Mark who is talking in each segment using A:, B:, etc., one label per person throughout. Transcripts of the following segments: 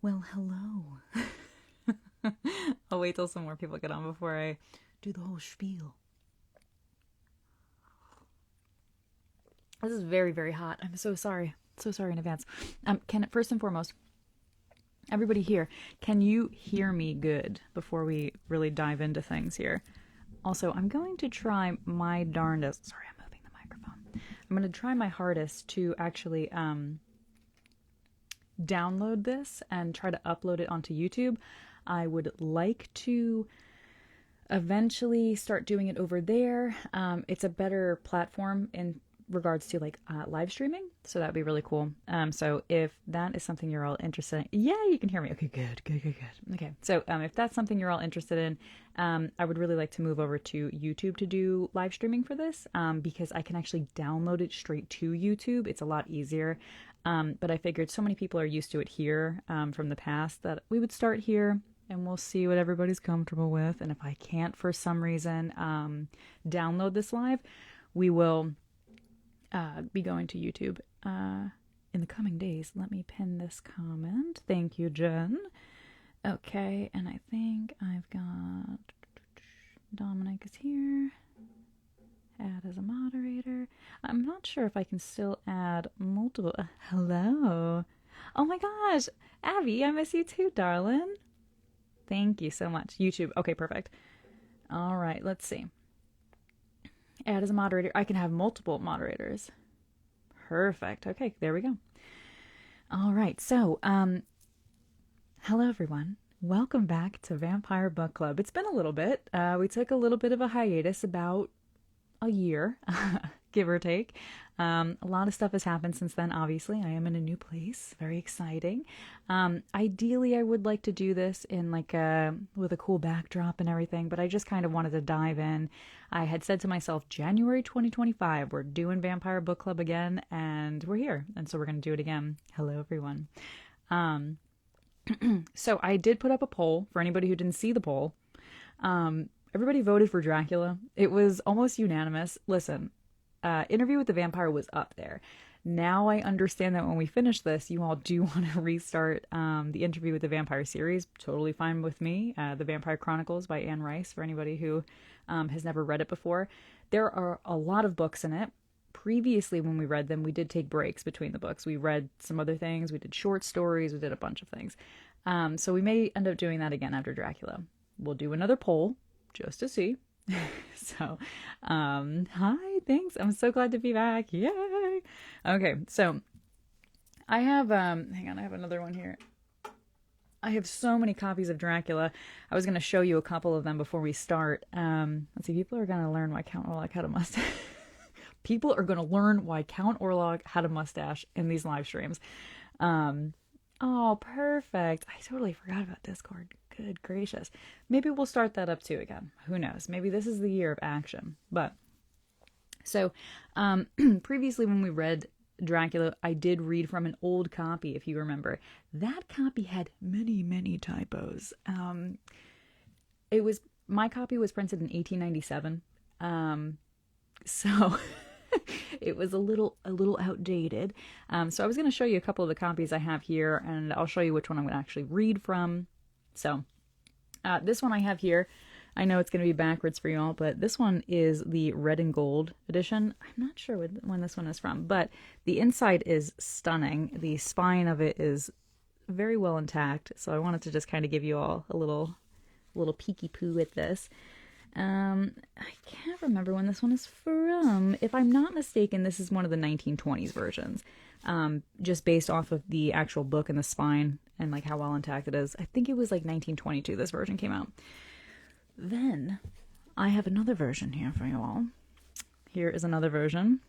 A: Well, hello. I'll wait till some more people get on before I do the whole spiel. This is very, very hot. I'm so sorry. So sorry in advance. First and foremost, everybody here, can you hear me good before we really dive into things here? Also, I'm going to try my darndest. Sorry, I'm moving the microphone. I'm going to try my hardest to actually download this and try to upload it onto YouTube. I would like to eventually start doing it over there. It's a better platform in regards to live streaming, so that'd be really cool. So if that is something you're all interested in, yeah, you can hear me. Okay, good. Okay, so if that's something you're all interested in, I would really like to move over to YouTube to do live streaming for this, because I can actually download it straight to YouTube. It's a lot easier. But I figured so many people are used to it here from the past that we would start here and we'll see what everybody's comfortable with. And if I can't for some reason download this live, we will be going to YouTube in the coming days. Let me pin this comment. Thank you, Jen. Okay, and I think I've got Dominic is here. Add as a moderator. I'm not sure if I can still add multiple. Hello. Oh my gosh. Abby, I miss you too, darling. Thank you so much. YouTube. Okay, perfect. All right, let's see. Add as a moderator. I can have multiple moderators. Perfect. Okay, there we go. All right, so, hello everyone. Welcome back to Vampire Book Club. It's been a little bit. We took a little bit of a hiatus, about a year, give or take. A lot of stuff has happened since then. Obviously, I am in a new place. Very exciting. Ideally, I would like to do this in with a cool backdrop and everything, but I just kind of wanted to dive in. I had said to myself, January 2025, we're doing Vampire Book Club again, and we're here. And so we're going to do it again. Hello, everyone. So I did put up a poll for anybody who didn't see the poll. Everybody voted for Dracula. It was almost unanimous. Listen, Interview with the Vampire was up there. Now I understand that when we finish this, you all do want to restart the Interview with the Vampire series. Totally fine with me. The Vampire Chronicles by Anne Rice, for anybody who has never read it before. There are a lot of books in it. Previously, when we read them, we did take breaks between the books. We read some other things. We did short stories. We did a bunch of things. So we may end up doing that again after Dracula. We'll do another poll just to see. So, hi, thanks. I'm so glad to be back. Yay! Okay, so I have, hang on, I have another one here. I have so many copies of Dracula. I was going to show you a couple of them before we start. Let's see, people are going to learn why Count Orlok had a mustache. People are going to learn why Count Orlok had a mustache in these live streams. Oh, perfect. I totally forgot about Discord. Good gracious. Maybe we'll start that up too again. Who knows? Maybe this is the year of action. But, so, previously when we read Dracula, I did read from an old copy, if you remember. That copy had many, many typos. My copy was printed in 1897. So... it was a little outdated. So I was going to show you a couple of the copies I have here, and I'll show you which one I'm going to actually read from. So this one I have here, I know it's going to be backwards for you all, but this one is the red and gold edition. I'm not sure when this one is from, but the inside is stunning. The spine of it is very well intact. So I wanted to just kind of give you all a little peeky poo at this. I can't remember when this one is from. If I'm not mistaken, this is one of the 1920s versions. Just based off of the actual book and the spine and how well intact it is. I think it was 1922 this version came out. Then I have another version here for you all. Here is another version.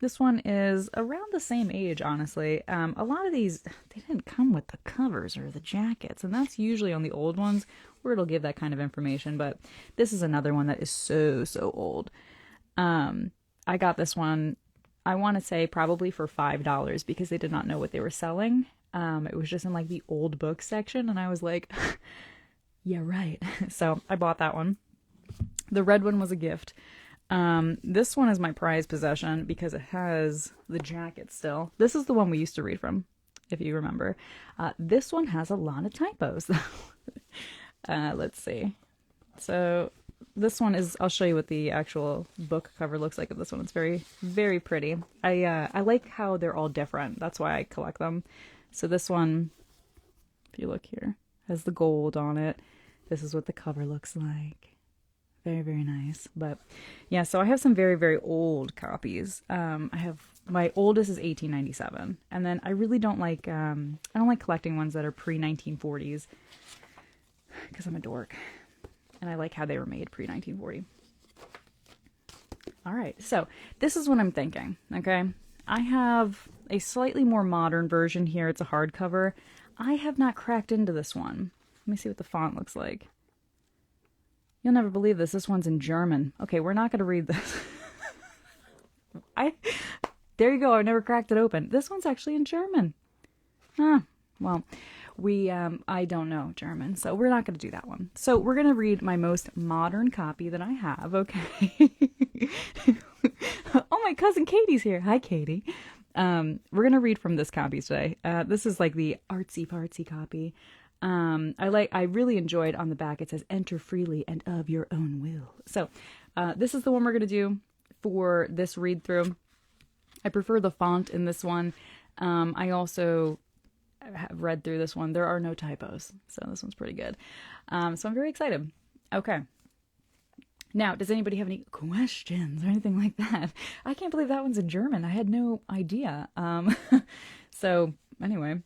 A: This one is around the same age, honestly. A lot of these, they didn't come with the covers or the jackets, and that's usually on the old ones where it'll give that kind of information, but this is another one that is so old. I got this one, I want to say probably for $5 because they did not know what they were selling. It was just in the old book section, and I was like, yeah, right. So I bought that one. The red one was a gift. This one is my prized possession because it has the jacket still. This is the one we used to read from. if you remember. This one has a lot of typos. Let's see. So this one is, I'll show you what the actual book cover looks like of this one. It's very, very pretty. I like how they're all different. That's why I collect them. So this one, if you look here, has the gold on it. This is what the cover looks like. Very, very nice. But yeah, so I have some very, very old copies. I have, my oldest is 1897. And then I really don't like, I don't like collecting ones that are pre-1940s because I'm a dork. And I like how they were made pre-1940. All right, so this is what I'm thinking, okay? I have a slightly more modern version here. It's a hardcover. I have not cracked into this one. Let me see what the font looks like. You'll never believe this. This one's in German. Okay, we're not going to read this. There you go. I never cracked it open. This one's actually in German. Well, I don't know German, so we're not going to do that one. So we're going to read my most modern copy that I have, okay? Oh, my cousin Katie's here. Hi, Katie. We're going to read from this copy today. This is like the artsy-fartsy copy. I really enjoyed on the back, it says, enter freely and of your own will. So, this is the one we're going to do for this read through. I prefer the font in this one. I also have read through this one. There are no typos. So this one's pretty good. So I'm very excited. Okay. Now, does anybody have any questions or anything like that? I can't believe that one's in German. I had no idea. So anyway,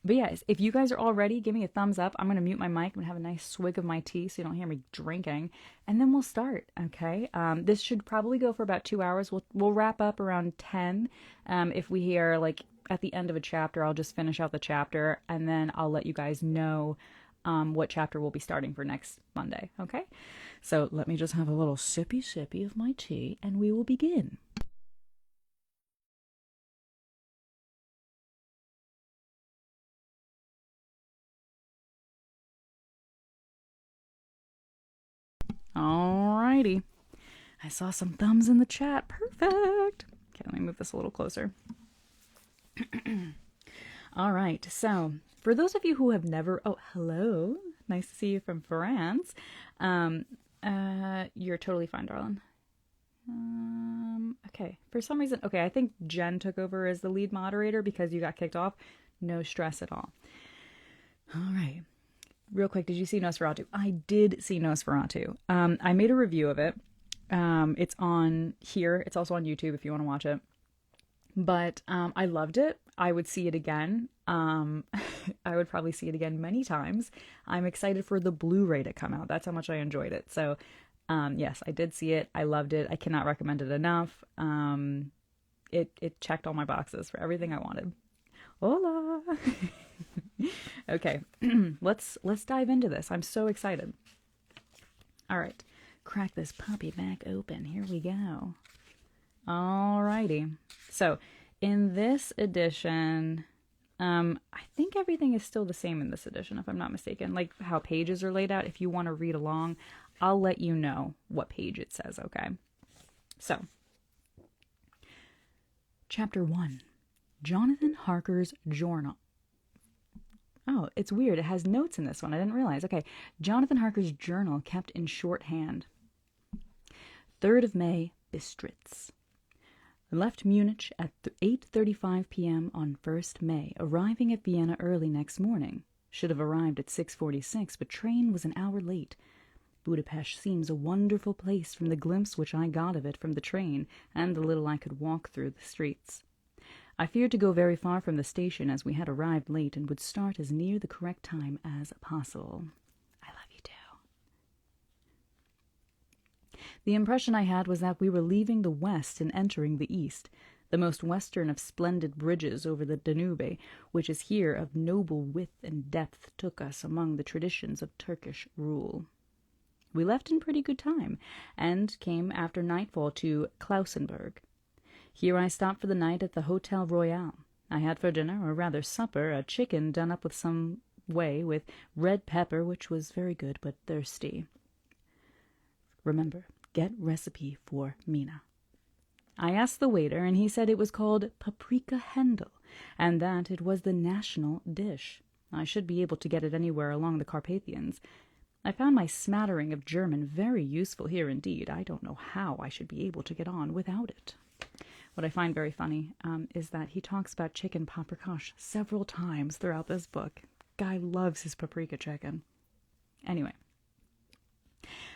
A: but yeah, if you guys are all ready, give me a thumbs up. I'm going to mute my mic. I'm going to have a nice swig of my tea so you don't hear me drinking. And then we'll start, okay? This should probably go for about 2 hours. We'll wrap up around 10. If we hear, like, at the end of a chapter, I'll just finish out the chapter. And then I'll let you guys know what chapter we'll be starting for next Monday, okay? So let me just have a little sippy of my tea, and we will begin. Alrighty. I saw some thumbs in the chat. Perfect. Okay, let me move this a little closer. All right. So, for those of you who have never... Oh, hello. Nice to see you from France. You're totally fine, darling. Okay. For some reason... Okay, I think Jen took over as the lead moderator because you got kicked off. No stress at all. All right. Real quick, did you see Nosferatu? I did see Nosferatu. I made a review of it. It's on here. It's also on YouTube if you want to watch it. But I loved it. I would see it again. I would probably see it again many times. I'm excited for the Blu-ray to come out. That's how much I enjoyed it. So, yes, I did see it. I loved it. I cannot recommend it enough. It checked all my boxes for everything I wanted. Hola! Okay, let's dive into this. I'm so excited. All right, crack this puppy back open. Here we go. Alrighty. So, in this edition, I think everything is still the same in this edition, if I'm not mistaken. Like how pages are laid out. If you want to read along, I'll let you know what page it says, okay? So, Chapter 1. Jonathan Harker's Journal. Oh, it's weird. It has notes in this one. I didn't realize. Okay. Jonathan Harker's journal kept in shorthand. 3rd of May, Bistritz. Left Munich at 8:35 p.m. on 1st May, arriving at Vienna early next morning. Should have arrived at 6:46, but train was an hour late. Budapest seems a wonderful place from the glimpse which I got of it from the train and the little I could walk through the streets. I feared to go very far from the station as we had arrived late and would start as near the correct time as possible. I love you too. The impression I had was that we were leaving the west and entering the east, the most western of splendid bridges over the Danube, which is here of noble width and depth, took us among the traditions of Turkish rule. We left in pretty good time, and came after nightfall to Klausenburg. Here I stopped for the night at the Hotel Royal. I had for dinner, or rather supper, a chicken done up with some way with red pepper, which was very good but thirsty. Remember, get recipe for Mina. I asked the waiter, and he said it was called paprika Hendel, and that it was the national dish. I should be able to get it anywhere along the Carpathians. I found my smattering of German very useful here indeed. I don't know how I should be able to get on without it. What I find very funny is that he talks about chicken paprikash several times throughout this book. Guy loves his paprika chicken. Anyway,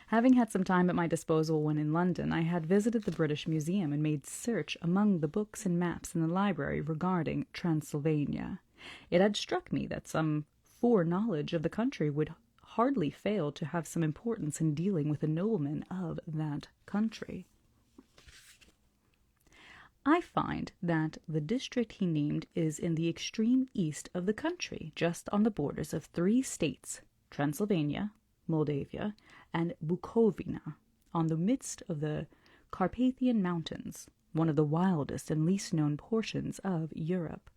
A: having had some time at my disposal when in London, I had visited the British Museum and made search among the books and maps in the library regarding Transylvania. It had struck me that some foreknowledge of the country would hardly fail to have some importance in dealing with a nobleman of that country. I find that the district he named is in the extreme east of the country, just on the borders of 3 states, Transylvania, Moldavia, and Bukovina, on the midst of the Carpathian Mountains, one of the wildest and least known portions of Europe.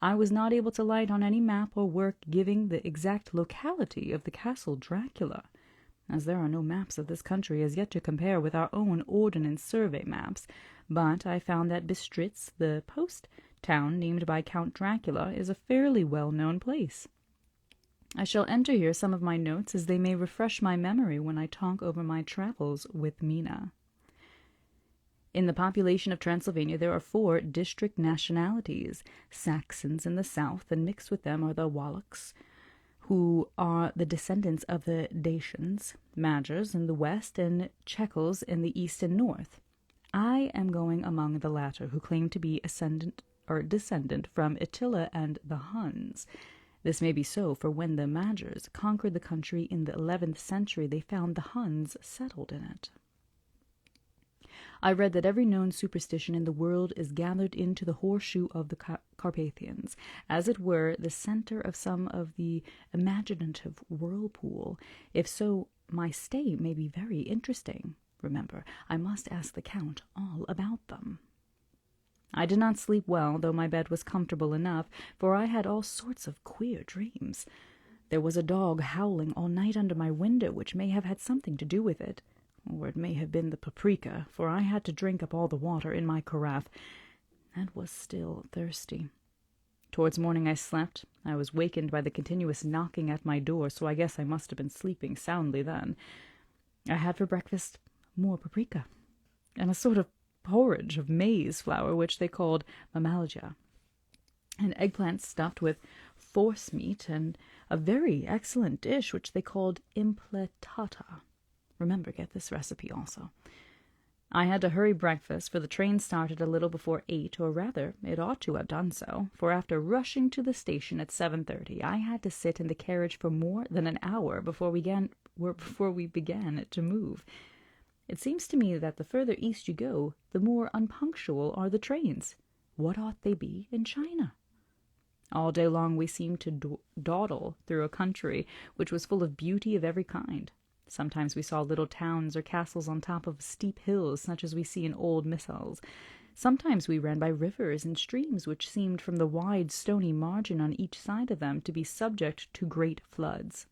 A: I was not able to light on any map or work giving the exact locality of the castle Dracula, as there are no maps of this country as yet to compare with our own Ordnance Survey maps, but I found that Bistritz, the post town named by Count Dracula, is a fairly well-known place. I shall enter here some of my notes, as they may refresh my memory when I talk over my travels with Mina. In the population of Transylvania there are 4 district nationalities: Saxons in the south, and mixed with them are the Wallachs, who are the descendants of the Dacians, Magyars in the west, and Czechos in the east and north. I am going among the latter, who claim to be descendant from Attila and the Huns. This may be so, for when the Magyars conquered the country in the 11th century, they found the Huns settled in it. I read that every known superstition in the world is gathered into the horseshoe of the Carpathians, as it were the center of some of the imaginative whirlpool. If so, my stay may be very interesting. Remember, I must ask the Count all about them. I did not sleep well, though my bed was comfortable enough, for I had all sorts of queer dreams. There was a dog howling all night under my window, which may have had something to do with it. Or it may have been the paprika, for I had to drink up all the water in my carafe, and was still thirsty. Towards morning I slept. I was wakened by the continuous knocking at my door, so I guess I must have been sleeping soundly then. I had for breakfast more paprika, and a sort of porridge of maize flour, which they called mamalja, and eggplants stuffed with forcemeat, and a very excellent dish which they called impletata. Remember, get this recipe also. I had to hurry breakfast, for the train started a little before 8, or rather, it ought to have done so, for after rushing to the station at 7:30, I had to sit in the carriage for more than an hour before we began to move. It seems to me that the further east you go, the more unpunctual are the trains. What ought they be in China? All day long we seemed to dawdle through a country which was full of beauty of every kind. Sometimes we saw little towns or castles on top of steep hills, such as we see in old missals. Sometimes we ran by rivers and streams which seemed, from the wide stony margin on each side of them, to be subject to great floods.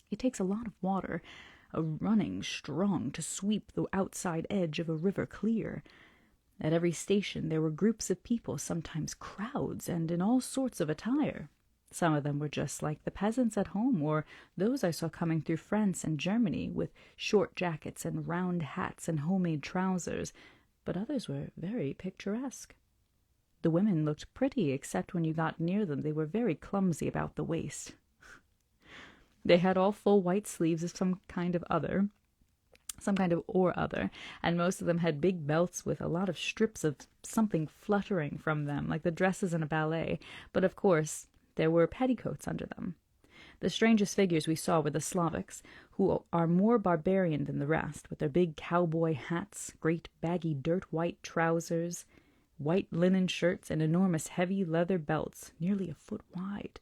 A: It takes a lot of water, a running strong, to sweep the outside edge of a river clear. At every station there were groups of people, sometimes crowds, and in all sorts of attire. Some of them were just like the peasants at home, or those I saw coming through France and Germany, with short jackets and round hats and homemade trousers, but others were very picturesque. The women looked pretty, except when you got near them they were very clumsy about the waist. They had all full white sleeves of some kind or other, and most of them had big belts with a lot of strips of something fluttering from them, like the dresses in a ballet, but of course there were petticoats under them. The strangest figures we saw were the Slavics, who are more barbarian than the rest, with their big cowboy hats, great baggy dirt-white trousers, white linen shirts, and enormous heavy leather belts, nearly a foot wide,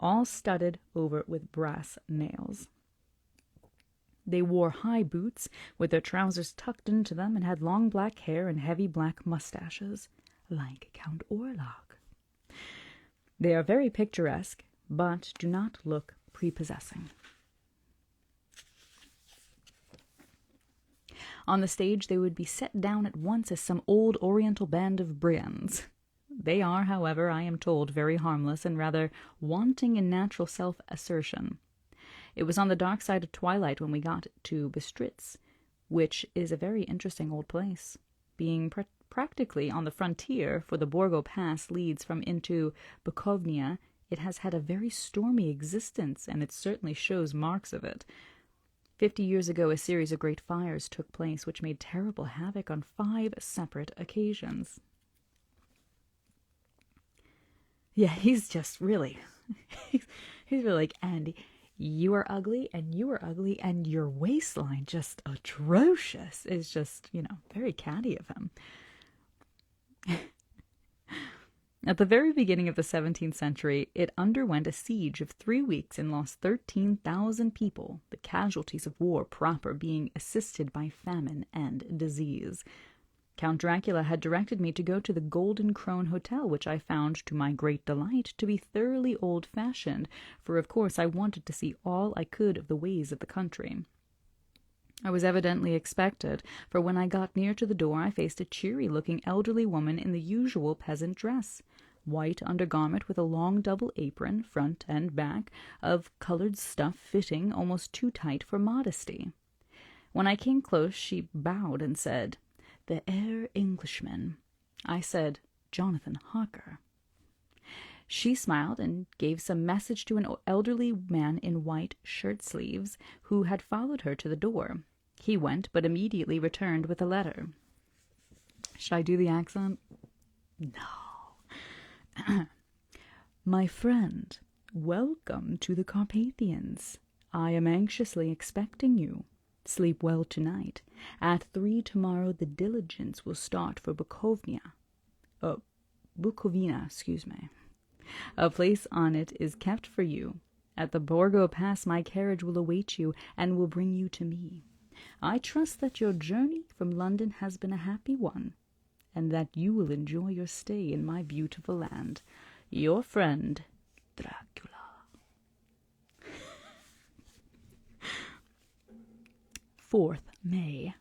A: all studded over with brass nails. They wore high boots, with their trousers tucked into them, and had long black hair and heavy black mustaches, like Count Orlok. They are very picturesque, but do not look prepossessing. On the stage they would be set down at once as some old oriental band of brigands. They are, however, I am told, very harmless and rather wanting in natural self-assertion. It was on the dark side of twilight when we got to Bistritz, which is a very interesting old place, being practically on the frontier, for the Borgo Pass leads from into Bukovina. It has had a very stormy existence, and it certainly shows marks of it. 50 years ago, a series of great fires took place, which made terrible havoc on 5 separate occasions. Yeah, he's just really, he's really like, Andy, you are ugly, and you are ugly, and your waistline just atrocious. It's just, very catty of him. At the very beginning of the 17th century, it underwent a siege of 3 weeks and lost 13,000 people, the casualties of war proper being assisted by famine and disease. Count Dracula had directed me to go to the Golden Crone Hotel, which I found, to my great delight, to be thoroughly old-fashioned, for of course I wanted to see all I could of the ways of the country. I was evidently expected, for when I got near to the door I faced a cheery-looking elderly woman in the usual peasant dress, white undergarment with a long double apron, front and back, of coloured stuff fitting almost too tight for modesty. When I came close she bowed and said, "The Herr Englishman." I said, "Jonathan Harker." She smiled and gave some message to an elderly man in white shirt-sleeves, who had followed her to the door. He went, but immediately returned with a letter. Should I do the accent? No. "My friend, welcome to the Carpathians. I am anxiously expecting you. Sleep well tonight. At 3 tomorrow the diligence will start for Bukovina. Bukovina, excuse me. A place on it is kept for you. At the Borgo Pass my carriage will await you and will bring you to me. I trust that your journey from London has been a happy one, and that you will enjoy your stay in my beautiful land. Your friend, Dracula." 4th May.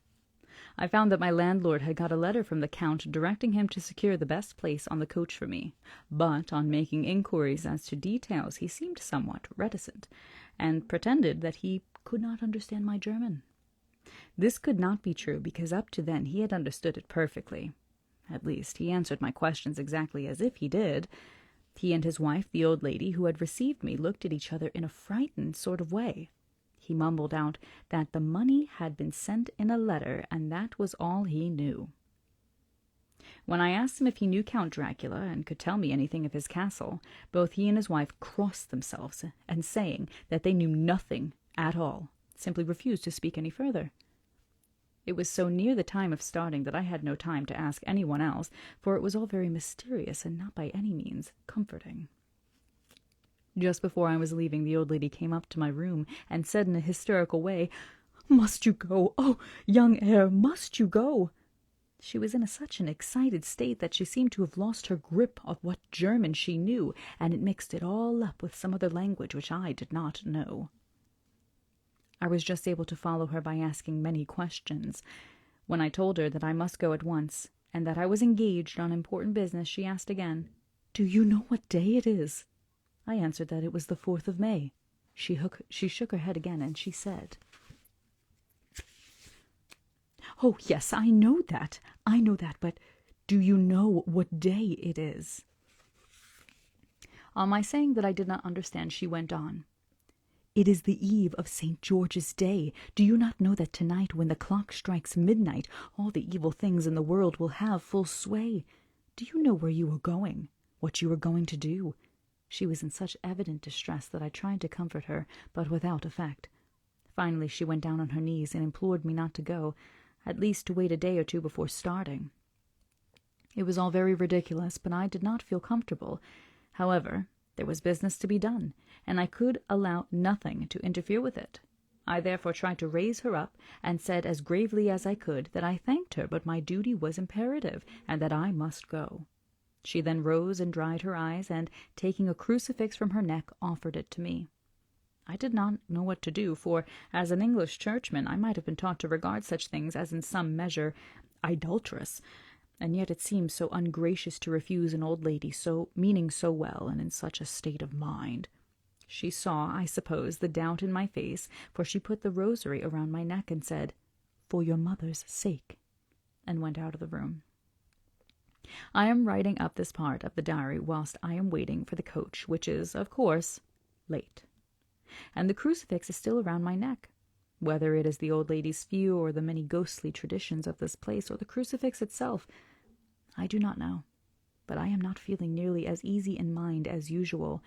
A: I found that my landlord had got a letter from the Count directing him to secure the best place on the coach for me, but on making inquiries as to details he seemed somewhat reticent, and pretended that he could not understand my German. This could not be true, because up to then he had understood it perfectly. At least, he answered my questions exactly as if he did. He and his wife, the old lady who had received me, looked at each other in a frightened sort of way. He mumbled out that the money had been sent in a letter, and that was all he knew. When I asked him if he knew Count Dracula and could tell me anything of his castle, both he and his wife crossed themselves, and saying that they knew nothing at all, simply refused to speak any further. It was so near the time of starting that I had no time to ask anyone else, for it was all very mysterious and not by any means comforting. Just before I was leaving, the old lady came up to my room and said in a hysterical way, "Must you go? Oh, young Herr, must you go?" She was in such an excited state that she seemed to have lost her grip of what German she knew, and it mixed it all up with some other language which I did not know. I was just able to follow her by asking many questions. When I told her that I must go at once, and that I was engaged on important business, she asked again, "Do you know what day it is?" I answered that it was the 4th of May. She shook her head again, and she said, "Oh, yes, I know that, but do you know what day it is?" On my saying that I did not understand, she went on, "It is the eve of St. George's Day. Do you not know that tonight, when the clock strikes midnight, all the evil things in the world will have full sway? Do you know where you are going, what you are going to do?" She was in such evident distress that I tried to comfort her, but without effect. Finally she went down on her knees and implored me not to go, at least to wait a day or two before starting. It was all very ridiculous, but I did not feel comfortable. However, there was business to be done, and I could allow nothing to interfere with it. I therefore tried to raise her up, and said as gravely as I could that I thanked her, but my duty was imperative, and that I must go. She then rose and dried her eyes, and, taking a crucifix from her neck, offered it to me. I did not know what to do, for, as an English churchman, I might have been taught to regard such things as in some measure idolatrous. and yet it seems so ungracious to refuse an old lady so meaning so well and in such a state of mind. She saw, I suppose, the doubt in my face, for she put the rosary around my neck and said, "For your mother's sake," and went out of the room. I am writing up this part of the diary whilst I am waiting for the coach, which is, of course, late. And the crucifix is still around my neck. Whether it is the old lady's view or the many ghostly traditions of this place or the crucifix itself, I do not know. But I am not feeling nearly as easy in mind as usual.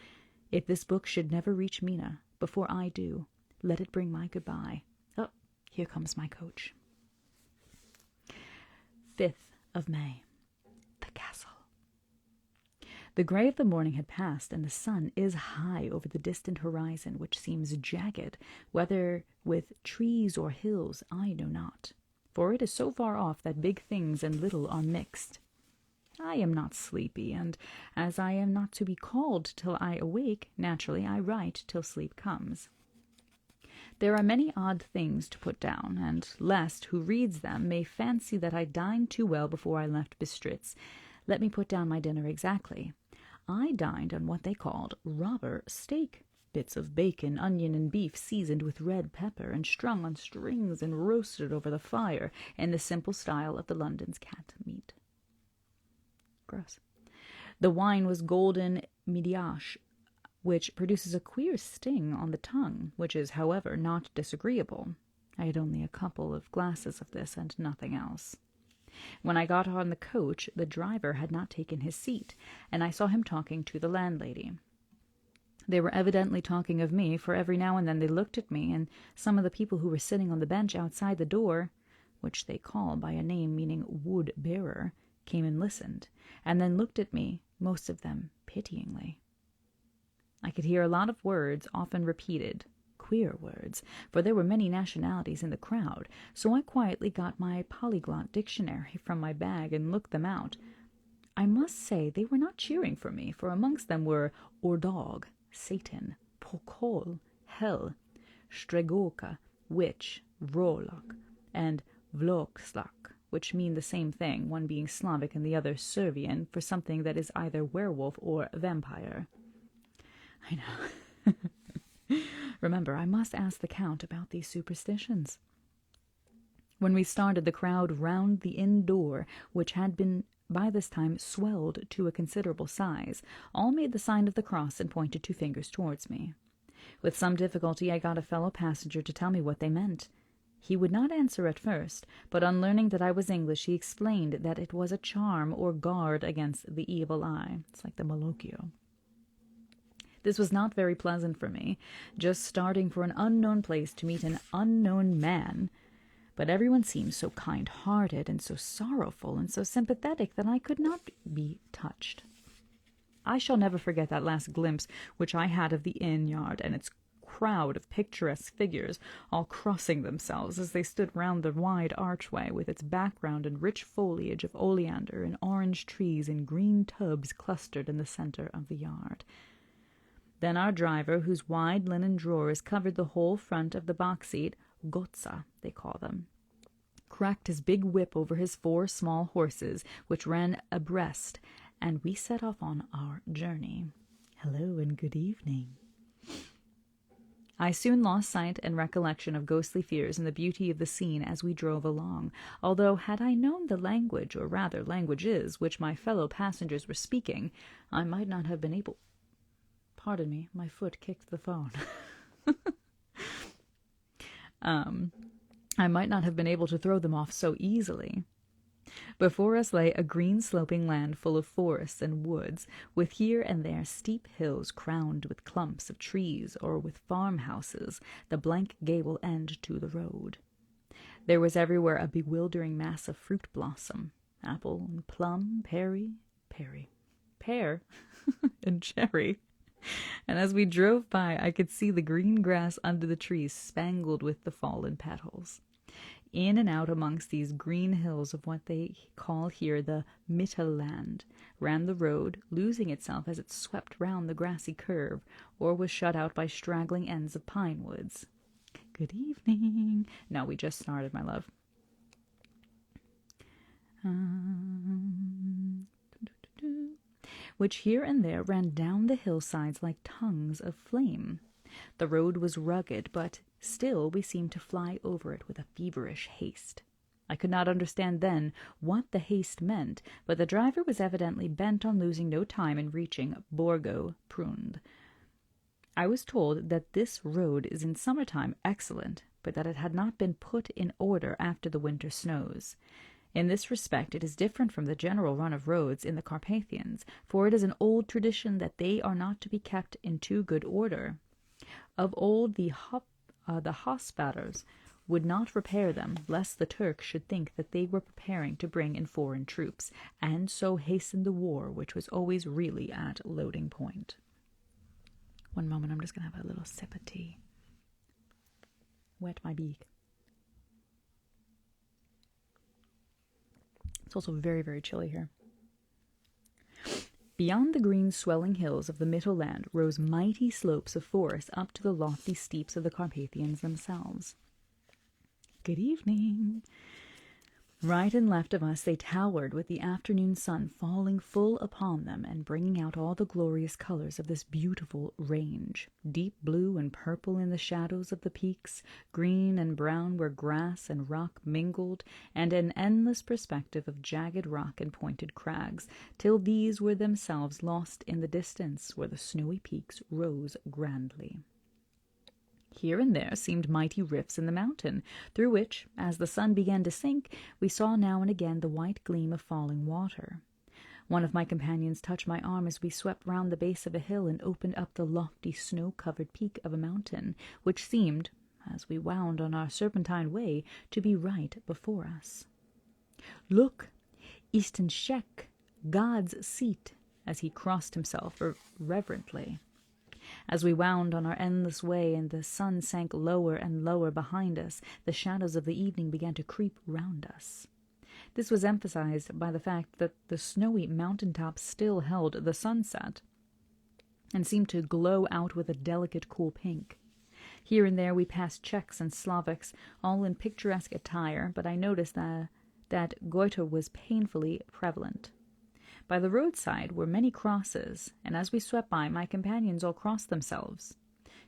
A: If this book should never reach Mina, before I do, let it bring my goodbye. Oh, here comes my coach. 5th of May. The castle. The grey of the morning had passed, and the sun is high over the distant horizon, which seems jagged, whether with trees or hills, I know not, for it is so far off that big things and little are mixed. I am not sleepy, and as I am not to be called till I awake, naturally I write till sleep comes. There are many odd things to put down, and lest who reads them may fancy that I dined too well before I left Bistritz, let me put down my dinner exactly. I dined on what they called robber steak, bits of bacon, onion, and beef seasoned with red pepper and strung on strings and roasted over the fire in the simple style of the London's cat meat. Gross. The wine was golden Midiache, which produces a queer sting on the tongue, which is, however, not disagreeable. I had only a couple of glasses of this and nothing else. When I got on the coach, the driver had not taken his seat, and I saw him talking to the landlady. They were evidently talking of me, for every now and then they looked at me, and some of the people who were sitting on the bench outside the door, which they call by a name meaning wood-bearer, came and listened, and then looked at me, most of them pityingly. I could hear a lot of words, often repeated, queer words, for there were many nationalities in the crowd, so I quietly got my polyglot dictionary from my bag and looked them out. I must say they were not cheering for me, for amongst them were Ordog, Satan, Pokol, Hell, Stregoka, Witch, Vrolok, and Vlokslak, which mean the same thing, one being Slavic and the other Servian, for something that is either werewolf or vampire. I know. Remember, I must ask the Count about these superstitions. When we started, the crowd round the inn door, which had been by this time swelled to a considerable size, all made the sign of the cross and pointed 2 fingers towards me. With some difficulty I got a fellow passenger to tell me what they meant. He would not answer at first, but on learning that I was English, he explained that it was a charm or guard against the evil eye. It's like the Malocchio. This was not very pleasant for me, just starting for an unknown place to meet an unknown man. But everyone seemed so kind-hearted and so sorrowful and so sympathetic that I could not be touched. I shall never forget that last glimpse which I had of the inn-yard and its crowd of picturesque figures, all crossing themselves as they stood round the wide archway, with its background and rich foliage of oleander and orange trees in green tubs clustered in the centre of the yard. Then our driver, whose wide linen drawers covered the whole front of the box seat, Gotza, they call them, cracked his big whip over his 4 small horses, which ran abreast, and we set off on our journey. Hello and good evening. I soon lost sight and recollection of ghostly fears in the beauty of the scene as we drove along, although had I known the language, or rather languages, which my fellow passengers were speaking, I might not have been able— Pardon me, my foot kicked the phone. I might not have been able to throw them off so easily. Before us lay a green sloping land full of forests and woods, with here and there steep hills crowned with clumps of trees or with farmhouses, the blank gable end to the road. There was everywhere a bewildering mass of fruit blossom, apple and plum, pear, and cherry. And as we drove by, I could see the green grass under the trees spangled with the fallen petals. In and out amongst these green hills of what they call here the Mittelland ran the road, losing itself as it swept round the grassy curve, or was shut out by straggling ends of pine woods. Good evening. No, we just started, my love. which here and there ran down the hillsides like tongues of flame. The road was rugged, but still we seemed to fly over it with a feverish haste. I could not understand then what the haste meant, but the driver was evidently bent on losing no time in reaching Borgo Prund. I was told that this road is in summertime excellent, but that it had not been put in order after the winter snows. In this respect it is different from the general run of roads in the Carpathians, for it is an old tradition that they are not to be kept in too good order. Of old the Hospodars would not repair them, lest the Turks should think that they were preparing to bring in foreign troops, and so hasten the war which was always really at loading point. One moment, I'm just going to have a little sip of tea. Wet my beak. It's also very, very chilly here. Beyond the green swelling hills of the Mittelland rose mighty slopes of forest up to the lofty steeps of the Carpathians themselves. Good evening. Right and left of us they towered, with the afternoon sun falling full upon them and bringing out all the glorious colors of this beautiful range. Deep blue and purple in the shadows of the peaks, green and brown where grass and rock mingled, and an endless perspective of jagged rock and pointed crags, till these were themselves lost in the distance, where the snowy peaks rose grandly. Here and there seemed mighty rifts in the mountain, through which, as the sun began to sink, we saw now and again the white gleam of falling water. One of my companions touched my arm as we swept round the base of a hill and opened up the lofty snow-covered peak of a mountain, which seemed, as we wound on our serpentine way, to be right before us. "Look, Istenschek, God's seat," as he crossed himself reverently. As we wound on our endless way and the sun sank lower and lower behind us, the shadows of the evening began to creep round us. This was emphasized by the fact that the snowy mountain tops still held the sunset and seemed to glow out with a delicate cool pink. Here and there we passed Czechs and Slovaks, all in picturesque attire, but I noticed that goiter was painfully prevalent. By the roadside were many crosses, and as we swept by, my companions all crossed themselves.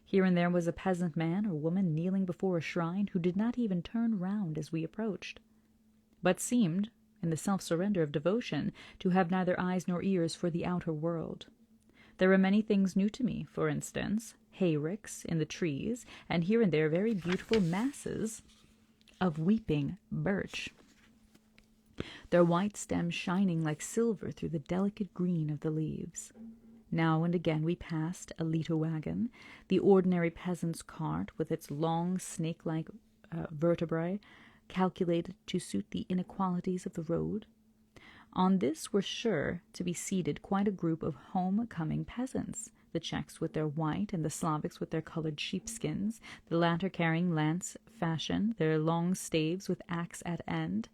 A: Here and there was a peasant man or woman kneeling before a shrine who did not even turn round as we approached, but seemed, in the self-surrender of devotion, to have neither eyes nor ears for the outer world. There were many things new to me, for instance, hayricks in the trees, and here and there very beautiful masses of weeping birch, their white stems shining like silver through the delicate green of the leaves. Now and again we passed a leiter wagon, the ordinary peasant's cart with its long snake-like vertebrae, calculated to suit the inequalities of the road. On this were sure to be seated quite a group of home-coming peasants, the Czechs with their white and the Slavics with their colored sheepskins, the latter carrying lance fashion, their long staves with axe at end.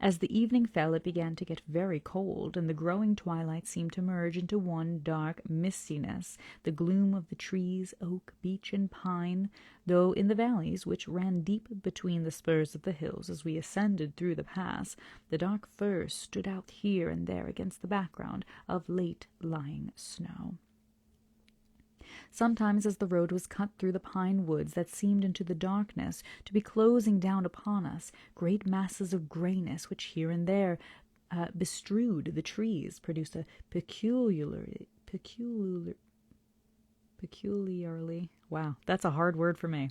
A: As the evening fell, it began to get very cold, and the growing twilight seemed to merge into one dark mistiness, the gloom of the trees, oak, beech, and pine, though in the valleys, which ran deep between the spurs of the hills as we ascended through the pass, the dark firs stood out here and there against the background of late-lying snow. Sometimes, as the road was cut through the pine woods that seemed into the darkness to be closing down upon us, great masses of grayness, which here and there bestrewed the trees, produced a peculiarly, wow, that's a hard word for me,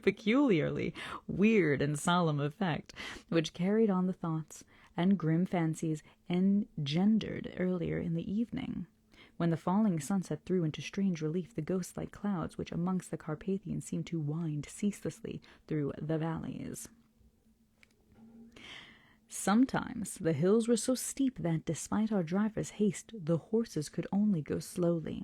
A: peculiarly weird and solemn effect, which carried on the thoughts and grim fancies engendered earlier in the evening, when the falling sunset threw into strange relief the ghost-like clouds which amongst the Carpathians seemed to wind ceaselessly through the valleys. Sometimes the hills were so steep that, despite our driver's haste, the horses could only go slowly.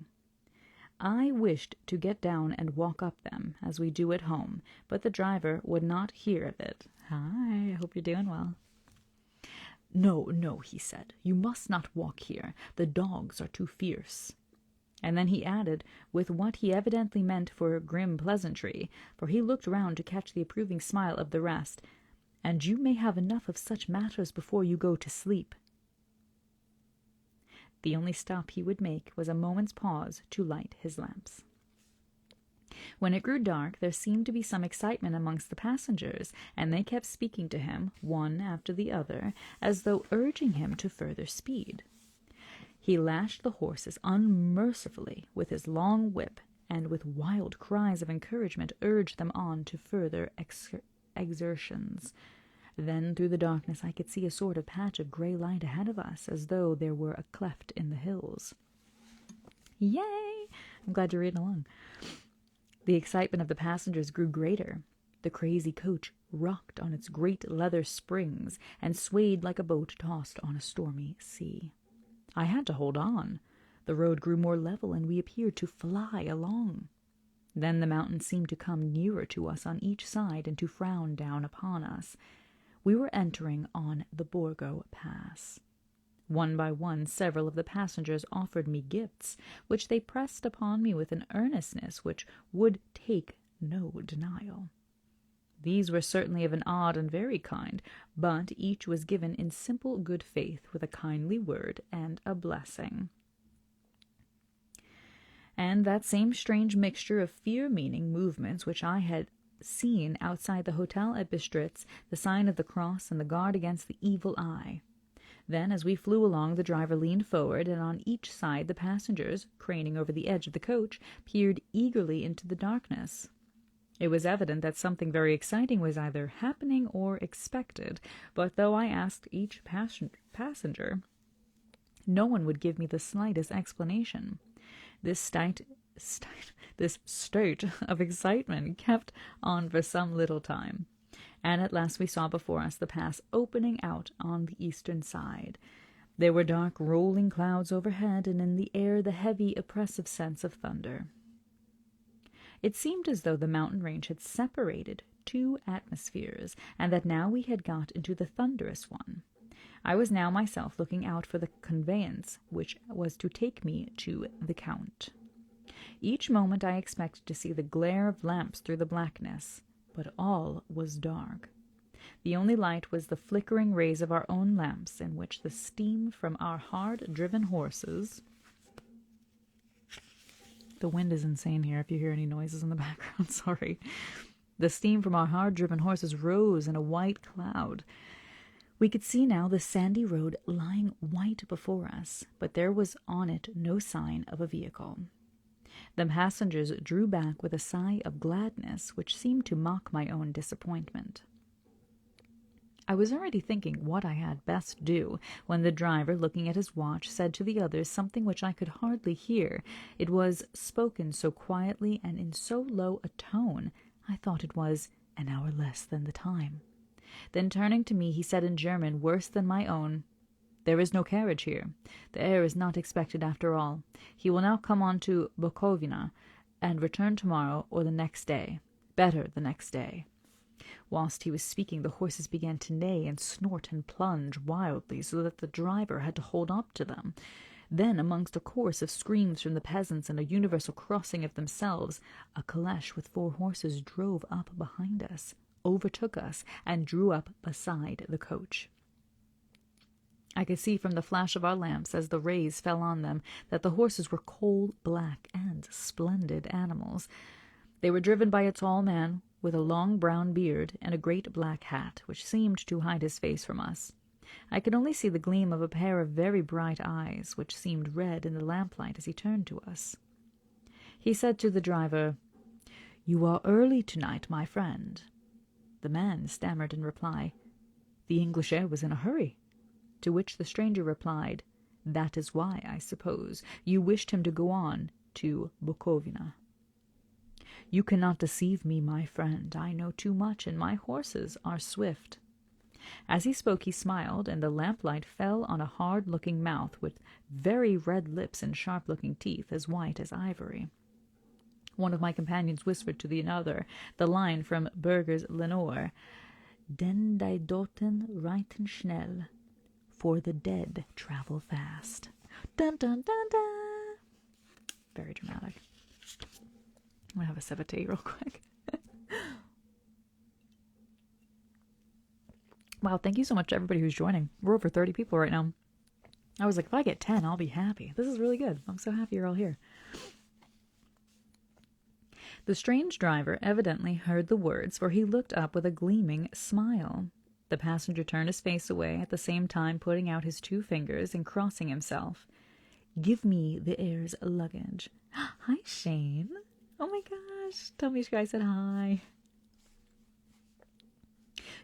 A: I wished to get down and walk up them, as we do at home, but the driver would not hear of it. Hi, I hope you're doing well. No, he said, you must not walk here. The dogs are too fierce. And then he added, with what he evidently meant for grim pleasantry, for he looked round to catch the approving smile of the rest, and you may have enough of such matters before you go to sleep." The only stop he would make was a moment's pause to light his lamps. When it grew dark, there seemed to be some excitement amongst the passengers, and they kept speaking to him, one after the other, as though urging him to further speed. He lashed the horses unmercifully with his long whip, and with wild cries of encouragement urged them on to further exertions. Then through the darkness I could see a sort of patch of grey light ahead of us, as though there were a cleft in the hills. Yay! I'm glad you're reading along. The excitement of the passengers grew greater. The crazy coach rocked on its great leather springs and swayed like a boat tossed on a stormy sea. I had to hold on. The road grew more level, and we appeared to fly along. Then the mountains seemed to come nearer to us on each side and to frown down upon us. We were entering on the Borgo Pass. One by one, several of the passengers offered me gifts, which they pressed upon me with an earnestness which would take no denial. These were certainly of an odd and varied kind, but each was given in simple good faith with a kindly word and a blessing. And that same strange mixture of fear-meaning movements which I had seen outside the hotel at Bistritz, the sign of the cross and the guard against the evil eye. Then, as we flew along, the driver leaned forward, and on each side the passengers, craning over the edge of the coach, peered eagerly into the darkness. It was evident that something very exciting was either happening or expected, but though I asked each passenger, no one would give me the slightest explanation. This state of excitement kept on for some little time, and at last we saw before us the pass opening out on the eastern side. There were dark rolling clouds overhead, and in the air the heavy, oppressive sense of thunder. It seemed as though the mountain range had separated two atmospheres, and that now we had got into the thunderous one. I was now myself looking out for the conveyance which was to take me to the Count. Each moment I expected to see the glare of lamps through the blackness, but all was dark. The only light was the flickering rays of our own lamps, in which the steam from our hard-driven horses— the wind is insane here if you hear any noises in the background, sorry. The steam from our hard-driven horses rose in a white cloud. We could see now the sandy road lying white before us, but there was on it no sign of a vehicle. The passengers drew back with a sigh of gladness which seemed to mock my own disappointment. I was already thinking what I had best do, when the driver, looking at his watch, said to the others something which I could hardly hear. It was spoken so quietly and in so low a tone, I thought it was an hour less than the time. Then turning to me, he said in German worse than my own, "There is no carriage here. The heir is not expected after all. He will now come on to Bukovina, and return tomorrow or the next day. Better the next day." Whilst he was speaking, the horses began to neigh and snort and plunge wildly, so that the driver had to hold up to them. Then, amongst a chorus of screams from the peasants and a universal crossing of themselves, a caleche with 4 horses drove up behind us, overtook us, and drew up beside the coach. I could see from the flash of our lamps, as the rays fell on them, that the horses were coal-black and splendid animals. They were driven by a tall man with a long brown beard and a great black hat, which seemed to hide his face from us. I could only see the gleam of a pair of very bright eyes, which seemed red in the lamplight as he turned to us. He said to the driver, "You are early tonight, my friend." The man stammered in reply, "The English heir was in a hurry." To which the stranger replied, "That is why, I suppose, you wished him to go on to Bukovina." "You cannot deceive me, my friend. I know too much, and my horses are swift." As he spoke he smiled, and the lamplight fell on a hard-looking mouth with very red lips and sharp-looking teeth as white as ivory. One of my companions whispered to the other the line from Bürger's Lenore, "Den die Toten reiten schnell, for the dead travel fast." Dun dun dun dun. Very dramatic. I'm gonna have a sip of tea real quick. Wow, thank you so much to everybody who's joining. We're over 30 people right now. I was like, if I get 10, I'll be happy. This is really good. I'm so happy you're all here. The strange driver evidently heard the words, for he looked up with a gleaming smile. The passenger turned his face away, at the same time putting out his 2 fingers and crossing himself. "Give me the heir's luggage." Hi, Shane. Oh my gosh. Tell me you guys said hi.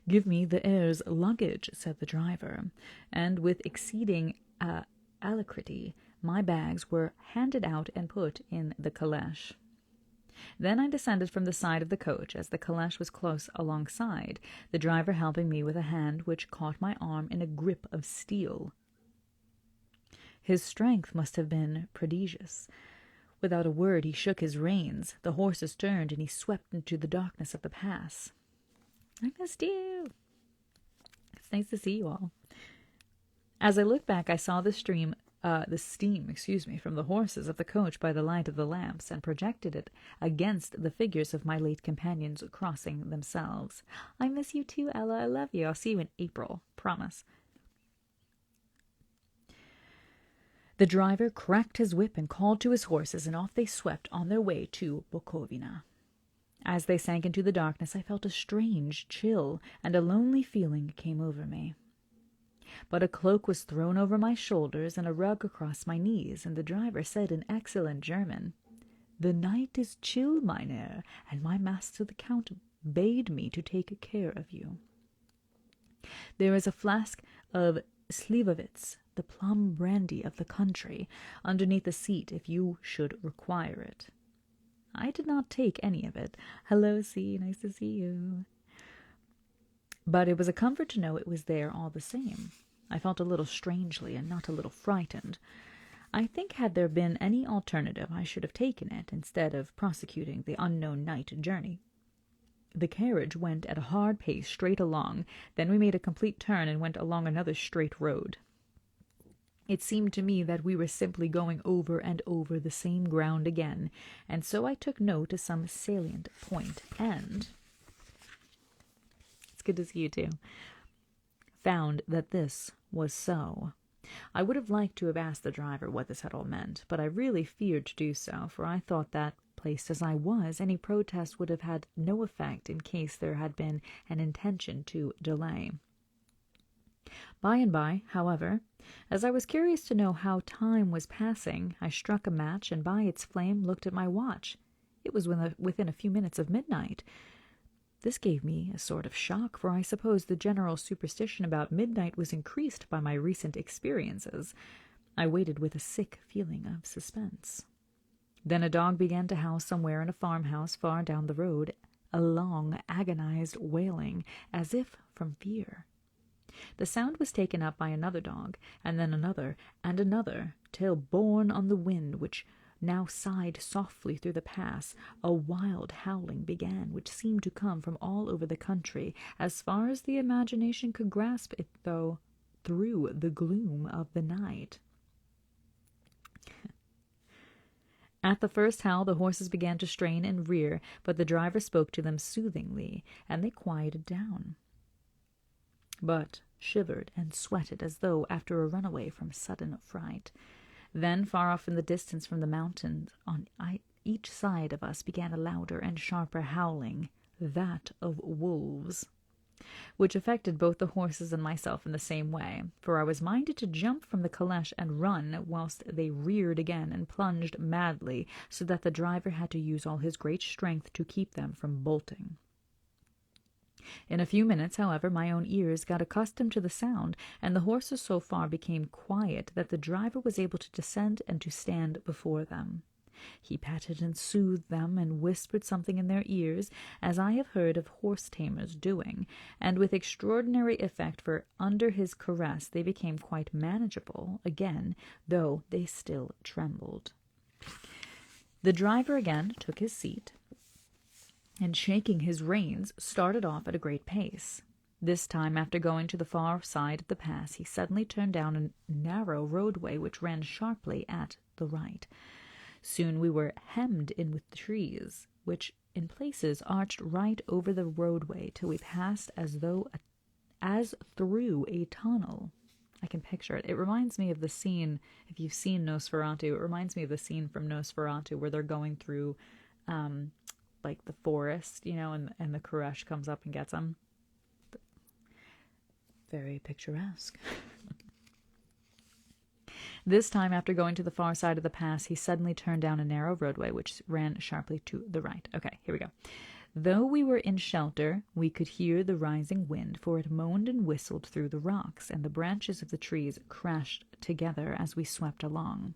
A: "Give me the heir's luggage," said the driver, and with exceeding alacrity my bags were handed out and put in the caleche. Then I descended from the side of the coach, as the caleche was close alongside, the driver helping me with a hand which caught my arm in a grip of steel. His strength must have been prodigious. Without a word he shook his reins, the horses turned, and he swept into the darkness of the pass. I missed you. It's nice to see you all. As I looked back, I saw the steam, from the horses of the coach by the light of the lamps, and projected it against the figures of my late companions crossing themselves. I miss you too, Ella. I love you. I'll see you in April. Promise. The driver cracked his whip and called to his horses, and off they swept on their way to Bukovina. As they sank into the darkness, I felt a strange chill, and a lonely feeling came over me. But a cloak was thrown over my shoulders and a rug across my knees, and the driver said in excellent German, "The night is chill, mynheer, and my master the count bade me to take care of you. There is a flask of Slivovitz, the plum brandy of the country, underneath the seat if you should require it." I did not take any of it. Hello, C. Nice to see you. But it was a comfort to know it was there all the same. I felt a little strangely and not a little frightened. I think had there been any alternative, I should have taken it instead of prosecuting the unknown night journey. The carriage went at a hard pace straight along. Then we made a complete turn and went along another straight road. It seemed to me that we were simply going over and over the same ground again, and so I took note of some salient point, and it's good to see you too, found that this was so. I would have liked to have asked the driver what this had all meant, but I really feared to do so, for I thought that, placed as I was, any protest would have had no effect in case there had been an intention to delay. By and by, however, as I was curious to know how time was passing, I struck a match, and by its flame looked at my watch. It was within a few minutes of midnight. This gave me a sort of shock, for I suppose the general superstition about midnight was increased by my recent experiences. I waited with a sick feeling of suspense. Then a dog began to howl somewhere in a farmhouse far down the road, a long, agonized wailing, as if from fear. The sound was taken up by another dog, and then another, and another, till, borne on the wind which now sighed softly through the pass, a wild howling began, which seemed to come from all over the country, as far as the imagination could grasp it, though through the gloom of the night. At the first howl the horses began to strain and rear, but the driver spoke to them soothingly, and they quieted down, but shivered and sweated as though after a runaway from sudden fright. Then, far off in the distance from the mountains on each side of us began a louder and sharper howling, that of wolves, which affected both the horses and myself in the same way, for I was minded to jump from the caleche and run, whilst they reared again and plunged madly, so that the driver had to use all his great strength to keep them from bolting. In a few minutes, however, my own ears got accustomed to the sound, and the horses so far became quiet that the driver was able to descend and to stand before them. He patted and soothed them, and whispered something in their ears, as I have heard of horse-tamers doing, and with extraordinary effect, for under his caress they became quite manageable again, though they still trembled. The driver again took his seat, and shaking his reins, started off at a great pace. This time, after going to the far side of the pass, he suddenly turned down a narrow roadway which ran sharply at the right. Soon we were hemmed in with trees, which in places arched right over the roadway till we passed as though as through a tunnel. I can picture it. It reminds me of the scene, if you've seen Nosferatu, it reminds me of the scene from Nosferatu where they're going through, like the forest, and the Koresh comes up and gets them. Very picturesque. This time, after going to the far side of the pass, he suddenly turned down a narrow roadway which ran sharply to the right. Okay, here we go. Though we were in shelter, we could hear the rising wind, for it moaned and whistled through the rocks, and the branches of the trees crashed together as we swept along.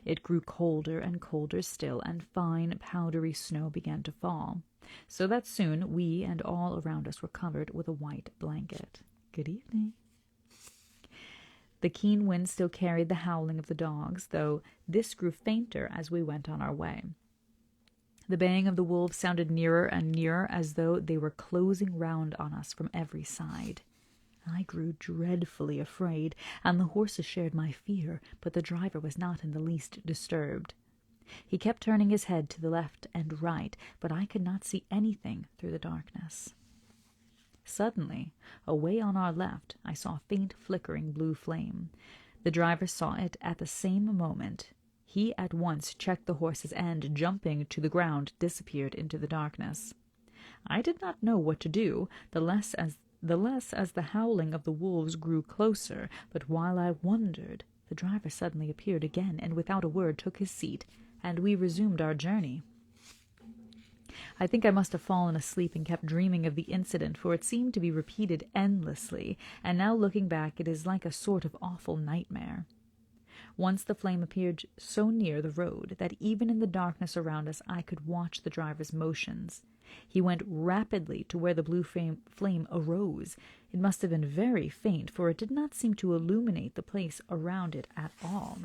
A: It grew colder and colder still, and fine, powdery snow began to fall, so that soon we and all around us were covered with a white blanket. Good evening. The keen wind still carried the howling of the dogs, though this grew fainter as we went on our way. The baying of the wolves sounded nearer and nearer, as though they were closing round on us from every side. I grew dreadfully afraid, and the horses shared my fear, but the driver was not in the least disturbed. He kept turning his head to the left and right, but I could not see anything through the darkness. Suddenly, away on our left, I saw a faint flickering blue flame. The driver saw it at the same moment. He at once checked the horses and, jumping to the ground, disappeared into the darkness. I did not know what to do, the less as the howling of the wolves grew closer, but while I wondered, the driver suddenly appeared again, and without a word took his seat, and we resumed our journey. I think I must have fallen asleep and kept dreaming of the incident, for it seemed to be repeated endlessly, and now looking back it is like a sort of awful nightmare. Once the flame appeared so near the road that even in the darkness around us I could watch the driver's motions. He went rapidly to where the blue flame arose. It must have been very faint, for it did not seem to illuminate the place around it at all.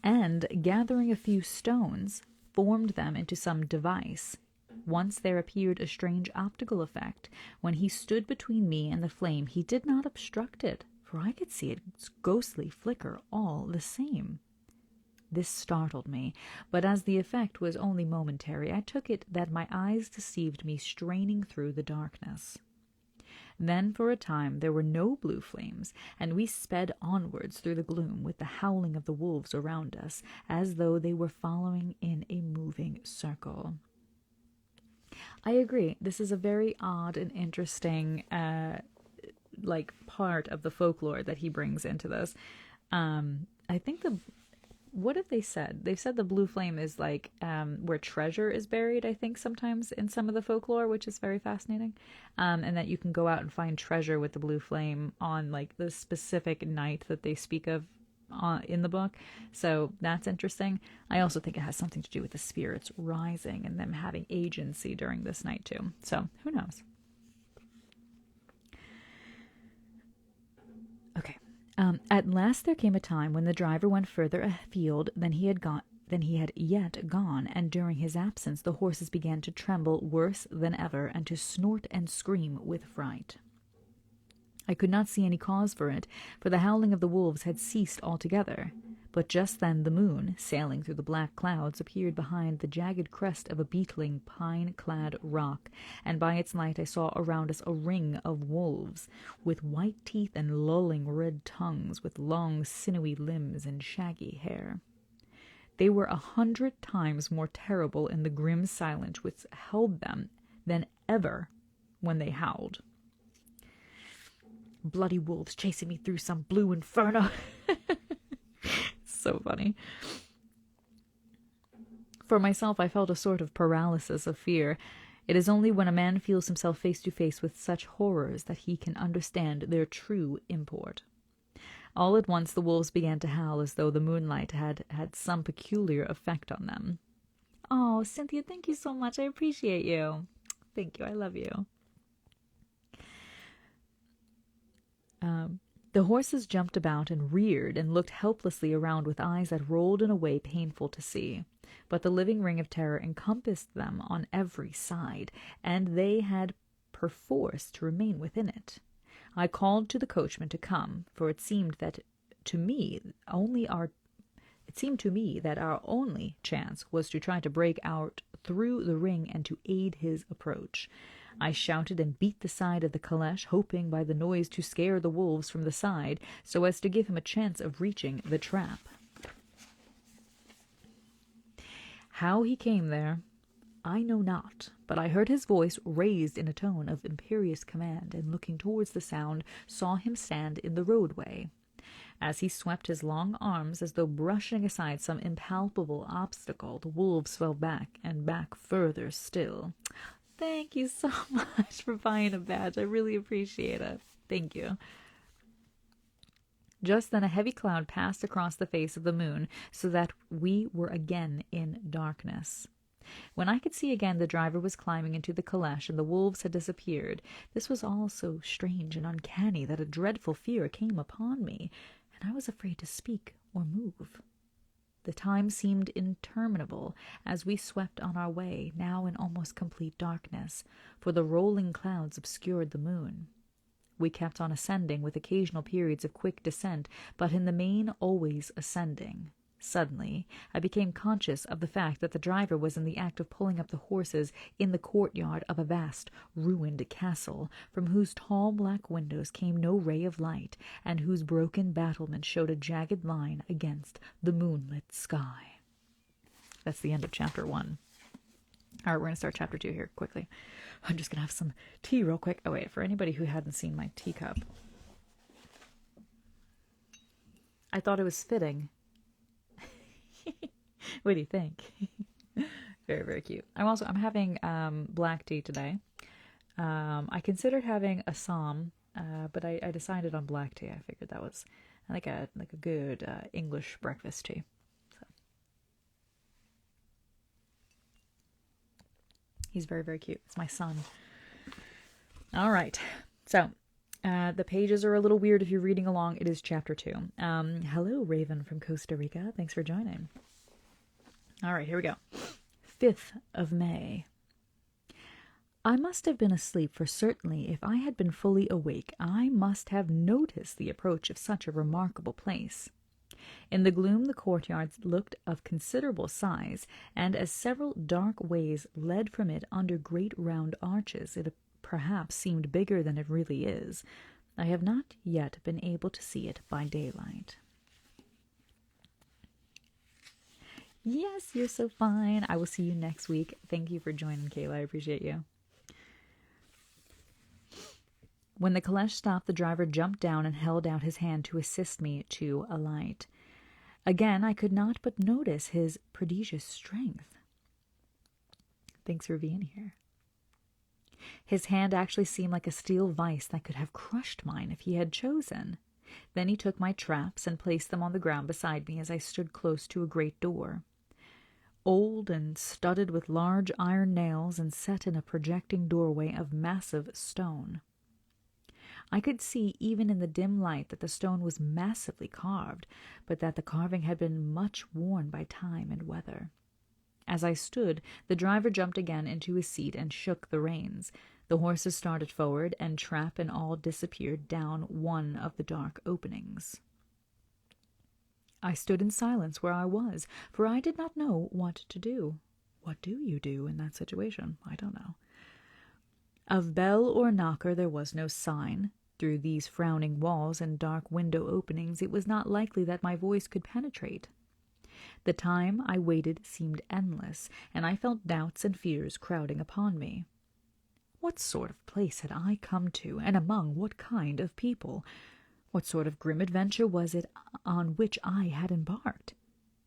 A: And, gathering a few stones, formed them into some device. Once there appeared a strange optical effect. When he stood between me and the flame, he did not obstruct it, for I could see its ghostly flicker all the same. This startled me, but as the effect was only momentary, I took it that my eyes deceived me straining through the darkness. Then for a time there were no blue flames, and we sped onwards through the gloom with the howling of the wolves around us, as though they were following in a moving circle. I agree. This is a very odd and interesting part of the folklore that he brings into this. I think what have they said? They've said the blue flame is where treasure is buried, I think, sometimes in some of the folklore, which is very fascinating. And that you can go out and find treasure with the blue flame on the specific night that they speak of in the book. So that's interesting. I also think it has something to do with the spirits rising and them having agency during this night too. So who knows? Okay. At last there came a time when the driver went further afield than he had yet gone, and during his absence the horses began to tremble worse than ever, and to snort and scream with fright. I could not see any cause for it, for the howling of the wolves had ceased altogether. But just then the moon, sailing through the black clouds, appeared behind the jagged crest of a beetling, pine-clad rock, and by its light I saw around us a ring of wolves, with white teeth and lolling red tongues, with long, sinewy limbs and shaggy hair. They were 100 times more terrible in the grim silence which held them than ever when they howled. Bloody wolves chasing me through some blue inferno. So funny. For myself, I felt a sort of paralysis of fear. It is only when a man feels himself face to face with such horrors that he can understand their true import. All at once the wolves began to howl as though the moonlight had some peculiar effect on them. Oh, Cynthia, thank you so much. I appreciate you. Thank you. I love you. The horses jumped about and reared and looked helplessly around with eyes that rolled in a way painful to see. But the living ring of terror encompassed them on every side, and they had perforce to remain within it. I called to the coachman to come, for it seemed It seemed to me that our only chance was to try to break out through the ring and to aid his approach. I shouted and beat the side of the caleche, hoping by the noise to scare the wolves from the side, so as to give him a chance of reaching the trap. How he came there, I know not, but I heard his voice raised in a tone of imperious command, and looking towards the sound, saw him stand in the roadway. As he swept his long arms as though brushing aside some impalpable obstacle, the wolves fell back and back further still. Thank you so much for buying a badge. I really appreciate it. Thank you. Just then a heavy cloud passed across the face of the moon, so that we were again in darkness. When I could see again, the driver was climbing into the caleche, and the wolves had disappeared. This was all so strange and uncanny that a dreadful fear came upon me, and I was afraid to speak or move. The time seemed interminable as we swept on our way, now in almost complete darkness, for the rolling clouds obscured the moon. We kept on ascending, with occasional periods of quick descent, but in the main always ascending. Suddenly, I became conscious of the fact that the driver was in the act of pulling up the horses in the courtyard of a vast, ruined castle, from whose tall black windows came no ray of light, and whose broken battlements showed a jagged line against the moonlit sky. That's the end of chapter 1. All right, we're going to start chapter 2 here quickly. I'm just going to have some tea real quick. Oh, wait, for anybody who hadn't seen my teacup, I thought it was fitting. What do you think? Very, very cute. I'm having black tea today. I considered having Assam, but I decided on black tea. I figured that was like a good English breakfast tea. So. He's very, very cute. It's my son. All right. So the pages are a little weird if you're reading along. It is chapter 2. Hello, Raven from Costa Rica. Thanks for joining. All right, here we go. 5th of May. I must have been asleep, for certainly if I had been fully awake, I must have noticed the approach of such a remarkable place. In the gloom the courtyard looked of considerable size, and as several dark ways led from it under great round arches, it perhaps seemed bigger than it really is. I have not yet been able to see it by daylight. Yes, you're so fine. I will see you next week. Thank you for joining, Kayla. I appreciate you. When the caleche stopped, the driver jumped down and held out his hand to assist me to alight. Again, I could not but notice his prodigious strength. Thanks for being here. His hand actually seemed like a steel vice that could have crushed mine if he had chosen. Then he took my traps and placed them on the ground beside me as I stood close to a great door. Old and studded with large iron nails and set in a projecting doorway of massive stone. I could see even in the dim light that the stone was massively carved, but that the carving had been much worn by time and weather. As I stood, the driver jumped again into his seat and shook the reins. The horses started forward, and trap and all disappeared down one of the dark openings. I stood in silence where I was, for I did not know what to do. What do you do in that situation? I don't know. Of bell or knocker there was no sign. Through these frowning walls and dark window openings it was not likely that my voice could penetrate. The time I waited seemed endless, and I felt doubts and fears crowding upon me. What sort of place had I come to, and among what kind of people? What sort of grim adventure was it on which I had embarked?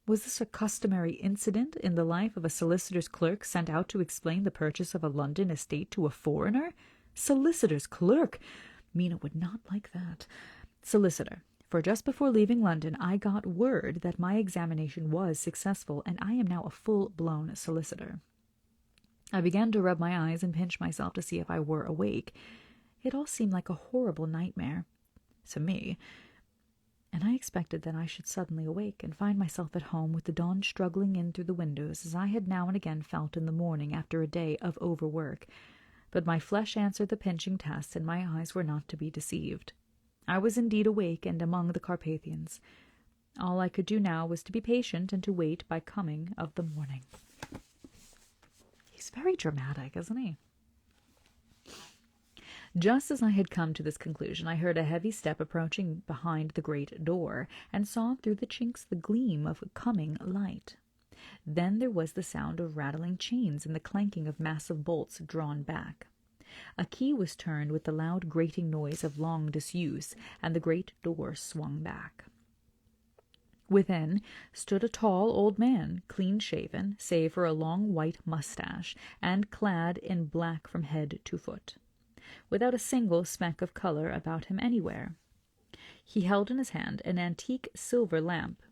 A: Was this a customary incident in the life of a solicitor's clerk sent out to explain the purchase of a London estate to a foreigner? Solicitor's clerk! Mina would not like that. Solicitor. For just before leaving London I got word that my examination was successful, and I am now a full-blown solicitor. I began to rub my eyes and pinch myself to see if I were awake. It all seemed like a horrible nightmare to me, and I expected that I should suddenly awake and find myself at home with the dawn struggling in through the windows, as I had now and again felt in the morning after a day of overwork. But my flesh answered the pinching test, and my eyes were not to be deceived. I was indeed awake and among the Carpathians. All I could do now was to be patient and to wait by coming of the morning. He's very dramatic, isn't he? Just as I had come to this conclusion, I heard a heavy step approaching behind the great door, and saw through the chinks the gleam of coming light. Then there was the sound of rattling chains and the clanking of massive bolts drawn back. A key was turned with the loud grating noise of long disuse, and the great door swung back. Within stood a tall old man, clean-shaven, save for a long white mustache, and clad in black from head to foot, without a single speck of color about him anywhere. He held in his hand an antique silver lamp,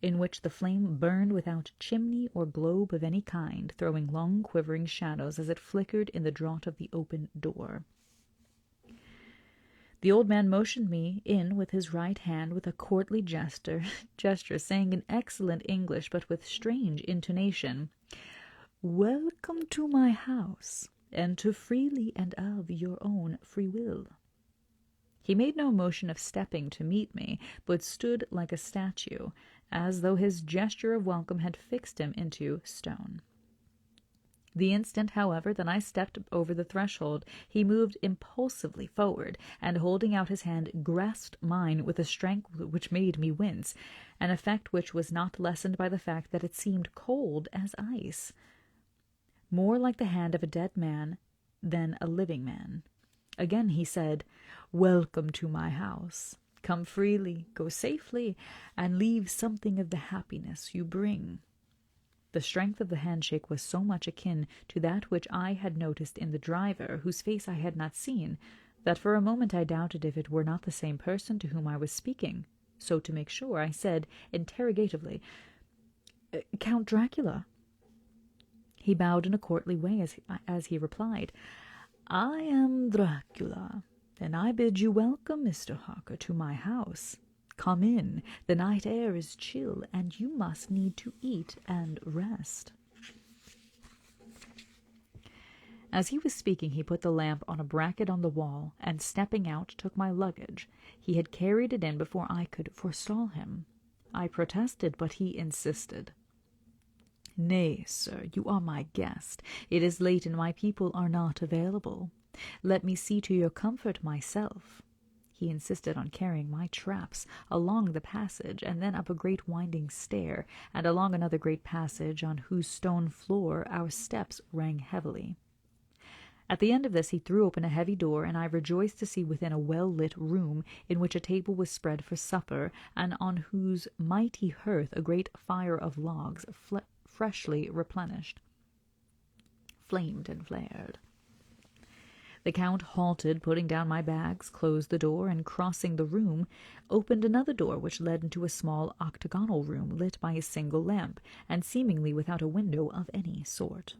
A: in which the flame burned without chimney or globe of any kind, throwing long quivering shadows as it flickered in the draught of the open door. The old man motioned me in with his right hand with a courtly gesture, saying in excellent English but with strange intonation, "Welcome to my house. Enter freely and of your own free will." He made no motion of stepping to meet me, but stood like a statue, as though his gesture of welcome had fixed him into stone. The instant, however, that I stepped over the threshold, he moved impulsively forward, and holding out his hand, grasped mine with a strength which made me wince, an effect which was not lessened by the fact that it seemed cold as ice, more like the hand of a dead man than a living man. Again he said, "Welcome to my house. Come freely, go safely, and leave something of the happiness you bring." The strength of the handshake was so much akin to that which I had noticed in the driver, whose face I had not seen, that for a moment I doubted if it were not the same person to whom I was speaking. So, to make sure, I said interrogatively, "Count Dracula?" He bowed in a courtly way as he replied, "I am Dracula, and I bid you welcome, Mr. Harker, to my house. Come in. The night air is chill, and you must need to eat and rest." As he was speaking, he put the lamp on a bracket on the wall, and stepping out, took my luggage. He had carried it in before I could forestall him. I protested, but he insisted. "Nay, sir, you are my guest. It is late, and my people are not available. Let me see to your comfort myself." He insisted on carrying my traps along the passage, and then up a great winding stair, and along another great passage on whose stone floor our steps rang heavily. At the end of this he threw open a heavy door, and I rejoiced to see within a well-lit room in which a table was spread for supper, and on whose mighty hearth a great fire of logs, freshly replenished, flamed and flared. The Count halted, putting down my bags, closed the door, and crossing the room, opened another door which led into a small octagonal room lit by a single lamp, and seemingly without a window of any sort.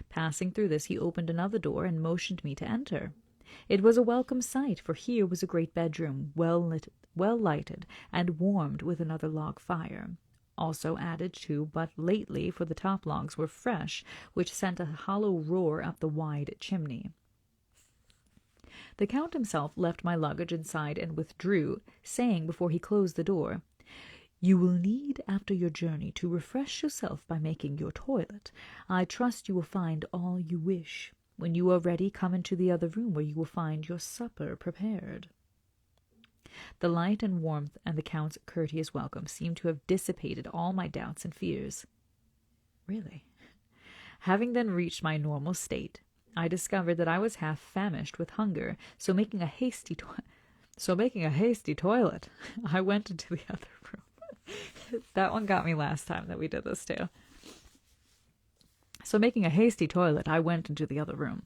A: Passing through this, he opened another door and motioned me to enter. It was a welcome sight, for here was a great bedroom, well lighted, and warmed with another log fire, also added to but lately, for the top logs were fresh, which sent a hollow roar up the wide chimney. The Count himself left my luggage inside and withdrew, saying before he closed the door, "You will need after your journey to refresh yourself by making your toilet. I trust you will find all you wish. When you are ready, come into the other room where you will find your supper prepared." The light and warmth and the Count's courteous welcome seemed to have dissipated all my doubts and fears. Really? Having then reached my normal state, I discovered that I was half famished with hunger, so making a hasty toilet, I went into the other room. That one got me last time that we did this too. So making a hasty toilet, I went into the other room.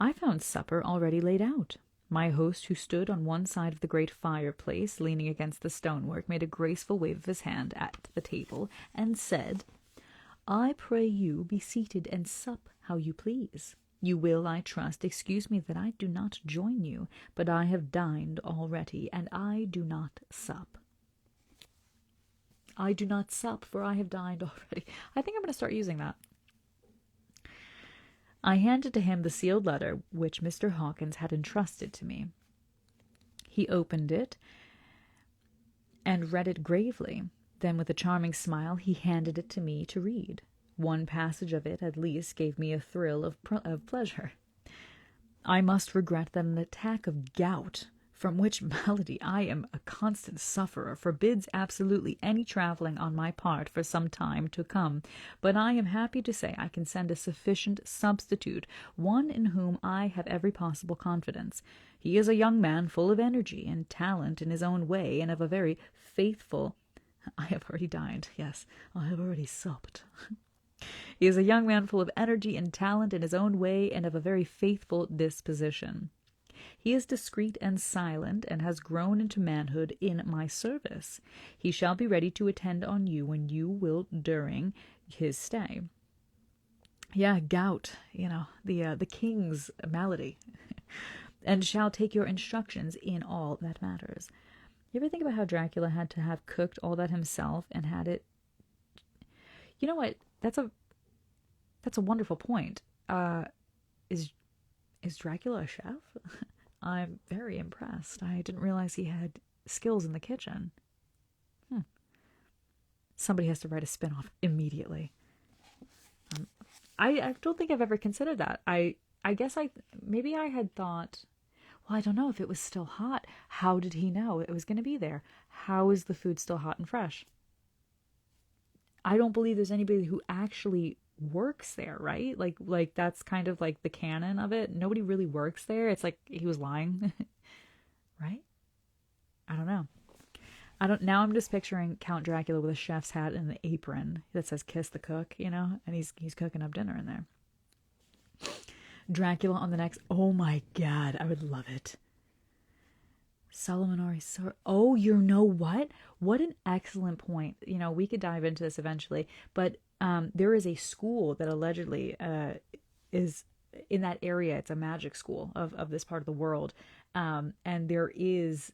A: I found supper already laid out. My host, who stood on one side of the great fireplace, leaning against the stonework, made a graceful wave of his hand at the table, and said, "I pray you be seated and sup how you please. You will, I trust, excuse me that I do not join you, but I have dined already, and I do not sup. I do not sup, for I have dined already." I think I'm going to start using that. I handed to him the sealed letter which Mr. Hawkins had entrusted to me. He opened it, and read it gravely. Then, with a charming smile, he handed it to me to read. One passage of it, at least, gave me a thrill of pleasure. I must regret that an attack of gout, from which malady I am a constant sufferer, forbids absolutely any travelling on my part for some time to come, but I am happy to say I can send a sufficient substitute, one in whom I have every possible confidence. He is a young man full of energy and talent in his own way, and of a very faithful— I have already dined, yes, I have already supped. He is a young man full of energy and talent in his own way, and of a very faithful disposition. He is discreet and silent, and has grown into manhood in my service. He shall be ready to attend on you when you will during his stay. Yeah, gout, the king's malady, and shall take your instructions in all that matters. You ever think about how Dracula had to have cooked all that himself and had it? You know what? That's a wonderful point. Is Dracula a chef? I'm very impressed. I didn't realize he had skills in the kitchen. Somebody has to write a spin-off immediately. I don't think I've ever considered that. I guess maybe I had thought, well, I don't know if it was still hot. How did he know it was going to be there? How is the food still hot and fresh? I don't believe there's anybody who actually works there, right? Like that's kind of like the canon of it. Nobody really works there. It's like he was lying, right? I don't know. Now I'm just picturing Count Dracula with a chef's hat and an apron that says "Kiss the Cook," and he's cooking up dinner in there. Dracula on the next. Oh my God, I would love it. Solomon Oh, you know what? What an excellent point. We could dive into this eventually, but there is a school that allegedly is in that area. It's a magic school of this part of the world. And there is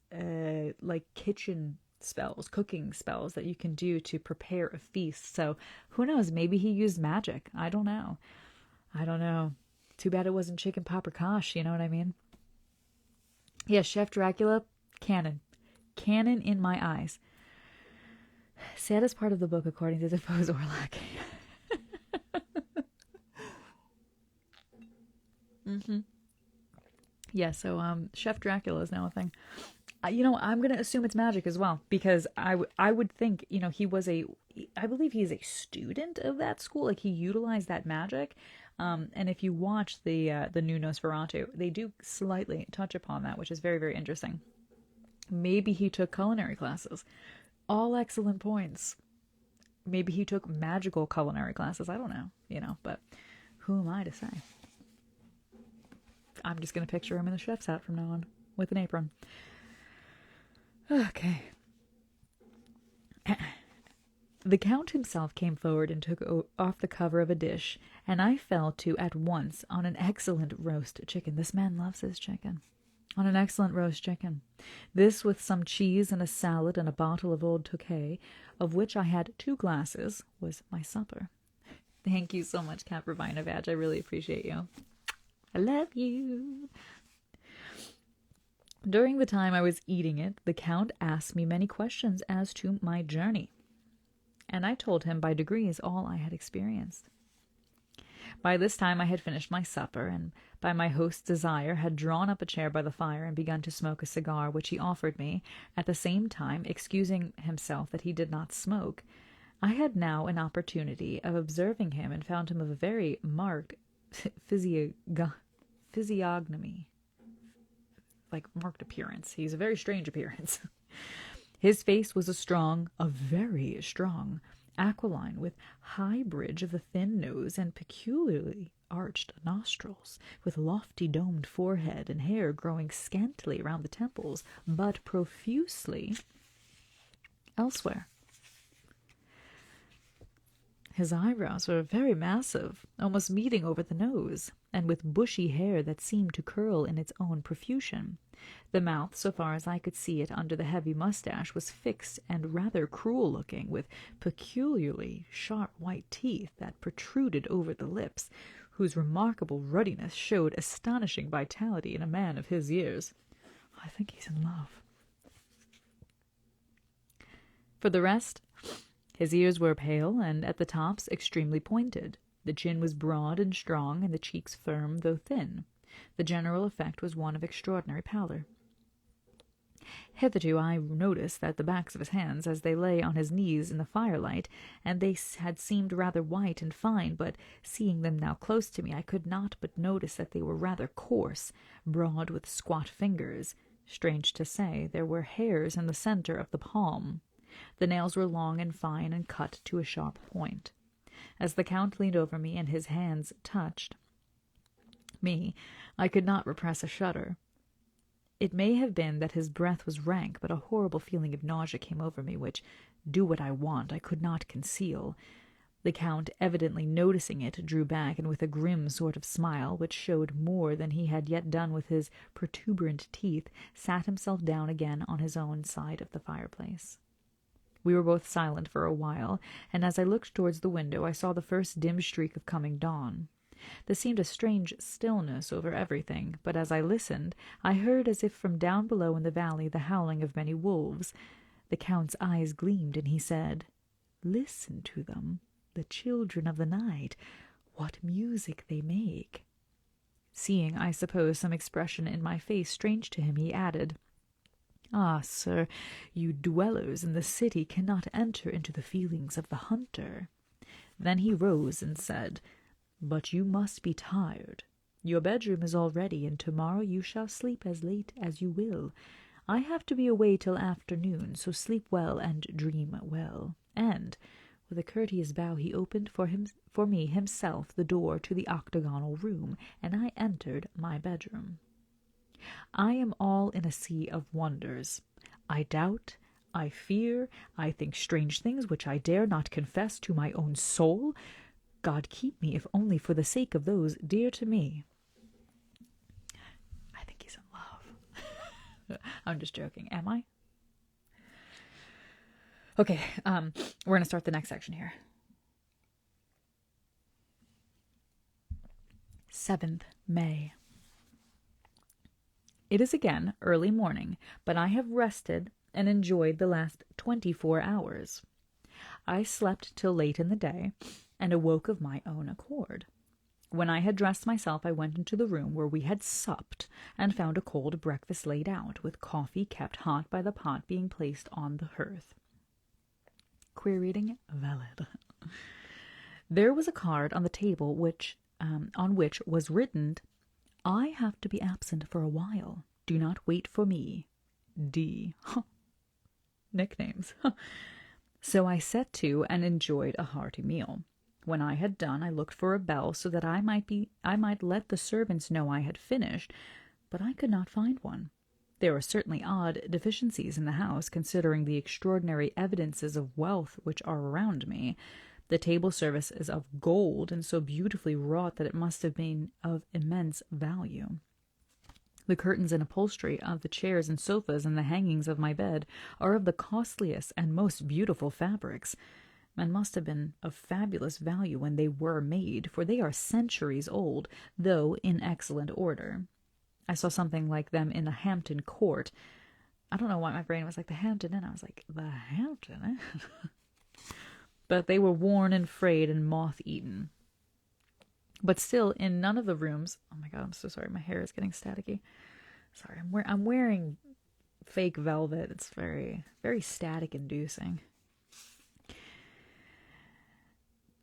A: like kitchen spells, cooking spells that you can do to prepare a feast. So who knows? Maybe he used magic. I don't know. Too bad it wasn't chicken paprikash, you know what I mean? Yeah, Chef Dracula, canon. Canon in my eyes. Saddest part of the book, according to Defoe's Orlac. Yeah, so Chef Dracula is now a thing. I'm going to assume it's magic as well, because I would think, he was I believe he's a student of that school. Like, he utilized that magic. And if you watch the new Nosferatu, they do slightly touch upon that, which is very, very interesting. Maybe he took culinary classes. All excellent points. Maybe he took magical culinary classes. I don't know, but who am I to say? I'm just going to picture him in the chef's hat from now on, with an apron. Okay. The Count himself came forward and took off the cover of a dish, and I fell to at once on an excellent roast chicken. This man loves his chicken. On an excellent roast chicken. This with some cheese and a salad and a bottle of old Tokay, of which I had 2 glasses, was my supper. Thank you so much, Cat Ravina Vag. I really appreciate you. I love you. During the time I was eating it, the Count asked me many questions as to my journey, and I told him by degrees all I had experienced. By this time I had finished my supper, and by my host's desire had drawn up a chair by the fire and begun to smoke a cigar, which he offered me, at the same time excusing himself that he did not smoke. I had now an opportunity of observing him, and found him of a very marked physiognomy, like marked appearance. He's a very strange appearance. His face was a very strong, aquiline, with high bridge of the thin nose and peculiarly arched nostrils, with lofty domed forehead and hair growing scantily round the temples, but profusely elsewhere. His eyebrows were very massive, almost meeting over the nose, and with bushy hair that seemed to curl in its own profusion. The mouth, so far as I could see it under the heavy mustache, was fixed and rather cruel-looking, with peculiarly sharp white teeth that protruded over the lips, whose remarkable ruddiness showed astonishing vitality in a man of his years. I think he's in love. For the rest, his ears were pale, and at the tops extremely pointed. The chin was broad and strong, and the cheeks firm, though thin. The general effect was one of extraordinary pallor. Hitherto I noticed that the backs of his hands, as they lay on his knees in the firelight, and they had seemed rather white and fine, but seeing them now close to me, I could not but notice that they were rather coarse, broad with squat fingers. Strange to say, there were hairs in the centre of the palm. The nails were long and fine and cut to a sharp point. As the Count leaned over me and his hands touched me, I could not repress a shudder. It may have been that his breath was rank, but a horrible feeling of nausea came over me, which, do what I want, I could not conceal. The Count, evidently noticing it, drew back, and with a grim sort of smile, which showed more than he had yet done with his protuberant teeth, sat himself down again on his own side of the fireplace. We were both silent for a while, and as I looked towards the window, I saw the first dim streak of coming dawn. There seemed a strange stillness over everything, but as I listened, I heard as if from down below in the valley the howling of many wolves. The Count's eyes gleamed, and he said, "Listen to them, the children of the night. What music they make!" Seeing, I suppose, some expression in my face strange to him, he added, "Ah, sir, you dwellers in the city cannot enter into the feelings of the hunter." Then he rose and said, "But you must be tired. Your bedroom is all ready, and tomorrow you shall sleep as late as you will. I have to be away till afternoon, so sleep well and dream well." And, with a courteous bow, he opened for me himself the door to the octagonal room, and I entered my bedroom. I am all in a sea of wonders. I doubt, I fear, I think strange things which I dare not confess to my own soul. God keep me, if only for the sake of those dear to me. I think he's in love. I'm just joking. Am I? Okay, we're going to start the next section here. 7th May. It is again early morning, but I have rested and enjoyed the last 24 hours. I slept till late in the day, and awoke of my own accord. When I had dressed myself, I went into the room where we had supped, and found a cold breakfast laid out, with coffee kept hot by the pot being placed on the hearth. Queer reading? Valid. There was a card on the table on which was written, "I have to be absent for a while. Do not wait for me. D." Nicknames. So I set to and enjoyed a hearty meal. When I had done, I looked for a bell so that I might let the servants know I had finished, but I could not find one. There are certainly odd deficiencies in the house, considering the extraordinary evidences of wealth which are around me. The table service is of gold, and so beautifully wrought that it must have been of immense value. The curtains and upholstery of the chairs and sofas and the hangings of my bed are of the costliest and most beautiful fabrics, and must have been of fabulous value when they were made, for they are centuries old, though in excellent order. I saw something like them in the Hampton Court. I don't know why my brain was like, the Hampton Inn. I was like, the Hampton Inn? But they were worn and frayed and moth-eaten. But still, in none of the rooms... Oh my God, I'm so sorry. My hair is getting staticky. Sorry, I'm wearing fake velvet. It's very, very static-inducing.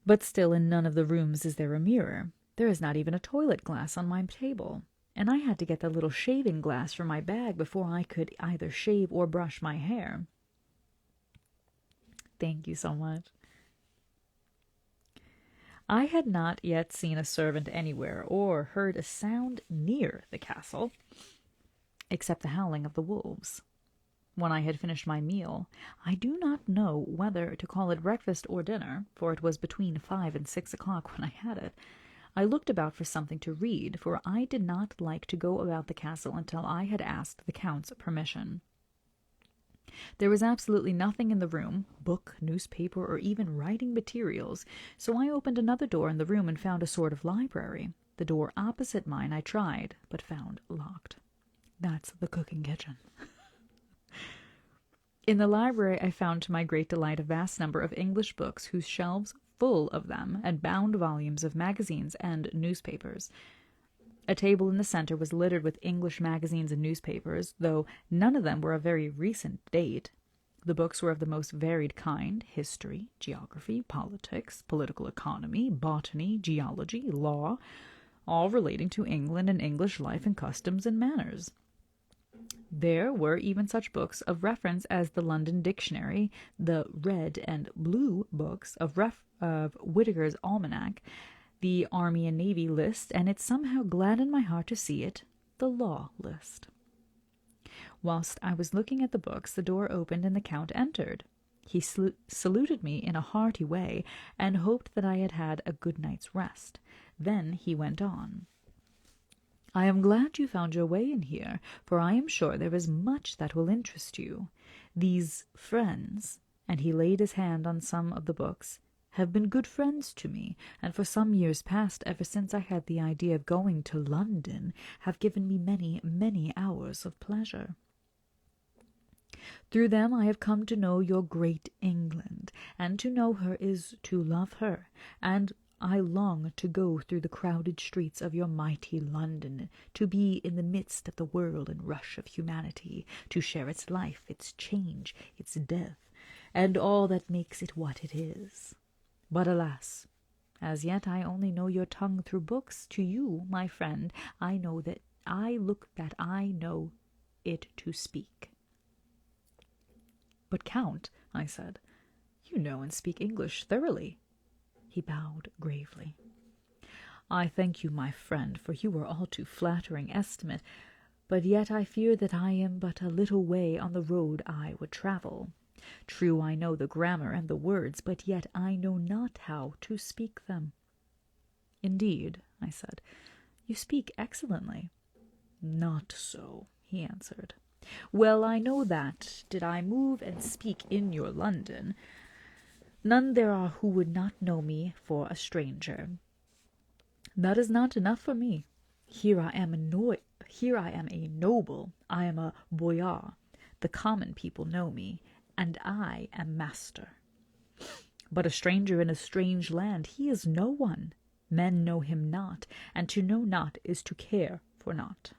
A: But still, in none of the rooms is there a mirror. There is not even a toilet glass on my table, and I had to get the little shaving glass from my bag before I could either shave or brush my hair. Thank you so much. I had not yet seen a servant anywhere or heard a sound near the castle, except the howling of the wolves. When I had finished my meal, I do not know whether to call it breakfast or dinner, for it was between 5 and 6 o'clock when I had it. I looked about for something to read, for I did not like to go about the castle until I had asked the Count's permission. There was absolutely nothing in the room, book, newspaper, or even writing materials, so I opened another door in the room and found a sort of library. The door opposite mine I tried, but found locked. That's the cooking kitchen. In the library I found to my great delight a vast number of English books whose shelves full of them, and bound volumes of magazines and newspapers. A table in the center was littered with English magazines and newspapers, though none of them were of very recent date. The books were of the most varied kind: history, geography, politics, political economy, botany, geology, law, all relating to England and English life and customs and manners. There were even such books of reference as the London Dictionary, the Red and Blue books of Whitaker's Almanac, the Army and Navy list, and it somehow gladdened my heart to see it, the Law list. Whilst I was looking at the books, the door opened and the Count entered. He saluted me in a hearty way, and hoped that I had had a good night's rest. Then he went on. "I am glad you found your way in here, for I am sure there is much that will interest you. These friends," and he laid his hand on some of the books, "have been good friends to me, and for some years past, ever since I had the idea of going to London, have given me many, many hours of pleasure. Through them I have come to know your great England, and to know her is to love her, and I long to go through the crowded streets of your mighty London, to be in the midst of the whirl and rush of humanity, to share its life, its change, its death, and all that makes it what it is. But alas, as yet I only know your tongue through books. To you, my friend, I know it to speak." "But, Count," I said, "you know and speak English thoroughly." He bowed gravely. "I thank you, my friend, for you are all too flattering estimate, but yet I fear that I am but a little way on the road I would travel. True, I know the grammar and the words, but yet I know not how to speak them." "Indeed," I said, "you speak excellently." "Not so," he answered. "Well, I know that, did I move and speak in your London, none there are who would not know me for a stranger. That is not enough for me. Here I am a noble, I am a boyar, the common people know me, and I am master. But a stranger in a strange land, he is no one. Men know him not, and to know not is to care for naught.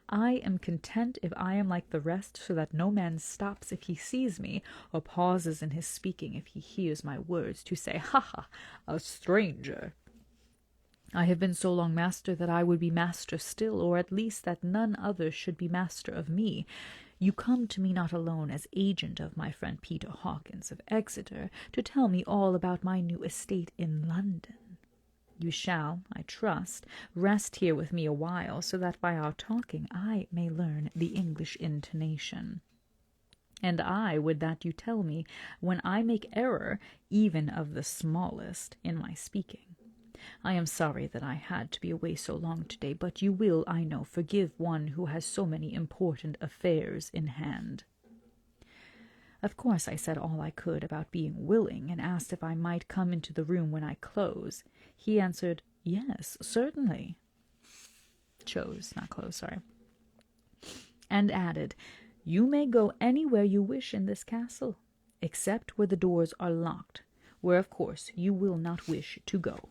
A: I am content if I am like the rest, so that no man stops if he sees me, or pauses in his speaking if he hears my words, to say, 'Ha, ha, a stranger!' I have been so long master that I would be master still, or at least that none other should be master of me. You come to me not alone as agent of my friend Peter Hawkins of Exeter, to tell me all about my new estate in London. You shall, I trust, rest here with me a while, so that by our talking I may learn the English intonation. And I would that you tell me when I make error, even of the smallest, in my speaking. I am sorry that I had to be away so long today, but you will, I know, forgive one who has so many important affairs in hand." Of course I said all I could about being willing, and asked if I might come into the room when I close. He answered, "Yes, certainly." And added, "You may go anywhere you wish in this castle, except where the doors are locked, where of course you will not wish to go."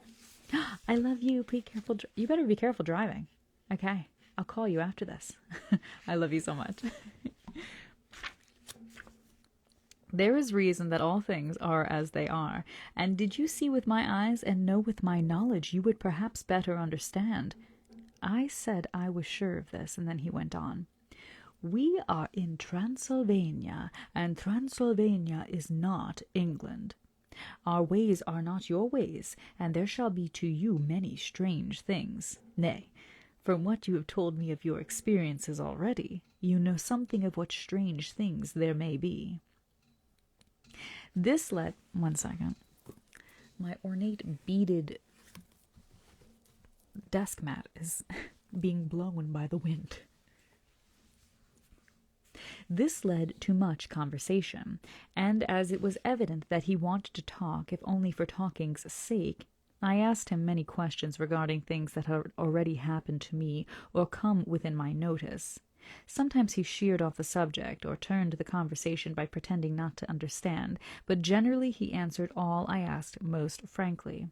A: "I love you. Be careful. You better be careful driving." "Okay, I'll call you after this." I love you so much. There is reason that all things are as they are, and did you see with my eyes and know with my knowledge, you would perhaps better understand. I said I was sure of this, and then he went on. "We are in Transylvania, and Transylvania is not England. Our ways are not your ways, and there shall be to you many strange things. Nay, from what you have told me of your experiences already, you know something of what strange things there may be." This led... One second. My ornate beaded desk mat is being blown by the wind. This led to much conversation, and as it was evident that he wanted to talk, if only for talking's sake, I asked him many questions regarding things that had already happened to me or come within my notice. Sometimes he sheered off the subject or turned the conversation by pretending not to understand, but generally he answered all I asked most frankly.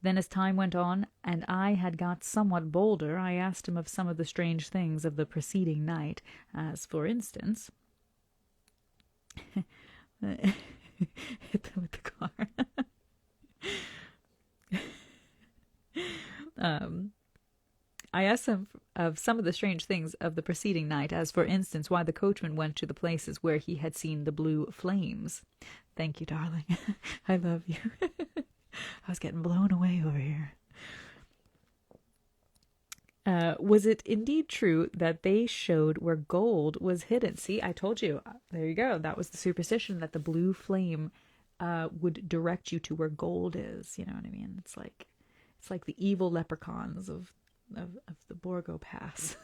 A: Then as time went on, and I had got somewhat bolder, I asked him of some of the strange things of the preceding night, as, for instance... hit them with the car. I asked him of some of the strange things of the preceding night, as, for instance, why the coachman went to the places where he had seen the blue flames. Thank you, darling. I love you. I was getting blown away over here. Was it indeed true that they showed where gold was hidden? See, I told you. There you go. That was the superstition, that the blue flame would direct you to where gold is. You know what I mean? It's like the evil leprechauns of the Borgo Pass.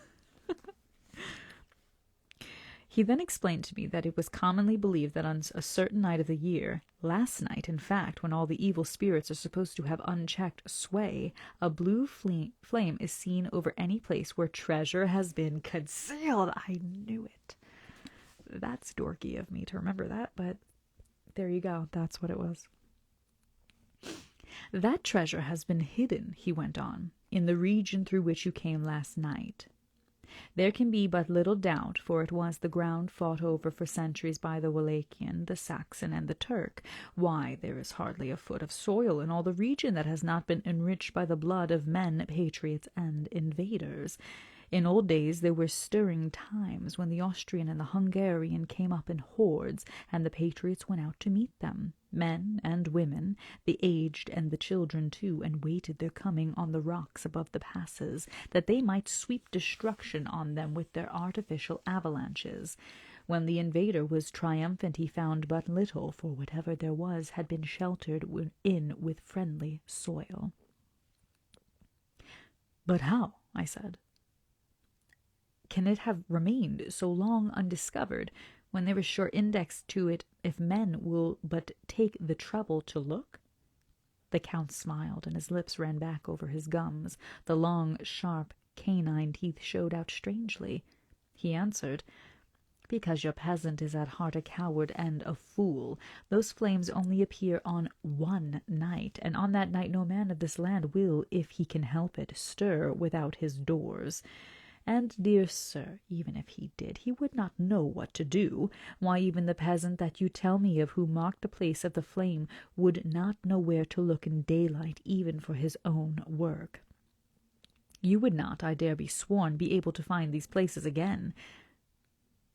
A: He then explained to me that it was commonly believed that on a certain night of the year, last night in fact, when all the evil spirits are supposed to have unchecked sway, a blue flame is seen over any place where treasure has been concealed. I knew it. That's dorky of me to remember that, but there you go. That's what it was. That treasure has been hidden, he went on, in the region through which you came last night. There can be but little doubt, for it was the ground fought over for centuries by the Wallachian, the Saxon, and the Turk. Why, there is hardly a foot of soil in all the region that has not been enriched by the blood of men, patriots, and invaders. In old days there were stirring times when the Austrian and the Hungarian came up in hordes, and the patriots went out to meet them, men and women, the aged and the children too, and waited their coming on the rocks above the passes, that they might sweep destruction on them with their artificial avalanches. When the invader was triumphant, he found but little, for whatever there was had been sheltered in with friendly soil. But how? I said. Can it have remained so long undiscovered, when there is sure index to it if men will but take the trouble to look? The Count smiled, and his lips ran back over his gums. The long, sharp, canine teeth showed out strangely. He answered, "Because your peasant is at heart a coward and a fool. Those flames only appear on one night, and on that night no man of this land will, if he can help it, stir without his doors. And, dear sir, even if he did, he would not know what to do. Why, even the peasant that you tell me of, who marked the place of the flame, would not know where to look in daylight, even for his own work. You would not, I dare be sworn, be able to find these places again."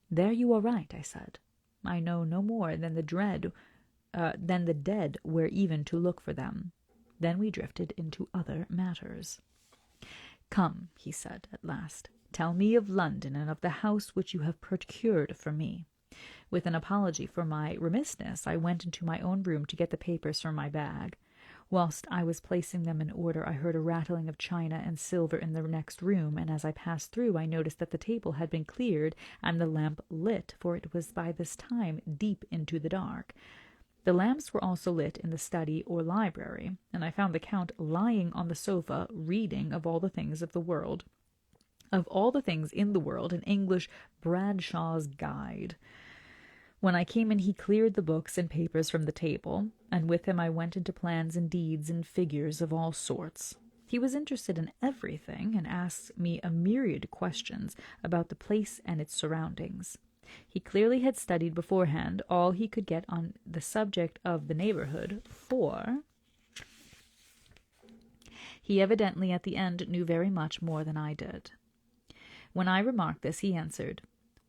A: "There you are right," I said. "I know no more than the dead where even to look for them." Then we drifted into other matters. "Come," he said at last, "tell me of London and of the house which you have procured for me." With an apology for my remissness, I went into my own room to get the papers from my bag. Whilst I was placing them in order, I heard a rattling of china and silver in the next room, and as I passed through, I noticed that the table had been cleared and the lamp lit, for it was by this time deep into the dark. The lamps were also lit in the study or library, and I found the Count lying on the sofa reading of all the things of the world, of all the things in the world, an English Bradshaw's Guide. When I came in, he cleared the books and papers from the table, and with him I went into plans and deeds and figures of all sorts. He was interested in everything, and asked me a myriad questions about the place and its surroundings. He clearly had studied beforehand all he could get on the subject of the neighborhood, for he evidently at the end knew very much more than I did. When I remarked this, he answered,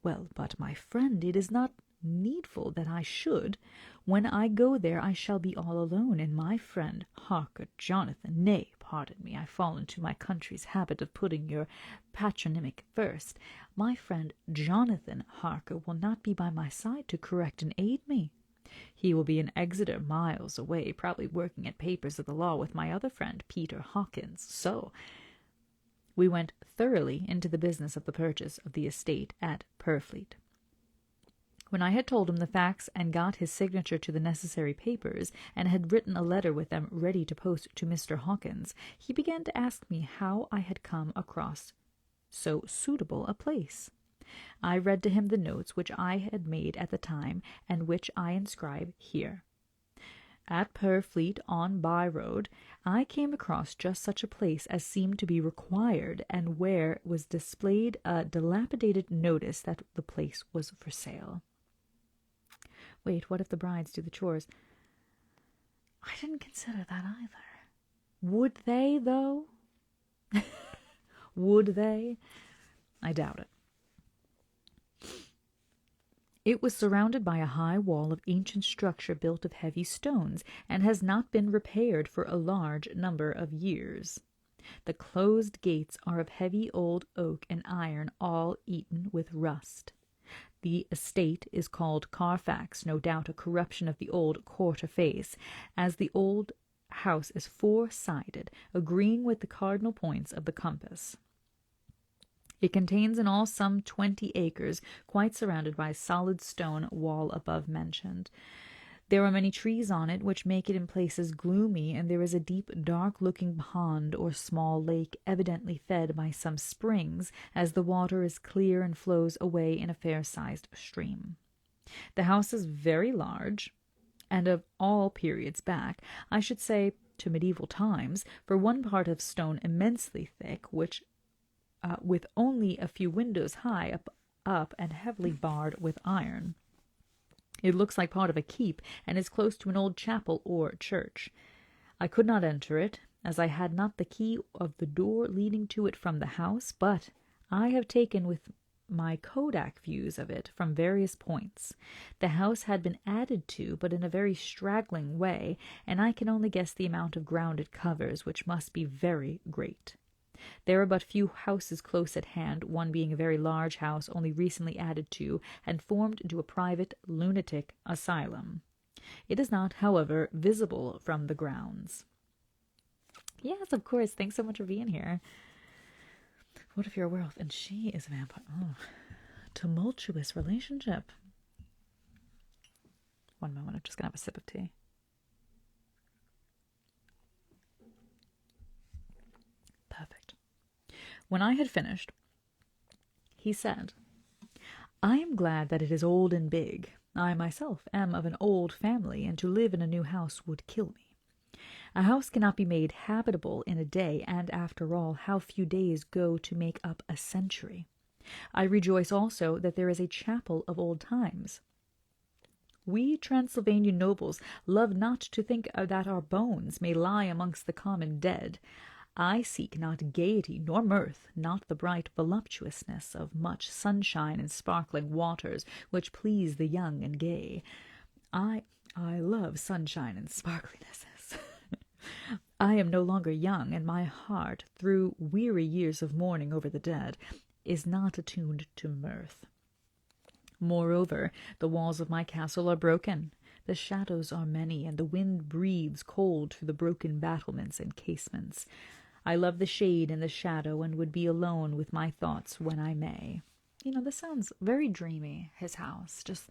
A: "Well, but my friend, it is not needful that I should. When I go there I shall be all alone, and my friend Harker Jonathan, nay, pardon me, I fall into my country's habit of putting your patronymic first. My friend Jonathan Harker will not be by my side to correct and aid me. He will be in Exeter, miles away, probably working at papers of the law with my other friend, Peter Hawkins. So we went thoroughly into the business of the purchase of the estate at Purfleet. When I had told him the facts and got his signature to the necessary papers, and had written a letter with them ready to post to Mr. Hawkins, he began to ask me how I had come across so suitable a place. I read to him the notes which I had made at the time, and which I inscribe here. At Purfleet, on By Road, I came across just such a place as seemed to be required, and where was displayed a dilapidated notice that the place was for sale. Wait, what if the brides do the chores? I didn't consider that either. Would they, though? Would they? I doubt it. It was surrounded by a high wall of ancient structure built of heavy stones, and has not been repaired for a large number of years. The closed gates are of heavy old oak and iron, all eaten with rust. The estate is called Carfax, no doubt a corruption of the old quarter face, as the old house is four-sided, agreeing with the cardinal points of the compass. It contains in all some 20 acres, quite surrounded by a solid stone wall above mentioned. There are many trees on it, which make it in places gloomy, and there is a deep, dark-looking pond or small lake, evidently fed by some springs, as the water is clear and flows away in a fair-sized stream. The house is very large, and of all periods back, I should say to medieval times, for one part of stone immensely thick, which with only a few windows high up and heavily barred with iron. It looks like part of a keep, and is close to an old chapel or church. I could not enter it, as I had not the key of the door leading to it from the house, but I have taken with my kodak views of it from various points. The house had been added to, but in a very straggling way, and I can only guess the amount of ground it covers, which must be very great. There are but few houses close at hand, one being a very large house only recently added to, and formed into a private lunatic asylum. It is not, however, visible from the grounds. Yes, of course. Thanks so much for being here. What if you're a werewolf and she is a vampire? Oh, tumultuous relationship. One moment, I'm just going to have a sip of tea. Perfect. When I had finished, he said, I am glad that it is old and big. I myself am of an old family, and to live in a new house would kill me. A house cannot be made habitable in a day, and after all, how few days go to make up a century. I rejoice also that there is a chapel of old times. We Transylvanian nobles love not to think that our bones may lie amongst the common dead. I seek not gaiety nor mirth, not the bright voluptuousness of much sunshine and sparkling waters, which please the young and gay. I love sunshine and sparkliness. I am no longer young, and my heart, through weary years of mourning over the dead, is not attuned to mirth. Moreover, the walls of my castle are broken. The shadows are many, and the wind breathes cold through the broken battlements and casements. I love the shade and the shadow, and would be alone with my thoughts when I may. This sounds very dreamy, his house. Just,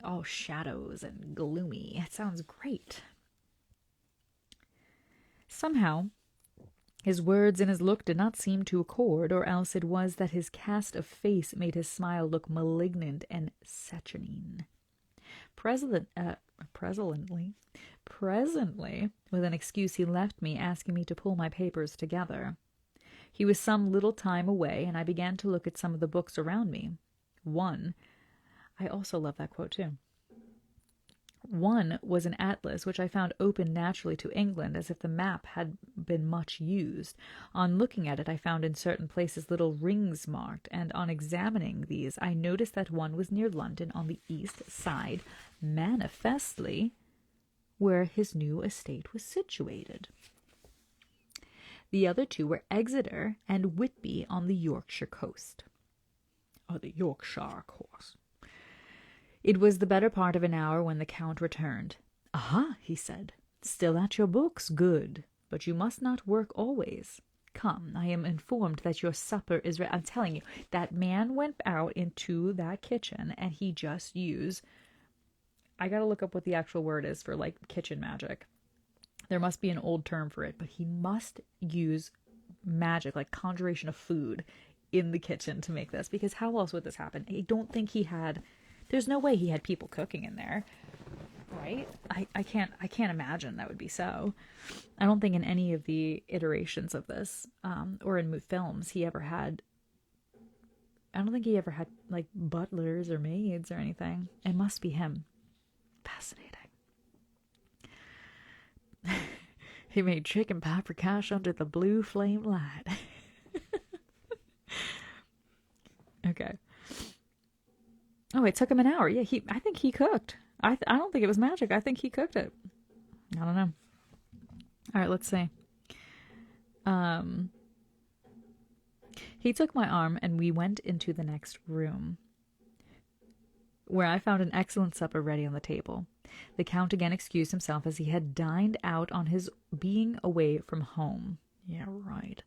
A: all shadows and gloomy. It sounds great. Somehow, his words and his look did not seem to accord, or else it was that his cast of face made his smile look malignant and saturnine. Presently, with an excuse, he left me, asking me to pull my papers together. He was some little time away, and I began to look at some of the books around me. I also love that quote too. One was an atlas, which I found open naturally to England, as if the map had been much used. On looking at it, I found in certain places little rings marked, and on examining these, I noticed that one was near London on the east side, manifestly where his new estate was situated. The other two were Exeter and Whitby on the Yorkshire coast. The Yorkshire coast. It was the better part of an hour when the Count returned. "Aha," he said, "still at your books? Good. But you must not work always. Come, I am informed that your supper is ready." I'm telling you, that man went out into that kitchen and he just used... I gotta look up what the actual word is for, kitchen magic. There must be an old term for it, but he must use magic, conjuration of food, in the kitchen to make this, because how else would this happen? I don't think there's no way he had people cooking in there, right? I can't imagine that would be so. I don't think in any of the iterations of this, or in films, I don't think he ever had like butlers or maids or anything. It must be him. Fascinating. He made chicken paprikash under the blue flame light. Okay. Oh, it took him an hour. Yeah, I think he cooked. I don't think it was magic. I think he cooked it. I don't know. All right, let's see. He took my arm and we went into the next room, where I found an excellent supper ready on the table. The Count again excused himself as he had dined out on his being away from home. Yeah, right.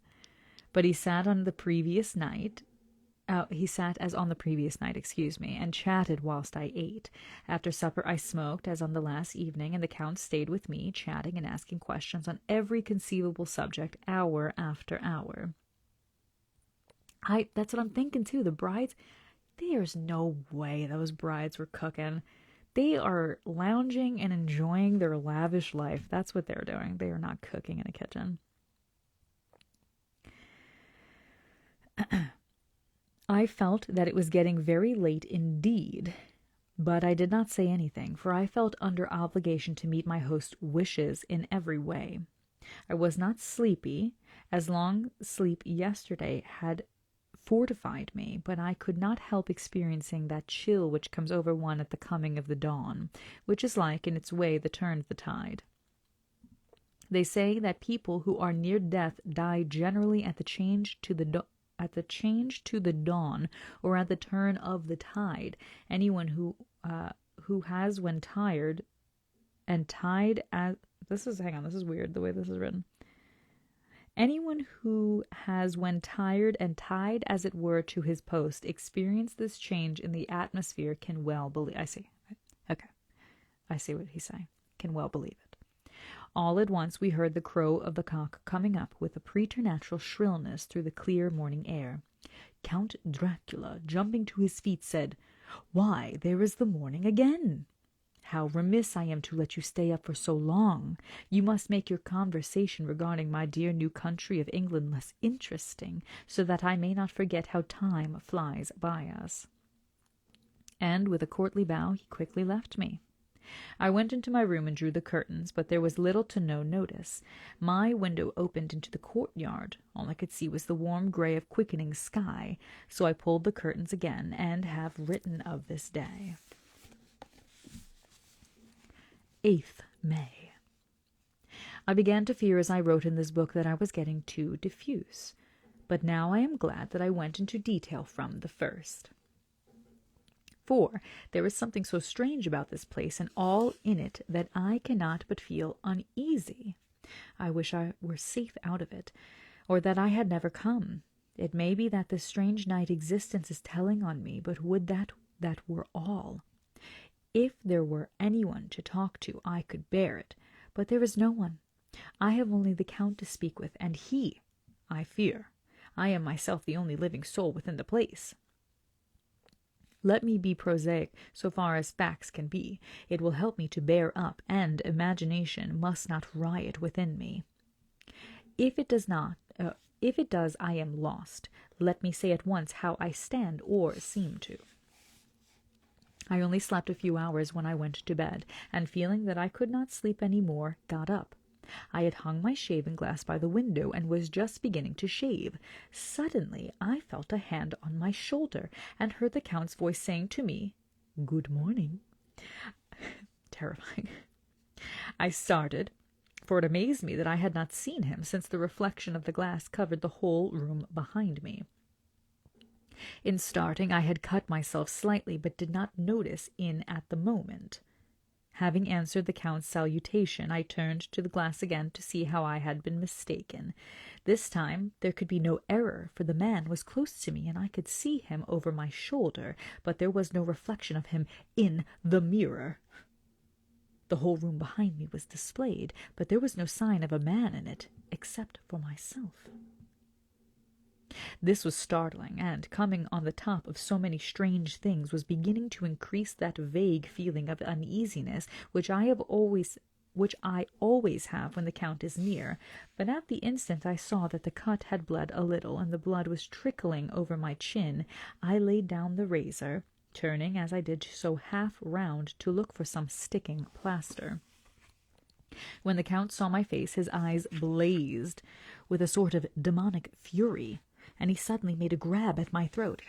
A: But he sat on the previous night. He sat as on the previous night, and chatted whilst I ate. After supper I smoked, as on the last evening, and the Count stayed with me, chatting and asking questions on every conceivable subject, hour after hour. That's what I'm thinking too. The brides, there's no way those brides were cooking. They are lounging and enjoying their lavish life. That's what they're doing. They are not cooking in a kitchen. I felt that it was getting very late indeed, but I did not say anything, for I felt under obligation to meet my host's wishes in every way. I was not sleepy, as long sleep yesterday had fortified me, but I could not help experiencing that chill which comes over one at the coming of the dawn, which is like, in its way, the turn of the tide. They say that people who are near death die generally at the change to the dawn, or at the turn of the tide. Anyone who has when tired and tied as this is weird the way this is written. Anyone who has, when tired and tied as it were to his post, experienced this change in the atmosphere can well believe. I see. Okay. I see what he's saying. Can well believe it. All at once we heard the crow of the cock coming up with a preternatural shrillness through the clear morning air. Count Dracula, jumping to his feet, said, "Why, there is the morning again! How remiss I am to let you stay up for so long. You must make your conversation regarding my dear new country of England less interesting, so that I may not forget how time flies by us." And with a courtly bow he quickly left me. I went into my room and drew the curtains, but there was little to no notice. My window opened into the courtyard. All I could see was the warm grey of quickening sky, so I pulled the curtains again, and have written of this day. 8th May. I began to fear as I wrote in this book that I was getting too diffuse, but now I am glad that I went into detail from the first. For there is something so strange about this place and all in it that I cannot but feel uneasy. I wish I were safe out of it, or that I had never come. It may be that this strange night existence is telling on me, but would that were all. If there were anyone to talk to, I could bear it, but there is no one. I have only the Count to speak with, and he, I fear. I am myself the only living soul within the place. Let me be prosaic so far as facts can be. It will help me to bear up, and imagination must not riot within me. If it does, I am lost. Let me say at once how I stand or seem to. I only slept a few hours when I went to bed, and feeling that I could not sleep any more, got up. I had hung my shaving glass by the window and was just beginning to shave. Suddenly I felt a hand on my shoulder and heard the Count's voice saying to me, "Good morning." Terrifying. I started, for it amazed me that I had not seen him, since the reflection of the glass covered the whole room behind me. In starting, I had cut myself slightly, but did not notice it at the moment. Having answered the Count's salutation, I turned to the glass again to see how I had been mistaken. This time there could be no error, for the man was close to me, and I could see him over my shoulder, but there was no reflection of him in the mirror. The whole room behind me was displayed, but there was no sign of a man in it, except for myself. This was startling, and, coming on the top of so many strange things, was beginning to increase that vague feeling of uneasiness which I always have when the Count is near. But at the instant I saw that the cut had bled a little, and the blood was trickling over my chin, I laid down the razor, turning as I did so half round to look for some sticking plaster. When the Count saw my face, his eyes blazed with a sort of demonic fury, and he suddenly made a grab at my throat.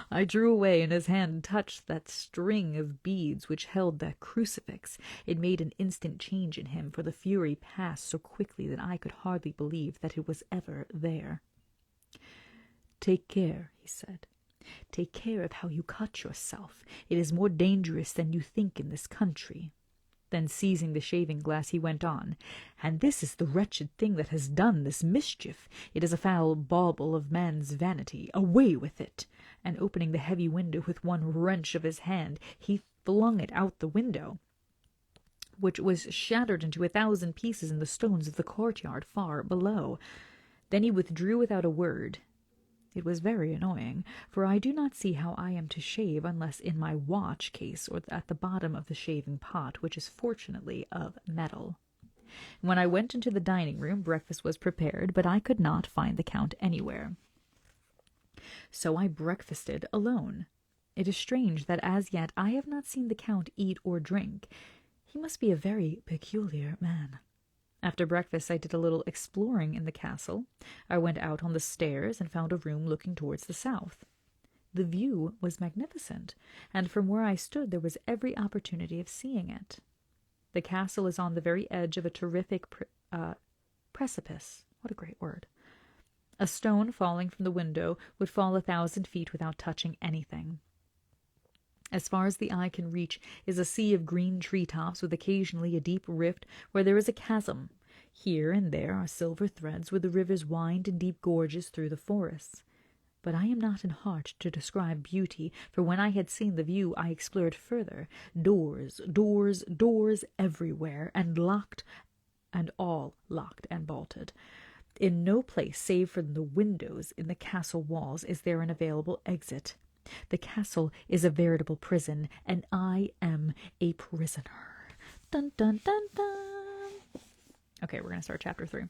A: I drew away, and his hand touched that string of beads which held that crucifix. It made an instant change in him, for the fury passed so quickly that I could hardly believe that it was ever there. "Take care," he said. "Take care of how you cut yourself. It is more dangerous than you think in this country." Then, seizing the shaving-glass, he went on, "And this is the wretched thing that has done this mischief. It is a foul bauble of man's vanity. Away with it!" And opening the heavy window with one wrench of his hand, he flung it out the window, which was shattered into 1,000 pieces in the stones of the courtyard far below. Then he withdrew without a word. It was very annoying, for I do not see how I am to shave unless in my watch case or at the bottom of the shaving pot, which is fortunately of metal. When I went into the dining room, breakfast was prepared, but I could not find the Count anywhere. So I breakfasted alone. It is strange that as yet I have not seen the Count eat or drink. He must be a very peculiar man. After breakfast I did a little exploring in the castle. I went out on the stairs and found a room looking towards the south. The view was magnificent, and from where I stood there was every opportunity of seeing it. The castle is on the very edge of a terrific precipice. What a great word. A stone falling from the window would fall 1,000 feet without touching anything. As far as the eye can reach is a sea of green tree-tops, with occasionally a deep rift where there is a chasm. Here and there are silver threads where the rivers wind in deep gorges through the forests. But I am not in heart to describe beauty, for when I had seen the view I explored further. Doors, doors, doors everywhere, and all locked and bolted. In no place save from the windows in the castle walls is there an available exit. The castle is a veritable prison, and I am a prisoner. Dun, dun, dun, dun. Okay, we're going to start chapter 3.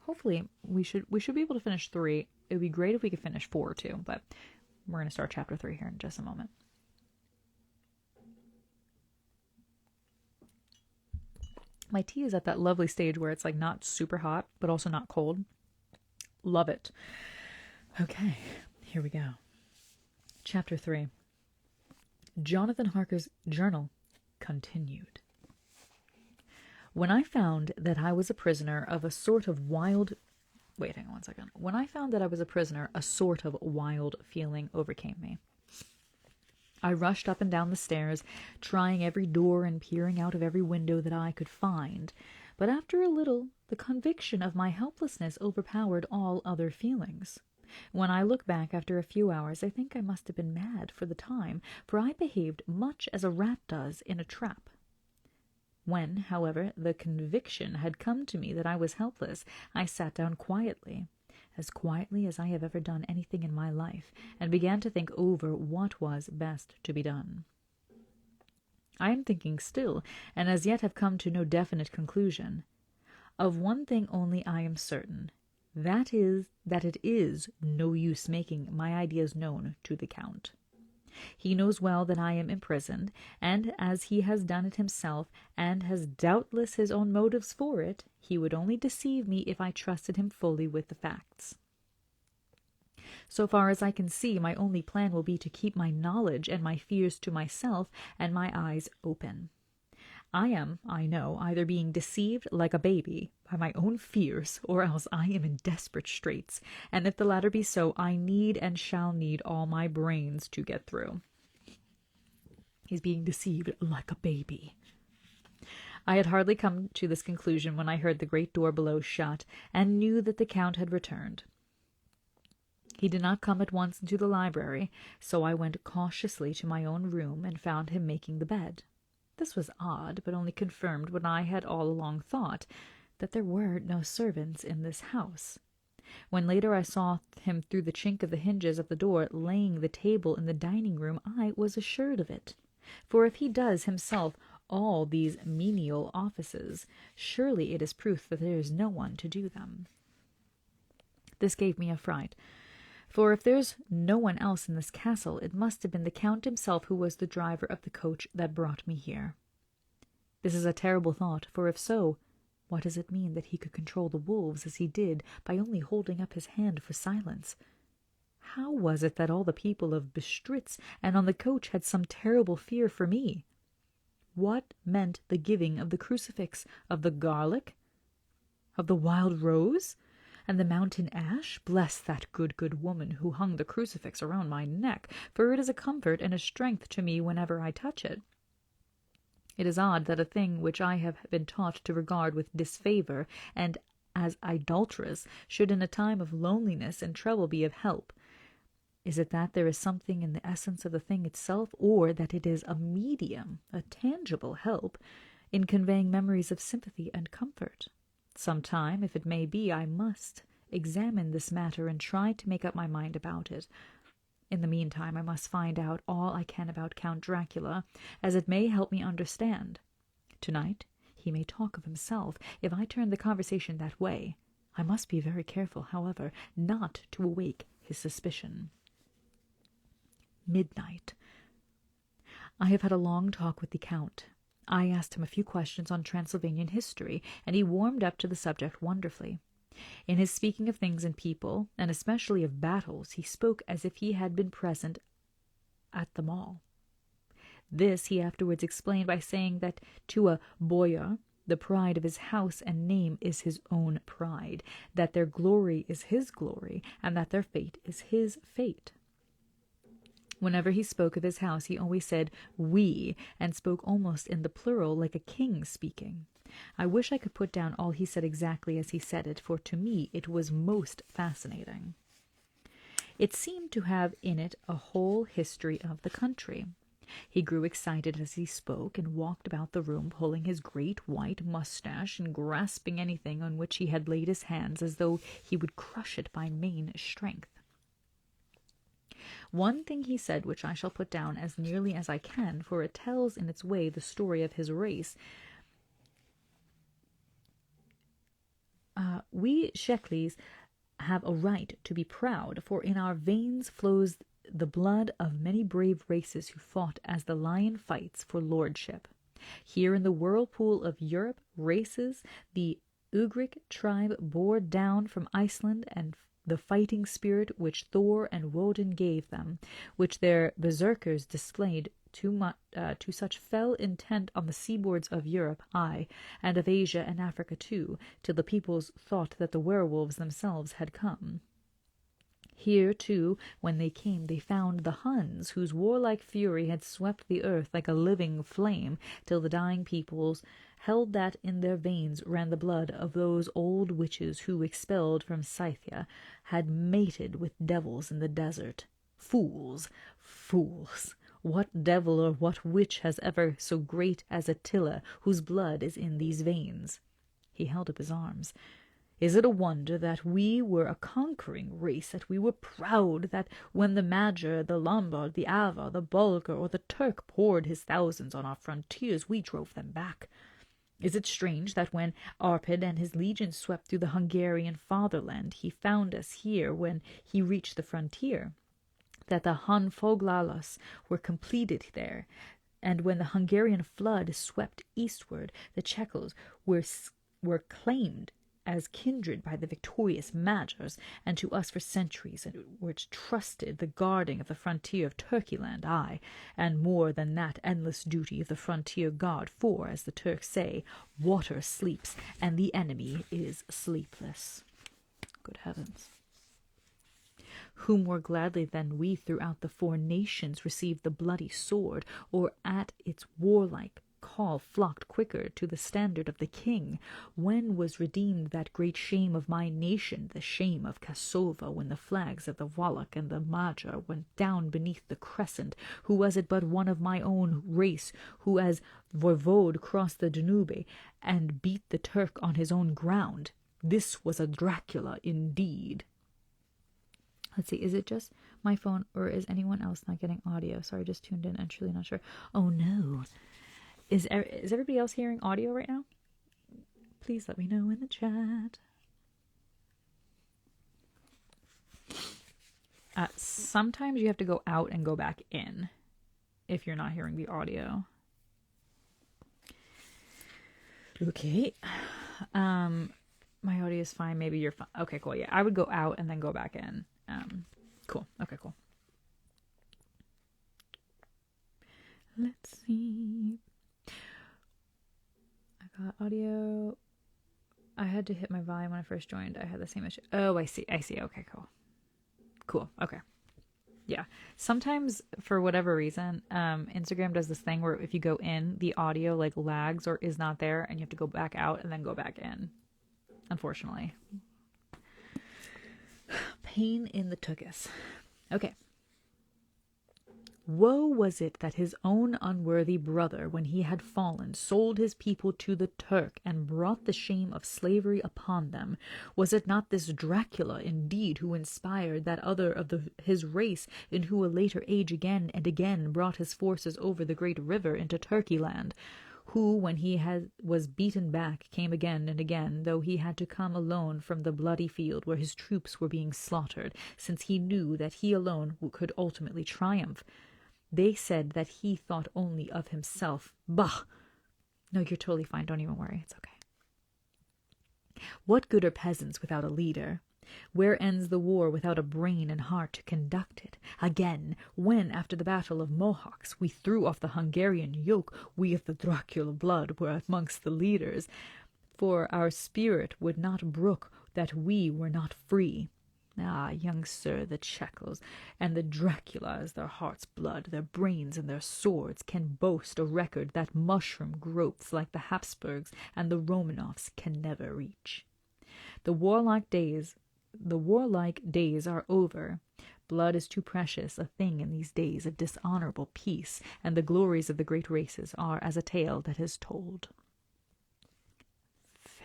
A: Hopefully, we should be able to finish 3. It would be great if we could finish 4, too, but we're going to start chapter 3 here in just a moment. My tea is at that lovely stage where it's like not super hot, but also not cold. Love it. Okay, here we go. Chapter 3. Jonathan Harker's Journal continued. When I found that I was a prisoner of a sort of wild... Wait, hang on 1 second. When I found that I was a prisoner, a sort of wild feeling overcame me. I rushed up and down the stairs, trying every door and peering out of every window that I could find. But after a little, the conviction of my helplessness overpowered all other feelings. When I look back after a few hours, I think I must have been mad for the time, for I behaved much as a rat does in a trap. When, however, the conviction had come to me that I was helpless, I sat down quietly as I have ever done anything in my life, and began to think over what was best to be done. I am thinking still, and as yet have come to no definite conclusion. Of one thing only I am certain, that it is no use making my ideas known to the Count. He knows well that I am imprisoned, and as he has done it himself, and has doubtless his own motives for it, he would only deceive me if I trusted him fully with the facts. So far as I can see, my only plan will be to keep my knowledge and my fears to myself, and my eyes open. I am, I know, either being deceived like a baby by my own fears, or else I am in desperate straits, and if the latter be so, I need and shall need all my brains to get through. He's being deceived like a baby. I had hardly come to this conclusion when I heard the great door below shut, and knew that the Count had returned. He did not come at once into the library, so I went cautiously to my own room and found him making the bed. This was odd, but only confirmed what I had all along thought, that there were no servants in this house. When later I saw him through the chink of the hinges of the door laying the table in the dining room, I was assured of it. For if he does himself all these menial offices, surely it is proof that there is no one to do them. This gave me a fright, for if there's no one else in this castle, it must have been the Count himself who was the driver of the coach that brought me here. This is a terrible thought, for if so, what does it mean that he could control the wolves as he did by only holding up his hand for silence? How was it that all the people of Bistritz and on the coach had some terrible fear for me? What meant the giving of the crucifix, of the garlic, of the wild rose, and the mountain ash? Bless that good woman who hung the crucifix around my neck, for it is a comfort and a strength to me whenever I touch it. It is odd that a thing which I have been taught to regard with disfavor and as idolatrous should in a time of loneliness and trouble be of help. Is it that there is something in the essence of the thing itself, or that it is a medium, a tangible help, in conveying memories of sympathy and comfort? Some time, if it may be, I must examine this matter and try to make up my mind about it. In the meantime, I must find out all I can about Count Dracula, as it may help me understand. Tonight he may talk of himself. If I turn the conversation that way, I must be very careful, however, not to awake his suspicion. Midnight. I have had a long talk with the Count. I asked him a few questions on Transylvanian history, and he warmed up to the subject wonderfully. In his speaking of things and people, and especially of battles, he spoke as if he had been present at them all. This he afterwards explained by saying that to a boyar the pride of his house and name is his own pride, that their glory is his glory, and that their fate is his fate. Whenever he spoke of his house, he always said we, and spoke almost in the plural, like a king speaking. I wish I could put down all he said exactly as he said it, for to me it was most fascinating. It seemed to have in it a whole history of the country. He grew excited as he spoke, and walked about the room pulling his great white moustache and grasping anything on which he had laid his hands as though he would crush it by main strength. One thing he said which I shall put down as nearly as I can, for it tells in its way the story of his race. We Sheklis have a right to be proud, for in our veins flows the blood of many brave races who fought as the lion fights for lordship. Here in the whirlpool of Europe, races the Ugric tribe bore down from Iceland, and the fighting spirit which Thor and Woden gave them, which their berserkers displayed to such fell intent on the seaboards of Europe, aye, and of Asia and Africa too, till the peoples thought that the werewolves themselves had come. Here, too, when they came, they found the Huns, whose warlike fury had swept the earth like a living flame, till the dying peoples held that in their veins ran the blood of those old witches who, expelled from Scythia, had mated with devils in the desert. Fools! Fools! What devil or what witch has ever so great as Attila, whose blood is in these veins? He held up his arms. Is it a wonder that we were a conquering race, that we were proud, that when the Magyar, the Lombard, the Avar, the Bulgar, or the Turk poured his thousands on our frontiers, we drove them back? Is it strange that when Arpad and his legions swept through the Hungarian fatherland, he found us here when he reached the frontier, that the Honfoglalas were completed there, and when the Hungarian flood swept eastward, the Czechos were claimed as kindred by the victorious Magyars, and to us for centuries were trusted the guarding of the frontier of Turkeyland, aye, and more than that endless duty of the frontier guard, for, as the Turks say, water sleeps, and the enemy is sleepless. Good heavens! Who more gladly than we throughout the four nations received the bloody sword, or at its warlike call flocked quicker to the standard of the king? When was redeemed that great shame of my nation, the shame of Kasova, when the flags of the Wallach and the Magyar went down beneath the crescent? Who was it but one of my own race who as voivode crossed the Danube and beat the Turk on his own ground? This was a Dracula indeed. Let's see, is it just my phone or is anyone else not getting audio? Sorry, just tuned in and truly not sure. Oh no. Is everybody else hearing audio right now? Please let me know in the chat. Sometimes you have to go out and go back in if you're not hearing the audio. Okay. My audio is fine. Maybe you're fine. Okay, cool. Yeah, I would go out and then go back in. Cool. Okay, cool. Let's see. I got audio. I had to hit my volume when I first joined. I had the same issue. Oh, I see. Okay, cool. Okay. Yeah. Sometimes, for whatever reason, Instagram does this thing where if you go in, the audio like lags or is not there, and you have to go back out and then go back in. Unfortunately. Pain in the tuchus. Okay. Woe was it that his own unworthy brother, when he had fallen, sold his people to the Turk, and brought the shame of slavery upon them. Was it not this Dracula, indeed, who inspired that other of his race, in who a later age again and again brought his forces over the great river into Turkey land? Who, when he was beaten back, came again and again, though he had to come alone from the bloody field where his troops were being slaughtered, since he knew that he alone could ultimately triumph. They said that he thought only of himself. Bah! No, you're totally fine. Don't even worry. It's okay. What good are peasants without a leader? Where ends the war without a brain and heart to conduct it? Again, when, after the battle of Mohawks, we threw off the Hungarian yoke, we of the Dracula blood were amongst the leaders, for our spirit would not brook that we were not free. Ah, young sir, the Czechos and the Draculas, their heart's blood, their brains and their swords, can boast a record that mushroom growths like the Habsburgs and the Romanovs can never reach. The warlike days are over. Blood is too precious a thing in these days of dishonorable peace, and the glories of the great races are as a tale that is told.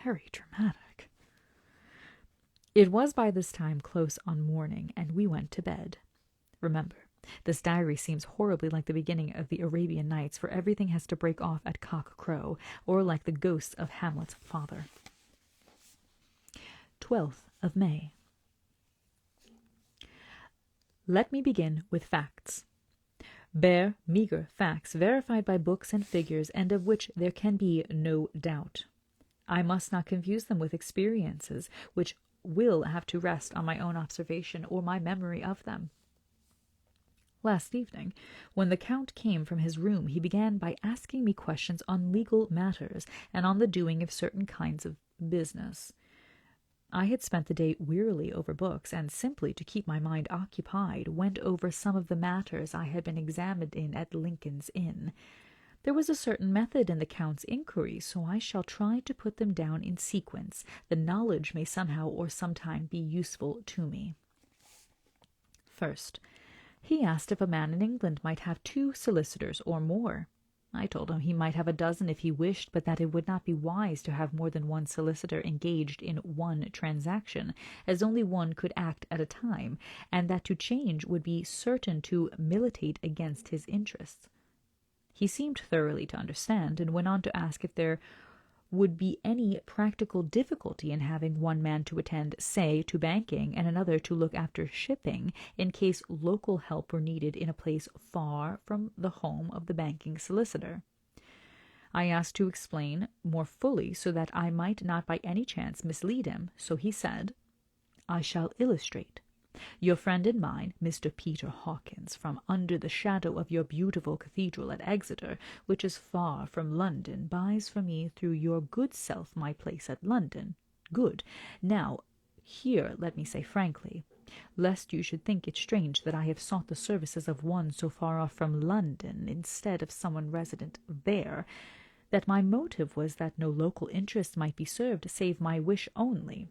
A: Very dramatic. It was by this time close on morning, and we went to bed. Remember, this diary seems horribly like the beginning of the Arabian Nights, for everything has to break off at cock-crow, or like the ghosts of Hamlet's father. 12th of May. Let me begin with facts. Bare, meager facts verified by books and figures, and of which there can be no doubt. I must not confuse them with experiences, which will have to rest on my own observation or my memory of them. Last evening, when the Count came from his room, he began by asking me questions on legal matters and on the doing of certain kinds of business. I had spent the day wearily over books, and simply to keep my mind occupied, went over some of the matters I had been examined in at Lincoln's Inn. There was a certain method in the Count's inquiries, so I shall try to put them down in sequence. The knowledge may somehow or sometime be useful to me. First, he asked if a man in England might have 2 solicitors or more. I told him he might have a dozen if he wished, but that it would not be wise to have more than one solicitor engaged in one transaction, as only one could act at a time, and that to change would be certain to militate against his interests. He seemed thoroughly to understand, and went on to ask if there would be any practical difficulty in having one man to attend, say, to banking, and another to look after shipping, in case local help were needed in a place far from the home of the banking solicitor. I asked to explain more fully, so that I might not by any chance mislead him, so he said, "I shall illustrate. Your friend and mine, Mr. Peter Hawkins, from under the shadow of your beautiful cathedral at Exeter, which is far from London, buys for me through your good self my place at London. Good. Now, here let me say frankly, lest you should think it strange that I have sought the services of one so far off from London instead of someone resident there, that my motive was that no local interest might be served save my wish only.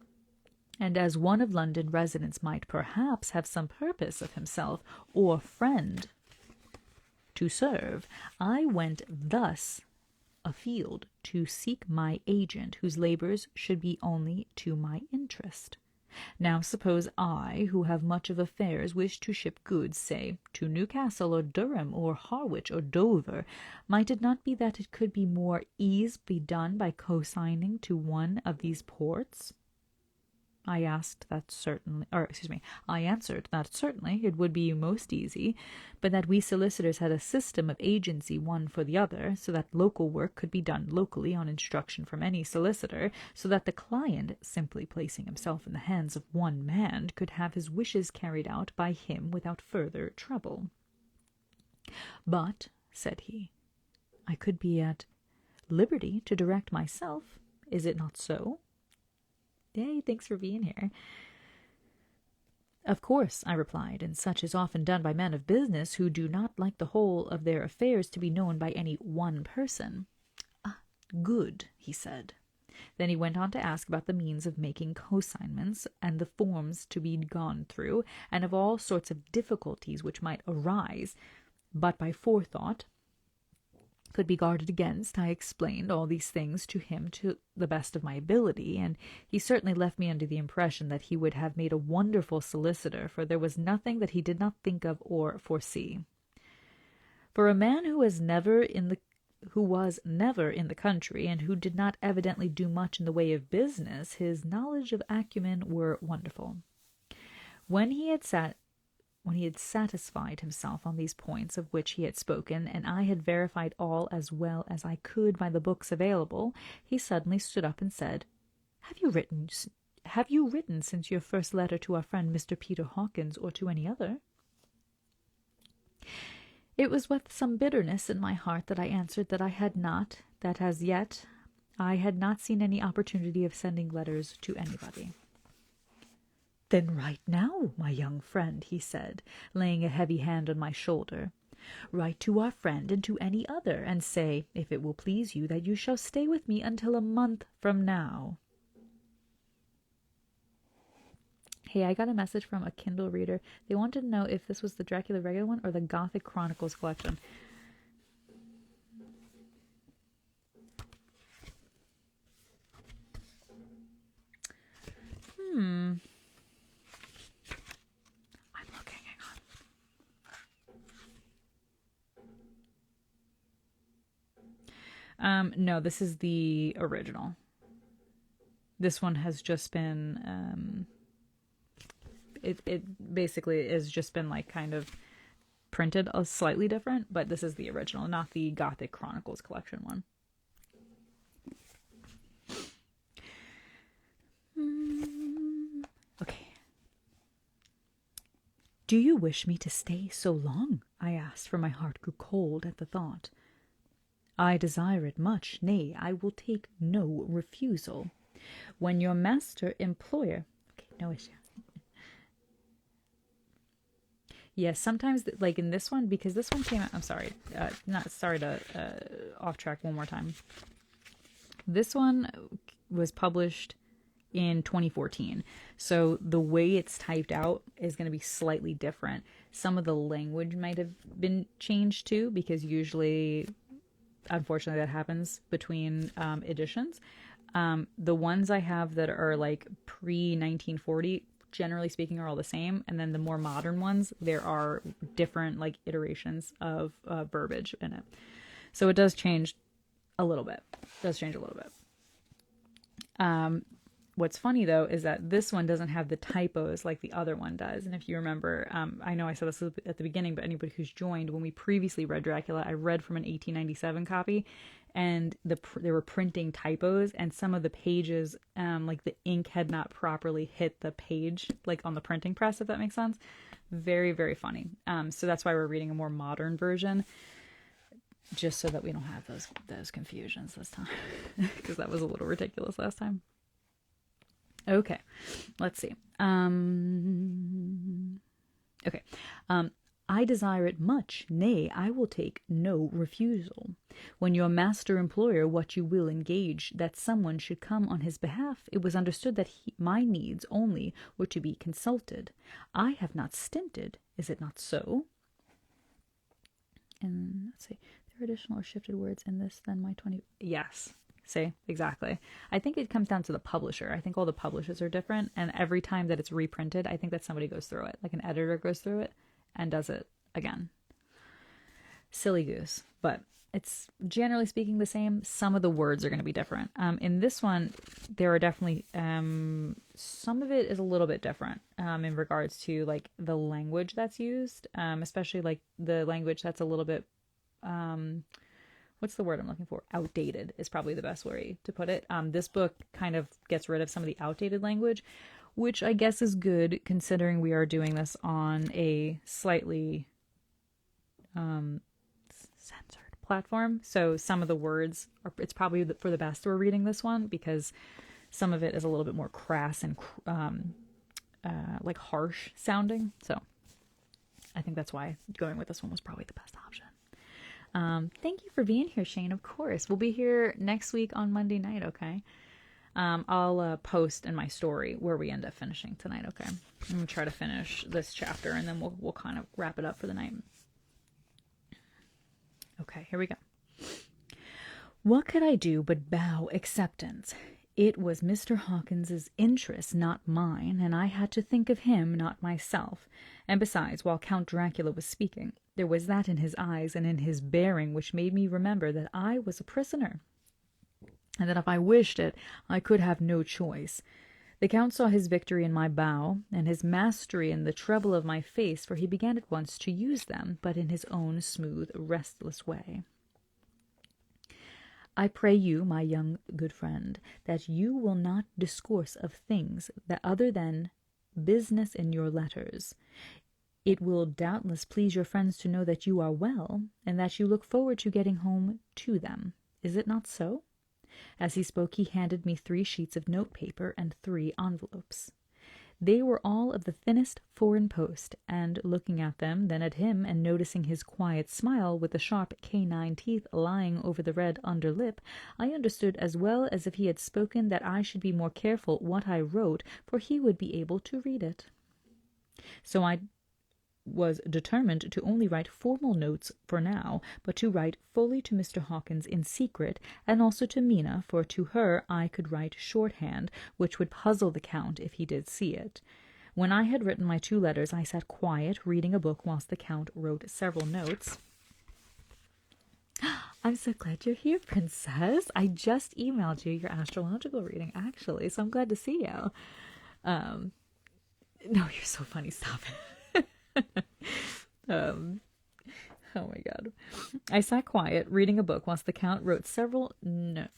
A: And as one of London residents might perhaps have some purpose of himself or friend to serve, I went thus
B: afield to seek my agent, whose labours should be only to my interest. Now suppose I, who have much of affairs, wish to ship goods, say, to Newcastle or Durham or Harwich or Dover, might it not be that it could be more ease be done by co-signing to one of these ports? I answered that certainly it would be most easy, but that we solicitors had a system of agency one for the other, so that local work could be done locally on instruction from any solicitor, so that the client, simply placing himself in the hands of one man, could have his wishes carried out by him without further trouble. But, said he, I could be at liberty to direct myself. Is it not so? Yay, thanks for being here. Of course, I replied, and such is often done by men of business who do not like the whole of their affairs to be known by any one person. Ah, good, he said. Then he went on to ask about the means of making consignments and the forms to be gone through, and of all sorts of difficulties which might arise, but by forethought could be guarded against. I explained all these things to him to the best of my ability, and he certainly left me under the impression that he would have made a wonderful solicitor, for there was nothing that he did not think of or foresee. For a man who was never in the country, and who did not evidently do much in the way of business, his knowledge of acumen were wonderful. When he had satisfied himself on these points of which he had spoken, and I had verified all as well as I could by the books available, he suddenly stood up and said, Have you written since your first letter to our friend Mr. Peter Hawkins, or to any other? It was with some bitterness in my heart that I answered that I had not, that as yet I had not seen any opportunity of sending letters to anybody. Then write now, my young friend, he said, laying a heavy hand on my shoulder. Write to our friend and to any other, and say, if it will please you, that you shall stay with me until a month from now. Hey, I got a message from a Kindle reader. They wanted to know if this was the Dracula regular one or the Gothic Chronicles collection. No, this is the original. This one has just been, it basically has just been like kind of printed a slightly different, but this is the original, not the Gothic Chronicles collection one. Okay. Do you wish me to stay so long? I asked, for my heart grew cold at the thought. I desire it much, nay, I will take no refusal. When your master employer... Okay, no issue. Yes, sometimes, like in this one, because this one came out... I'm sorry. Not sorry to off track one more time. This one was published in 2014. So the way it's typed out is going to be slightly different. Some of the language might have been changed too, because usually... Unfortunately, that happens between editions. The ones I have that are like pre-1940, generally speaking, are all the same. And then the more modern ones, there are different like iterations of verbiage in it. So it does change a little bit. What's funny, though, is that this one doesn't have the typos like the other one does. And if you remember, I know I said this at the beginning, but anybody who's joined, when we previously read Dracula, I read from an 1897 copy, and they were printing typos, and some of the pages, like the ink had not properly hit the page, like on the printing press, if that makes sense. Very, very funny. So that's why we're reading a more modern version, just so that we don't have those confusions this time, because that was a little ridiculous last time. Okay, let's see. Okay. I desire it much, nay, I will take no refusal. When your master employer what you will engage that someone should come on his behalf, it was understood that my needs only were to be consulted. I have not stinted, is it not so? And let's see.
A: there additional or shifted words in this than my 20? Yes. See, exactly. I think it comes down to the publisher. I think all the publishers are different, and every time that it's reprinted, I think that somebody goes through it, like an editor goes through it and does it again. Silly goose, but it's generally speaking the same. Some of the words are going to be different. In this one, there are definitely some of it is a little bit different in regards to like the language that's used, especially like the language that's a little bit what's the word I'm looking for? Outdated is probably the best way to put it. This book kind of gets rid of some of the outdated language, which I guess is good considering we are doing this on a slightly censored platform. So some of the words are, it's probably for the best we're reading this one because some of it is a little bit more crass and like harsh sounding. So I think that's why going with this one was probably the best option. Thank you for being here, Shane. Of course, we'll be here next week on Monday night. Okay. I'll post in my story where we end up finishing tonight. Okay. I'm gonna try to finish this chapter and then we'll kind of wrap it up for the night. Okay, here we go. What could I do but bow acceptance? It was Mr. Hawkins's interest, not mine, and I had to think of him, not myself. And besides, while Count Dracula was speaking, there was that in his eyes and in his bearing which made me remember that I was a prisoner, and that if I wished it, I could have no choice. The Count saw his victory in my bow, and his mastery in the treble of my face, for he began at once to use them, but in his own smooth, restless way. I pray you, my young good friend, that you will not discourse of things that other than business in your letters. It will doubtless please your friends to know that you are well, and that you look forward to getting home to them. Is it not so? As he spoke, he handed me 3 sheets of note paper and 3 envelopes. They were all of the thinnest foreign post, and looking at them, then at him, and noticing his quiet smile with the sharp canine teeth lying over the red under lip, I understood as well as if he had spoken that I should be more careful what I wrote, for he would be able to read it. So I was determined to only write formal notes for now, but to write fully to Mr. Hawkins in secret, and also to Mina, for to her I could write shorthand, which would puzzle the Count if he did see it. When I had written my 2 letters, I sat quiet, reading a book, whilst the Count wrote several notes. I'm so glad you're here, Princess. I just emailed you your astrological reading, actually, so I'm glad to see you. No, you're so funny. Stop it. Oh my god. I sat quiet, reading a book, whilst the Count wrote several notes,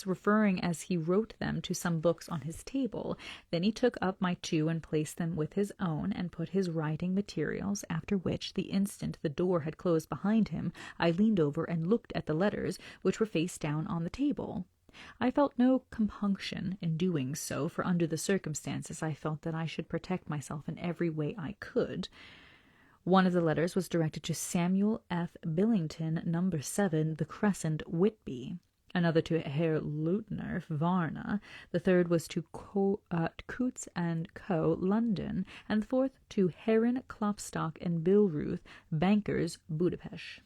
A: referring as he wrote them to some books on his table. Then he took up my 2 and placed them with his own, and put his writing materials, after which, the instant the door had closed behind him, I leaned over and looked at the letters, which were face down on the table. I felt no compunction in doing so, for under the circumstances I felt that I should protect myself in every way I could. One of the letters was directed to Samuel F. Billington, No. 7, The Crescent, Whitby. Another to Herr Leutner, Varna. The third was to Coutts and Co., London. And the fourth to Heron, Klopstock, and Billruth, Bankers, Budapest.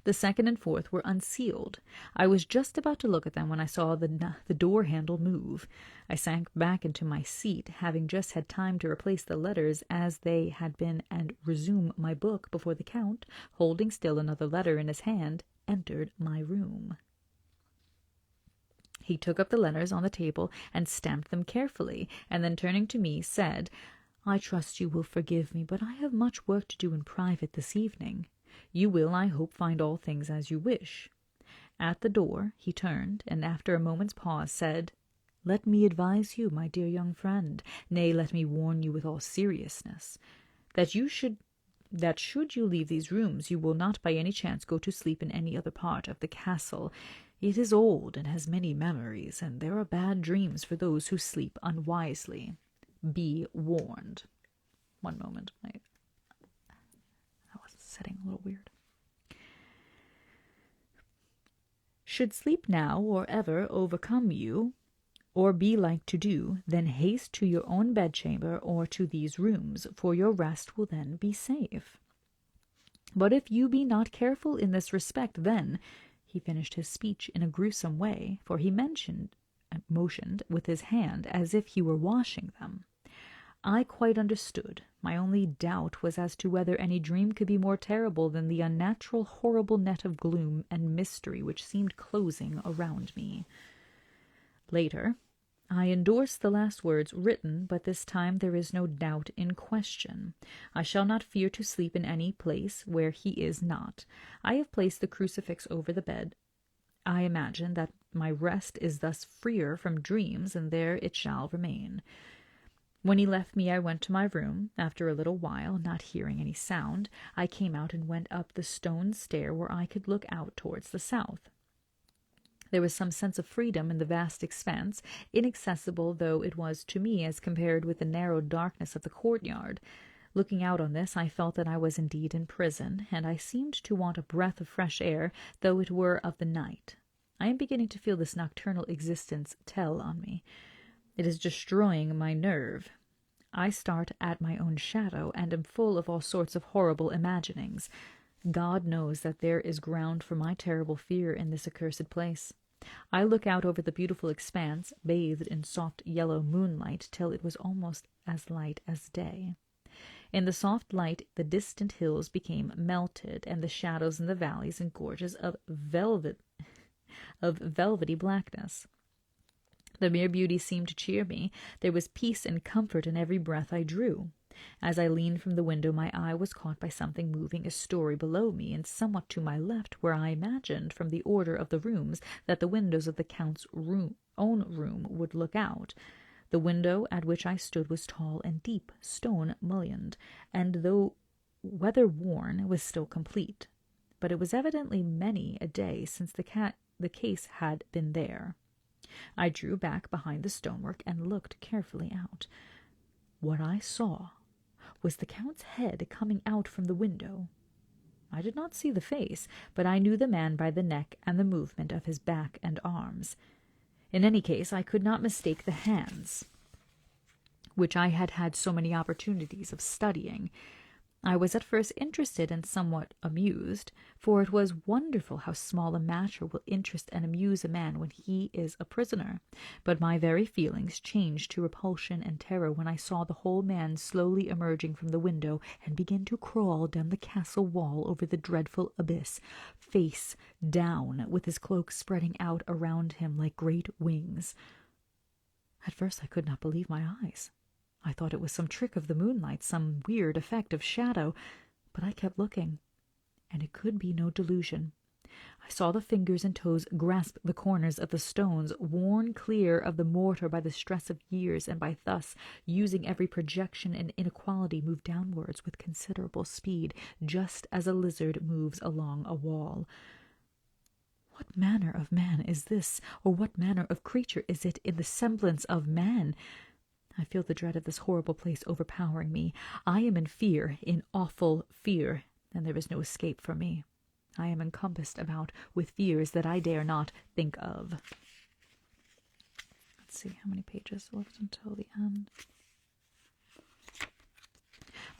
A: The second and fourth were unsealed. I was just about to look at them when I saw the door handle move. I sank back into my seat, having just had time to replace the letters as they had been and resume my book before the Count, holding still another letter in his hand, entered my room. He took up the letters on the table and stamped them carefully, and then turning to me said, "I trust you will forgive me, but I have much work to do in private this evening. You will, I hope, find all things as you wish." At the door he turned, and after a moment's pause said, "Let me advise you, my dear young friend, nay, let me warn you with all seriousness, that should you leave these rooms, you will not by any chance go to sleep in any other part of the castle. It is old and has many memories, and there are bad dreams for those who sleep unwisely. Be warned." One moment, that was sitting a little weird. "Should sleep now or ever overcome you, or be like to do, then haste to your own bedchamber or to these rooms, for your rest will then be safe."
B: But if you be not careful in this respect, then—" He finished his speech in a gruesome way, for he motioned with his hand as if he were washing them. I quite understood. My only doubt was as to whether any dream could be more terrible than the unnatural, horrible net of gloom and mystery which seemed closing around me. Later, I endorsed the last words written, but this time there is no doubt in question. I shall not fear to sleep in any place where he is not. I have placed the crucifix over the bed. I imagine that my rest is thus freer from dreams, and there it shall remain. When he left me, I went to my room. After a little while, not hearing any sound, I came out and went up the stone stair where I could look out towards the south. There was some sense of freedom in the vast expanse, inaccessible though it was to me as compared with the narrow darkness of the courtyard. Looking out on this, I felt that I was indeed in prison, and I seemed to want a breath of fresh air, though it were of the night. I am beginning to feel this nocturnal existence tell on me. It is destroying my nerve. I start at my own shadow, and am full of all sorts of horrible imaginings. God knows that there is ground for my terrible fear in this accursed place. I look out over the beautiful expanse, bathed in soft yellow moonlight, till it was almost as light as day. In the soft light the distant hills became melted, and the shadows in the valleys and gorges of velvety blackness. The mere beauty seemed to cheer me. There was peace and comfort in every breath I drew. As I leaned from the window, my eye was caught by something moving a story below me, and somewhat to my left, where I imagined, from the order of the rooms, that the windows of the Count's own room would look out. The window at which I stood was tall and deep, stone-mullioned, and though weather-worn, was still complete. But it was evidently many a day since the case had been there. I drew back behind the stonework and looked carefully out. What I saw was the Count's head coming out from the window. I did not see the face, but I knew the man by the neck and the movement of his back and arms. In any case, I could not mistake the hands, which I had had so many opportunities of studying. I was at first interested and somewhat amused, for it was wonderful how small a matter will interest and amuse a man when he is a prisoner. But my very feelings changed to repulsion and terror when I saw the whole man slowly emerging from the window and begin to crawl down the castle wall over the dreadful abyss, face down, with his cloak spreading out around him like great wings. At first I could not believe my eyes. I thought it was some trick of the moonlight, some weird effect of shadow, but I kept looking, and it could be no delusion. I saw the fingers and toes grasp the corners of the stones, worn clear of the mortar by the stress of years, and by thus using every projection and inequality move downwards with considerable speed, just as a lizard moves along a wall. What manner of man is this, or what manner of creature is it in the semblance of man? I feel the dread of this horrible place overpowering me. I am in fear, in awful fear, and there is no escape for me. I am encompassed about with fears that I dare not think of. Let's see how many pages left until the end.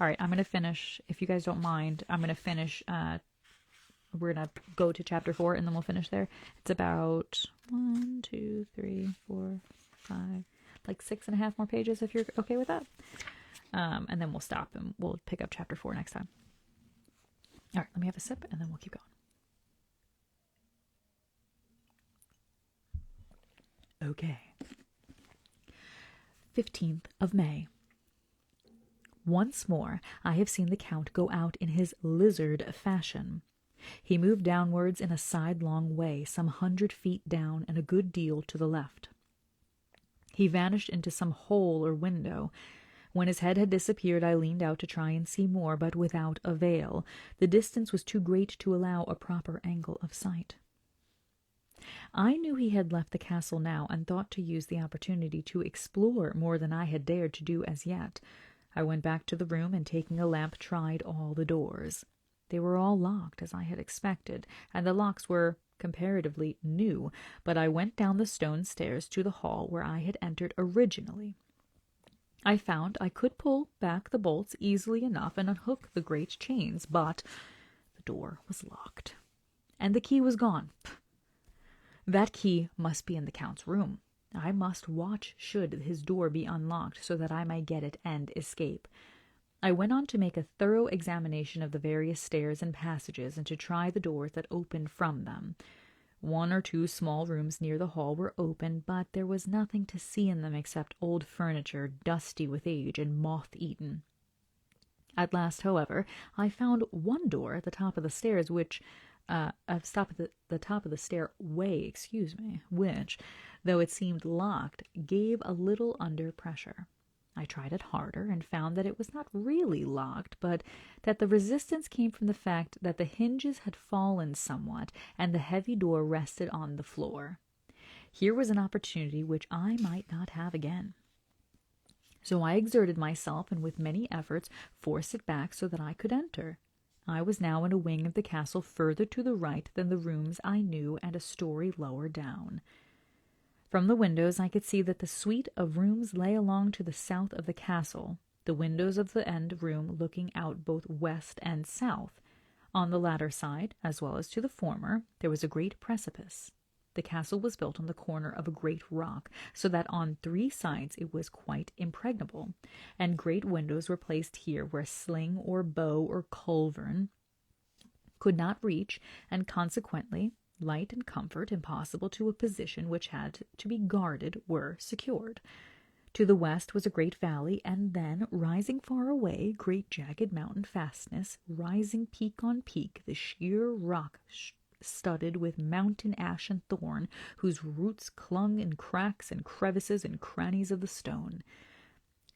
B: All right, I'm going to finish, if you guys don't mind, I'm going to finish, we're going to go to chapter 4, and then we'll finish there. It's about 1, 2, 3, 4, 5... like 6.5 more pages if you're okay with that. And then we'll stop and we'll pick up chapter 4 next time. All right, let me have a sip and then we'll keep going. Okay. 15th of May. Once more I have seen the Count go out in his lizard fashion. He moved downwards in a sidelong way, some 100 feet down and a good deal to the left. He vanished into some hole or window. When his head had disappeared, I leaned out to try and see more, but without avail. The distance was too great to allow a proper angle of sight. I knew he had left the castle now, and thought to use the opportunity to explore more than I had dared to do as yet. I went back to the room, and taking a lamp, tried all the doors. They were all locked, as I had expected, and the locks were comparatively new, but I went down the stone stairs to the hall where I had entered originally. I found I could pull back the bolts easily enough and unhook the great chains, but The door was locked, and the key was gone. That key must be in the Count's room. I must watch should his door be unlocked, so that I might get it and escape. I went on to make a thorough examination of the various stairs and passages, and to try the doors that opened from them. 1 or 2 small rooms near the hall were open, but there was nothing to see in them except old furniture, dusty with age and moth-eaten. At last, however, I found one door at the top of the stairs, which, the top of the stairway, which, though it seemed locked, gave a little under pressure. I tried it harder and found that it was not really locked, but that the resistance came from the fact that the hinges had fallen somewhat and the heavy door rested on the floor. Here was an opportunity which I might not have again. So I exerted myself and with many efforts forced it back so that I could enter. I was now in a wing of the castle further to the right than the rooms I knew and a story lower down. From the windows I could see that the suite of rooms lay along to the south of the castle, the windows of the end room looking out both west and south. On the latter side, as well as to the former, there was a great precipice. The castle was built on the corner of a great rock, so that on 3 sides it was quite impregnable, and great windows were placed here where sling or bow or culverin could not reach, and consequently light and comfort, impossible to a position which had to be guarded, were secured. To the west was a great valley, and then, rising far away, great jagged mountain fastness, rising peak on peak, the sheer rock studded with mountain ash and thorn, whose roots clung in cracks and crevices and crannies of the stone.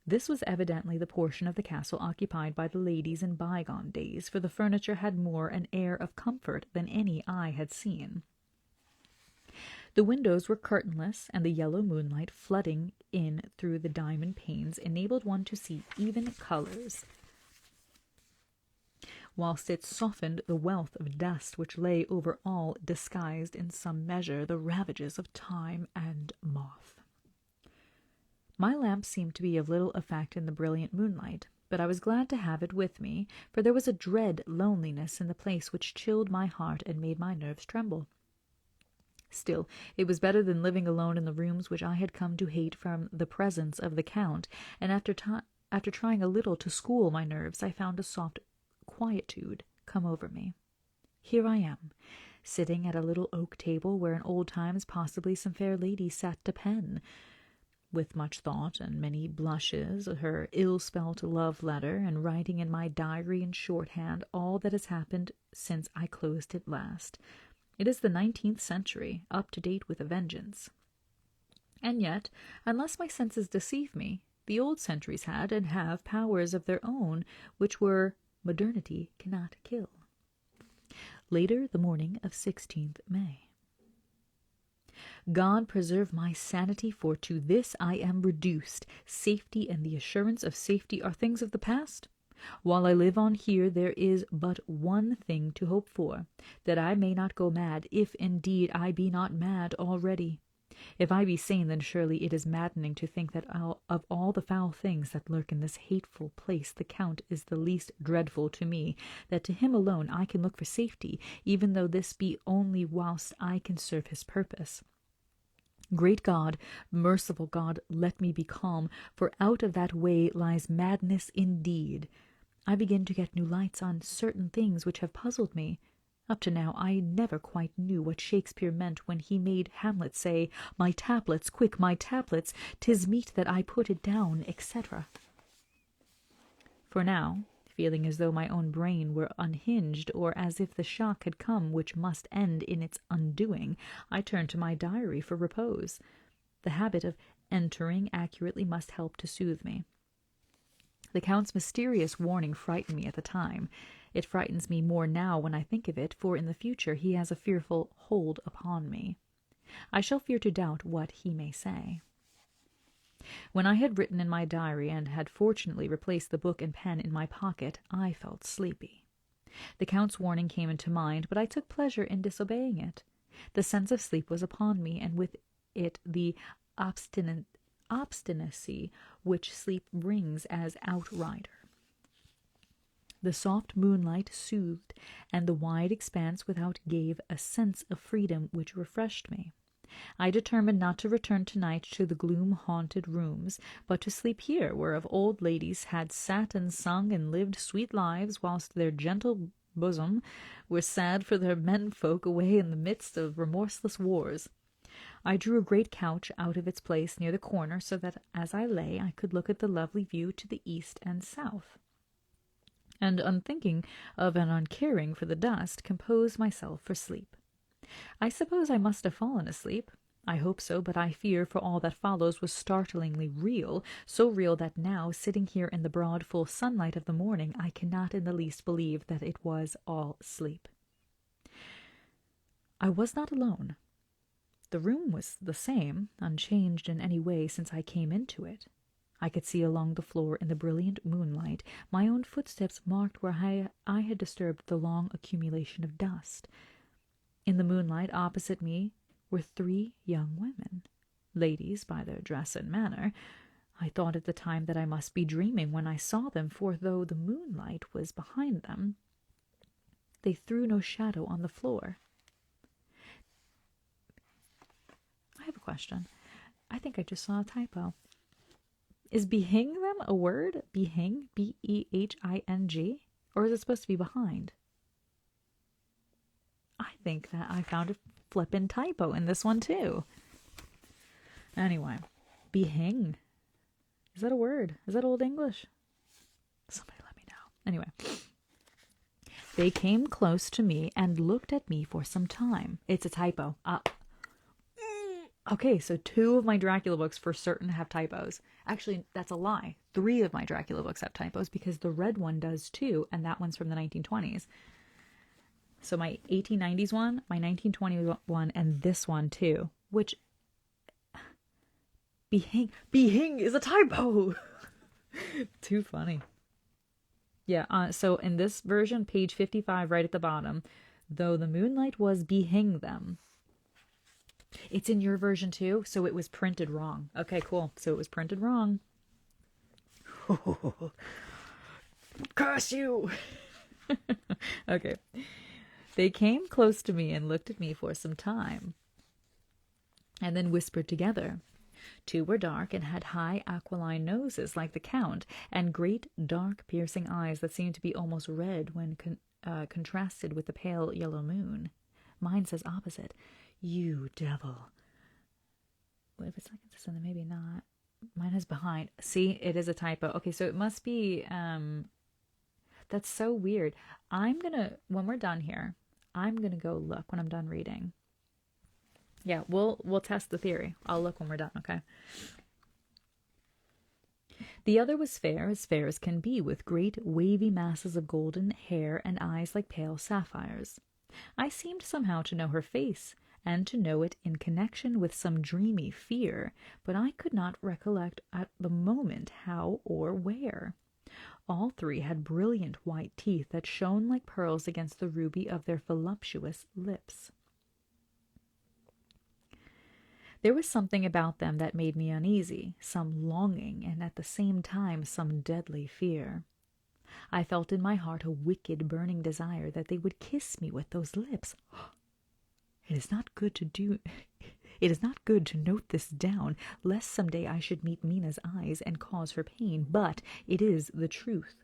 B: This was evidently the portion of the castle occupied by the ladies in bygone days, for the furniture had more an air of comfort than any I had seen. The windows were curtainless, and the yellow moonlight flooding in through the diamond panes enabled one to see even colours, whilst it softened the wealth of dust which lay over all, disguised in some measure the ravages of time and moth. My lamp seemed to be of little effect in the brilliant moonlight, but I was glad to have it with me, for there was a dread loneliness in the place which chilled my heart and made my nerves tremble. Still, it was better than living alone in the rooms which I had come to hate from the presence of the Count, and after trying a little to school my nerves, I found a soft quietude come over me. Here I am, sitting at a little oak table where in old times possibly some fair lady sat to pen, with much thought and many blushes, her ill-spelt love letter, and writing in my diary in shorthand all that has happened since I closed it last. It is the 19th century, up to date with a vengeance. And yet, unless my senses deceive me, the old centuries had and have powers of their own which modernity cannot kill. Later, the morning of 16th May. God preserve my sanity, for to this I am reduced. Safety and the assurance of safety are things of the past. While I live on here, there is but one thing to hope for, that I may not go mad, if indeed I be not mad already. If I be sane, then surely it is maddening to think that of all the foul things that lurk in this hateful place, the Count is the least dreadful to me, that to him alone I can look for safety, even though this be only whilst I can serve his purpose. Great God, merciful God, let me be calm, for out of that way lies madness indeed. I begin to get new lights on certain things which have puzzled me. Up to now I never quite knew what Shakespeare meant when he made Hamlet say, "My tablets, quick, my tablets, 'tis meet that I put it down," etc. For now, feeling as though my own brain were unhinged, or as if the shock had come which must end in its undoing, I turned to my diary for repose. The habit of entering accurately must help to soothe me. The Count's mysterious warning frightened me at the time. It frightens me more now when I think of it, for in the future he has a fearful hold upon me. I shall fear to doubt what he may say. When I had written in my diary and had fortunately replaced the book and pen in my pocket, I felt sleepy. The Count's warning came into mind, but I took pleasure in disobeying it. The sense of sleep was upon me, and with it the obstinacy which sleep brings as outrider. The soft moonlight soothed, and the wide expanse without gave a sense of freedom which refreshed me. I determined not to return tonight to the gloom-haunted rooms, but to sleep here, whereof old ladies had sat and sung and lived sweet lives, whilst their gentle bosom were sad for their men-folk away in the midst of remorseless wars. I drew a great couch out of its place near the corner, so that as I lay I could look at the lovely view to the east and south, and unthinking of and uncaring for the dust, composed myself for sleep. I suppose I must have fallen asleep. I hope so, but I fear for all that follows was startlingly real, so real that now, sitting here in the broad full sunlight of the morning, I cannot in the least believe that it was all sleep. I was not alone. The room was the same, unchanged in any way since I came into it. I could see along the floor in the brilliant moonlight my own footsteps marked where I had disturbed the long accumulation of dust. In the moonlight opposite me were 3 young women, ladies by their dress and manner. I thought at the time that I must be dreaming when I saw them, for though the moonlight was behind them, they threw no shadow on the floor. I have a question. I think I just saw a typo. Is behing them a word? Behing? B-E-H-I-N-G? Or is it supposed to be behind? I think that I found a flippin' typo in this one too. Anyway, behing. Is that a word? Is that Old English? Somebody let me know. Anyway. They came close to me and looked at me for some time. It's a typo. Okay, so 2 of my Dracula books for certain have typos. Actually, that's a lie. 3 of my Dracula books have typos because the red one does too, and that one's from the 1920s. So my 1890s one, my 1920 one, and this one too, which behing is a typo. Too funny. Yeah, so in this version, page 55, right at the bottom, though the moonlight was behing them. It's in your version too, so it was printed wrong. Okay, cool. So it was printed wrong. Curse you! Okay. They came close to me and looked at me for some time, and then whispered together. 2 were dark and had high aquiline noses like the Count, and great dark piercing eyes that seemed to be almost red when contrasted with the pale yellow moon. Mine says opposite. You devil. What if it's not consistent? Then maybe not. Mine is behind. See, it is a typo. Okay, so it must be, that's so weird. When we're done here, I'm gonna go look when I'm done reading. Yeah, we'll test the theory. I'll look when we're done, okay? The other was fair as can be, with great wavy masses of golden hair and eyes like pale sapphires. I seemed somehow to know her face, and to know it in connection with some dreamy fear, but I could not recollect at the moment how or where. All 3 had brilliant white teeth that shone like pearls against the ruby of their voluptuous lips. There was something about them that made me uneasy, some longing, and at the same time some deadly fear. I felt in my heart a wicked burning desire that they would kiss me with those lips. It is not good to note this down, lest some day I should meet Mina's eyes and cause her pain, but it is the truth.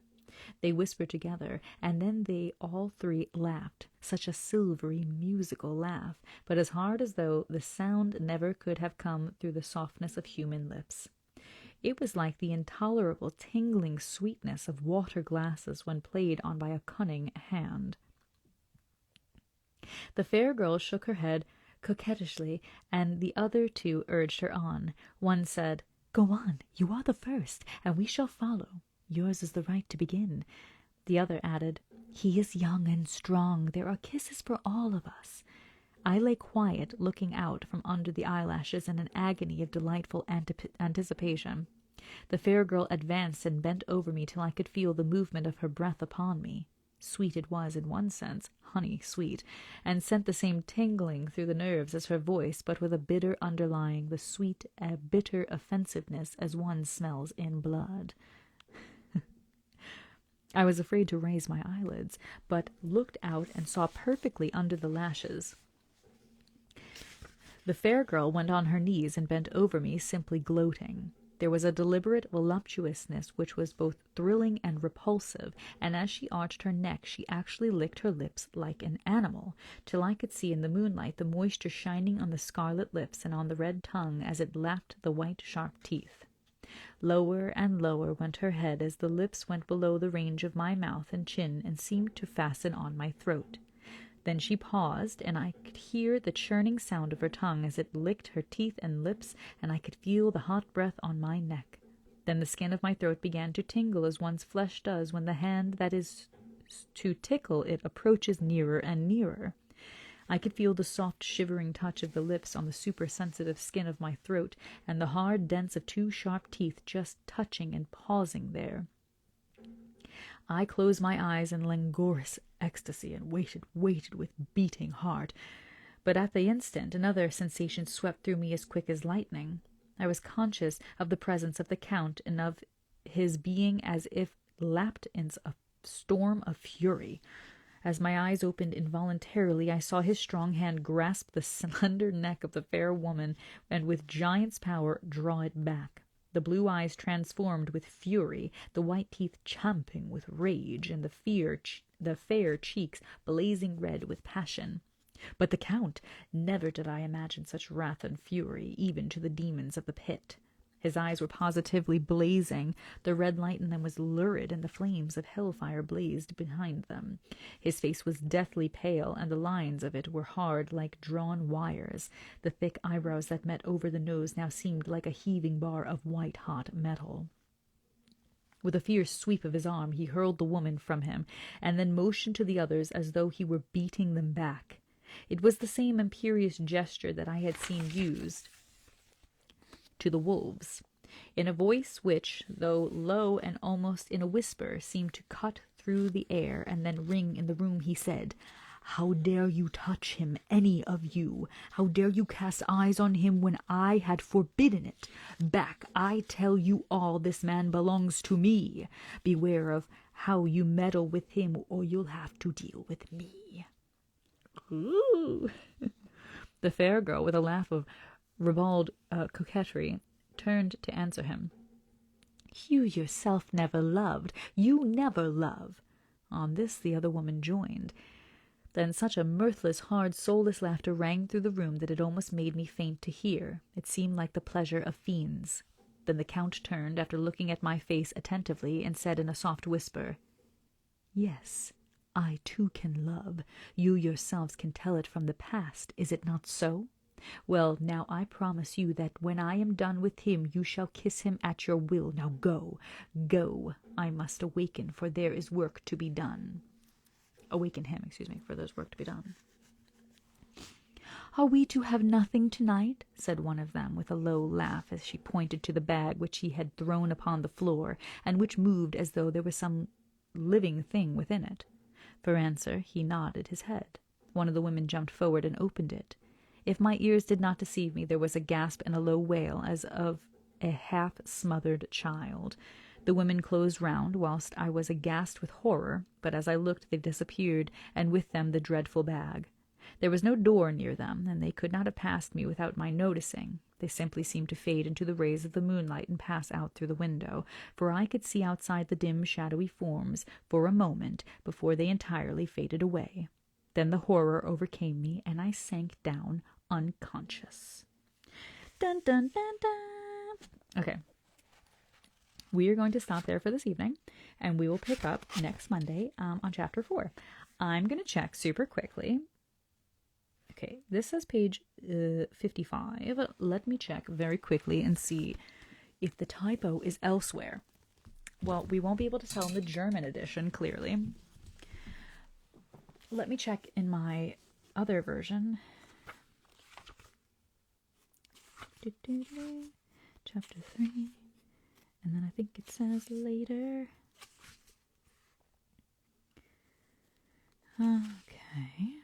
B: They whispered together, and then they all 3 laughed, such a silvery, musical laugh, but as hard as though the sound never could have come through the softness of human lips. It was like the intolerable tingling sweetness of water glasses when played on by a cunning hand. The fair girl shook her head coquettishly, and the other 2 urged her on. One said, "Go on, you are the first, and we shall follow. Yours is the right to begin." The other added, "He is young and strong. There are kisses for all of us." I lay quiet, looking out from under the eyelashes in an agony of delightful anticipation. The fair girl advanced and bent over me till I could feel the movement of her breath upon me. Sweet it was in one sense, honey sweet, and sent the same tingling through the nerves as her voice, but with a bitter underlying, the sweet, bitter offensiveness as one smells in blood. I was afraid to raise my eyelids, but looked out and saw perfectly under the lashes. The fair girl went on her knees and bent over me, simply gloating. There was a deliberate voluptuousness which was both thrilling and repulsive, and as she arched her neck she actually licked her lips like an animal, till I could see in the moonlight the moisture shining on the scarlet lips and on the red tongue as it lapped the white sharp teeth. Lower and lower went her head as the lips went below the range of my mouth and chin and seemed to fasten on my throat. Then she paused, and I could hear the churning sound of her tongue as it licked her teeth and lips, and I could feel the hot breath on my neck. Then the skin of my throat began to tingle as one's flesh does when the hand that is to tickle it approaches nearer and nearer. I could feel the soft shivering touch of the lips on the super-sensitive skin of my throat, and the hard dents of two sharp teeth just touching and pausing there. I closed my eyes in languorous ecstasy and waited with beating heart. But at the instant another sensation swept through me as quick as lightning. I was conscious of the presence of the Count and of his being as if lapped in a storm of fury. As my eyes opened involuntarily, I saw his strong hand grasp the slender neck of the fair woman and with giant's power draw it back. The blue eyes transformed with fury, the white teeth champing with rage, and the fair cheeks blazing red with passion. But the Count, never did I imagine such wrath and fury, even to the demons of the pit. His eyes were positively blazing. The red light in them was lurid, and the flames of hellfire blazed behind them. His face was deathly pale, and the lines of it were hard like drawn wires. The thick eyebrows that met over the nose now seemed like a heaving bar of white-hot metal. With a fierce sweep of his arm he hurled the woman from him, and then motioned to the others as though he were beating them back. It was the same imperious gesture that I had seen used to the wolves. In a voice which, though low and almost in a whisper, seemed to cut through the air and then ring in the room, he said, "How dare you touch him, any of you? How dare you cast eyes on him when I had forbidden it? Back, I tell you all, this man belongs to me. Beware of how you meddle with him, or you'll have to deal with me." Ooh. The fair girl, with a laugh of ribald coquetry, turned to answer him. "You yourself never loved. You never love." On this the other woman joined. Then such a mirthless, hard, soulless laughter rang through the room that it almost made me faint to hear. It seemed like the pleasure of fiends. Then the Count turned, after looking at my face attentively, and said in a soft whisper, "Yes, I too can love. You yourselves can tell it from the past. Is it not so? Well, now I promise you that when I am done with him you shall kiss him at your will. Now go, go. I must awaken, for there is work to be done." Awaken him, for there's work to be done. "Are we to have nothing tonight?" said one of them, with a low laugh, as she pointed to the bag which he had thrown upon the floor, and which moved as though there was some living thing within it. For answer he nodded his head. One of the women jumped forward and opened it. If my ears did not deceive me, there was a gasp and a low wail, as of a half-smothered child. The women closed round, whilst I was aghast with horror, but as I looked they disappeared, and with them the dreadful bag. There was no door near them, and they could not have passed me without my noticing. They simply seemed to fade into the rays of the moonlight and pass out through the window, for I could see outside the dim, shadowy forms for a moment before they entirely faded away. Then the horror overcame me, and I sank down unconscious. Dun, dun, dun, dun. Okay. We are going to stop there for this evening, and we will pick up next Monday on Chapter 4. I'm going to check super quickly. Okay, this says page 55. Let me check very quickly and see if the typo is elsewhere. Well, we won't be able to tell in the German edition, clearly. Let me check in my other version. Chapter 3. And then I think it says later. Okay.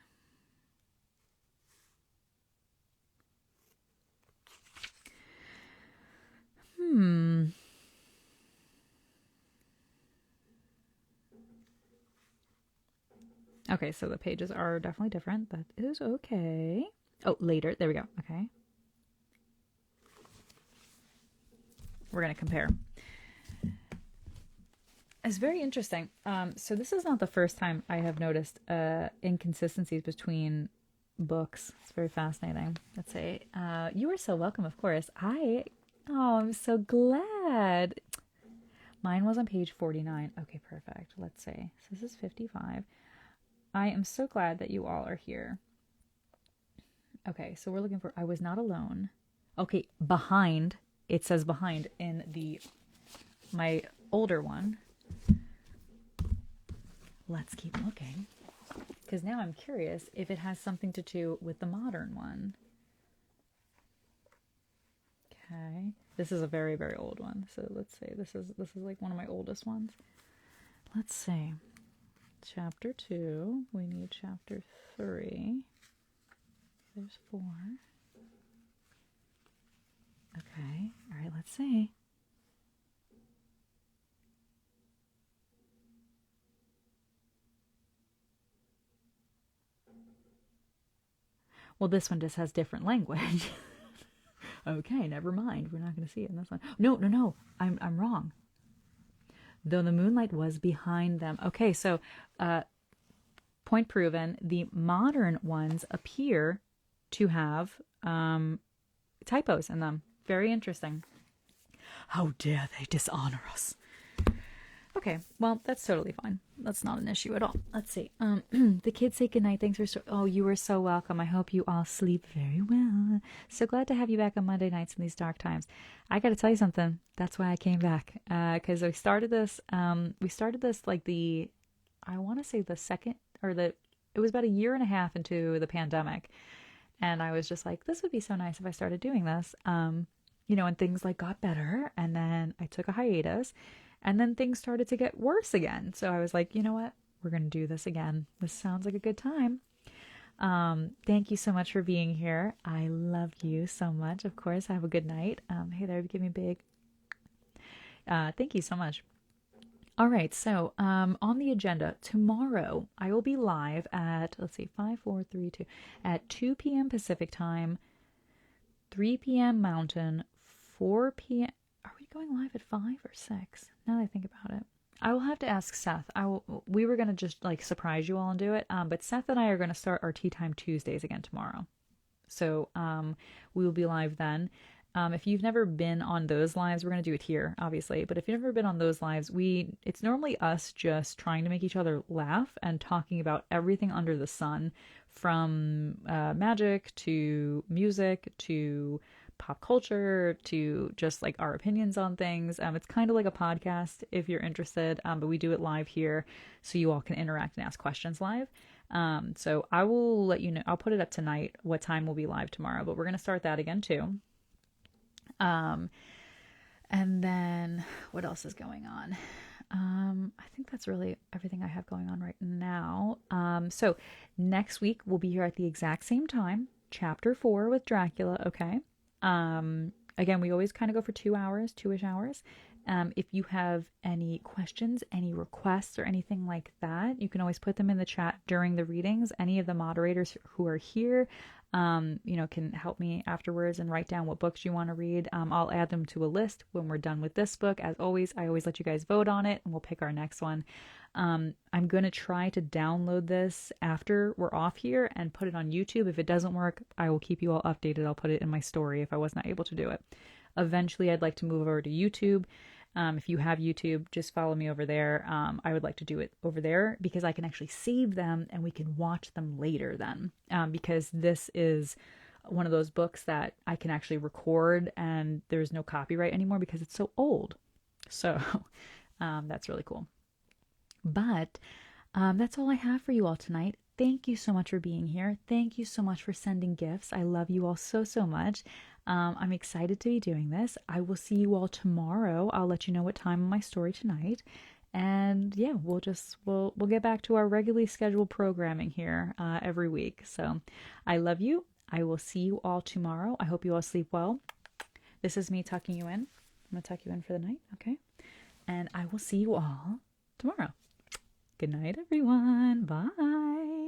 A: Okay, so the pages are definitely different. That is okay. Oh, later. There we go. Okay. We're going to compare. It's very interesting. So this is not the first time I have noticed inconsistencies between books. It's very fascinating. Let's say, you are so welcome, of course. I'm so glad. Mine was on page 49. Okay, perfect. Let's see. So this is 55. I am so glad that you all are here. Okay, so we're looking for I was not alone. Okay, behind. It says behind in my older one. Let's keep looking. Because now I'm curious if it has something to do with the modern one. Okay. This is a very, very old one. So let's say this is like one of my oldest ones. Let's see. Chapter 2. We need chapter 3. There's 4. Okay. All right, let's see. Well, this one just has different language. Okay, never mind. We're not going to see it in this one. No. I'm wrong. Though the moonlight was behind them. Okay, so point proven. The modern ones appear to have typos in them. Very interesting. How dare they dishonor us? Okay, well, that's totally fine. That's not an issue at all. Let's see. The kids say goodnight. Thanks for... Oh, you were so welcome. I hope you all sleep very well. So glad to have you back on Monday nights in these dark times. I got to tell you something. That's why I came back. Because we started this like I want to say the second, it was about a year and a half into the pandemic. And I was just like, this would be so nice if I started doing this. And things like got better. And then I took a hiatus. And then things started to get worse again. So I was like, you know what? We're going to do this again. This sounds like a good time. Thank you so much for being here. I love you so much. Of course, have a good night. Hey there, give me a big. Thank you so much. All right. So on the agenda, tomorrow I will be live at, let's see, 5, 4, 3, 2, at 2 p.m. Pacific time, 3 p.m. Mountain, 4 p.m. Are we going live at 5 or 6? Now that I think about it. I will have to ask Seth. We were going to just like surprise you all and do it. But Seth and I are going to start our Tea Time Tuesdays again tomorrow. So we will be live then. If you've never been on those lives, we're going to do it here, obviously. But if you've never been on those lives, it's normally us just trying to make each other laugh and talking about everything under the sun, from magic to music to pop culture to just like our opinions on things. It's kind of like a podcast if you're interested, but we do it live here so you all can interact and ask questions live. So I will let you know. I'll put it up tonight what time we'll be live tomorrow, but we're going to start that again too. And then what else is going on? I think that's really everything I have going on right now. So next week we'll be here at the exact same time, chapter 4 with Dracula. Okay. Again, we always kind of go for 2 hours, 2-ish hours. If you have any questions, any requests, or anything like that, you can always put them in the chat during the readings. Any of the moderators who are here, can help me afterwards and write down what books you want to read. I'll add them to a list when we're done with this book. As always, I always let you guys vote on it and we'll pick our next one. I'm going to try to download this after we're off here and put it on YouTube. If it doesn't work, I will keep you all updated. I'll put it in my story if I was not able to do it. Eventually, I'd like to move over to YouTube. If you have YouTube, just follow me over there. I would like to do it over there because I can actually save them and we can watch them later then. Because this is one of those books that I can actually record and there's no copyright anymore because it's so old. So that's really cool. But that's all I have for you all tonight. Thank you so much for being here. Thank you so much for sending gifts. I love you all so, so much. I'm excited to be doing this. I will see you all tomorrow. I'll let you know what time on my story tonight. And yeah, we'll get back to our regularly scheduled programming here every week. So I love you. I will see you all tomorrow. I hope you all sleep well. This is me tucking you in. I'm going to tuck you in for the night. Okay. And I will see you all tomorrow. Good night, everyone. Bye.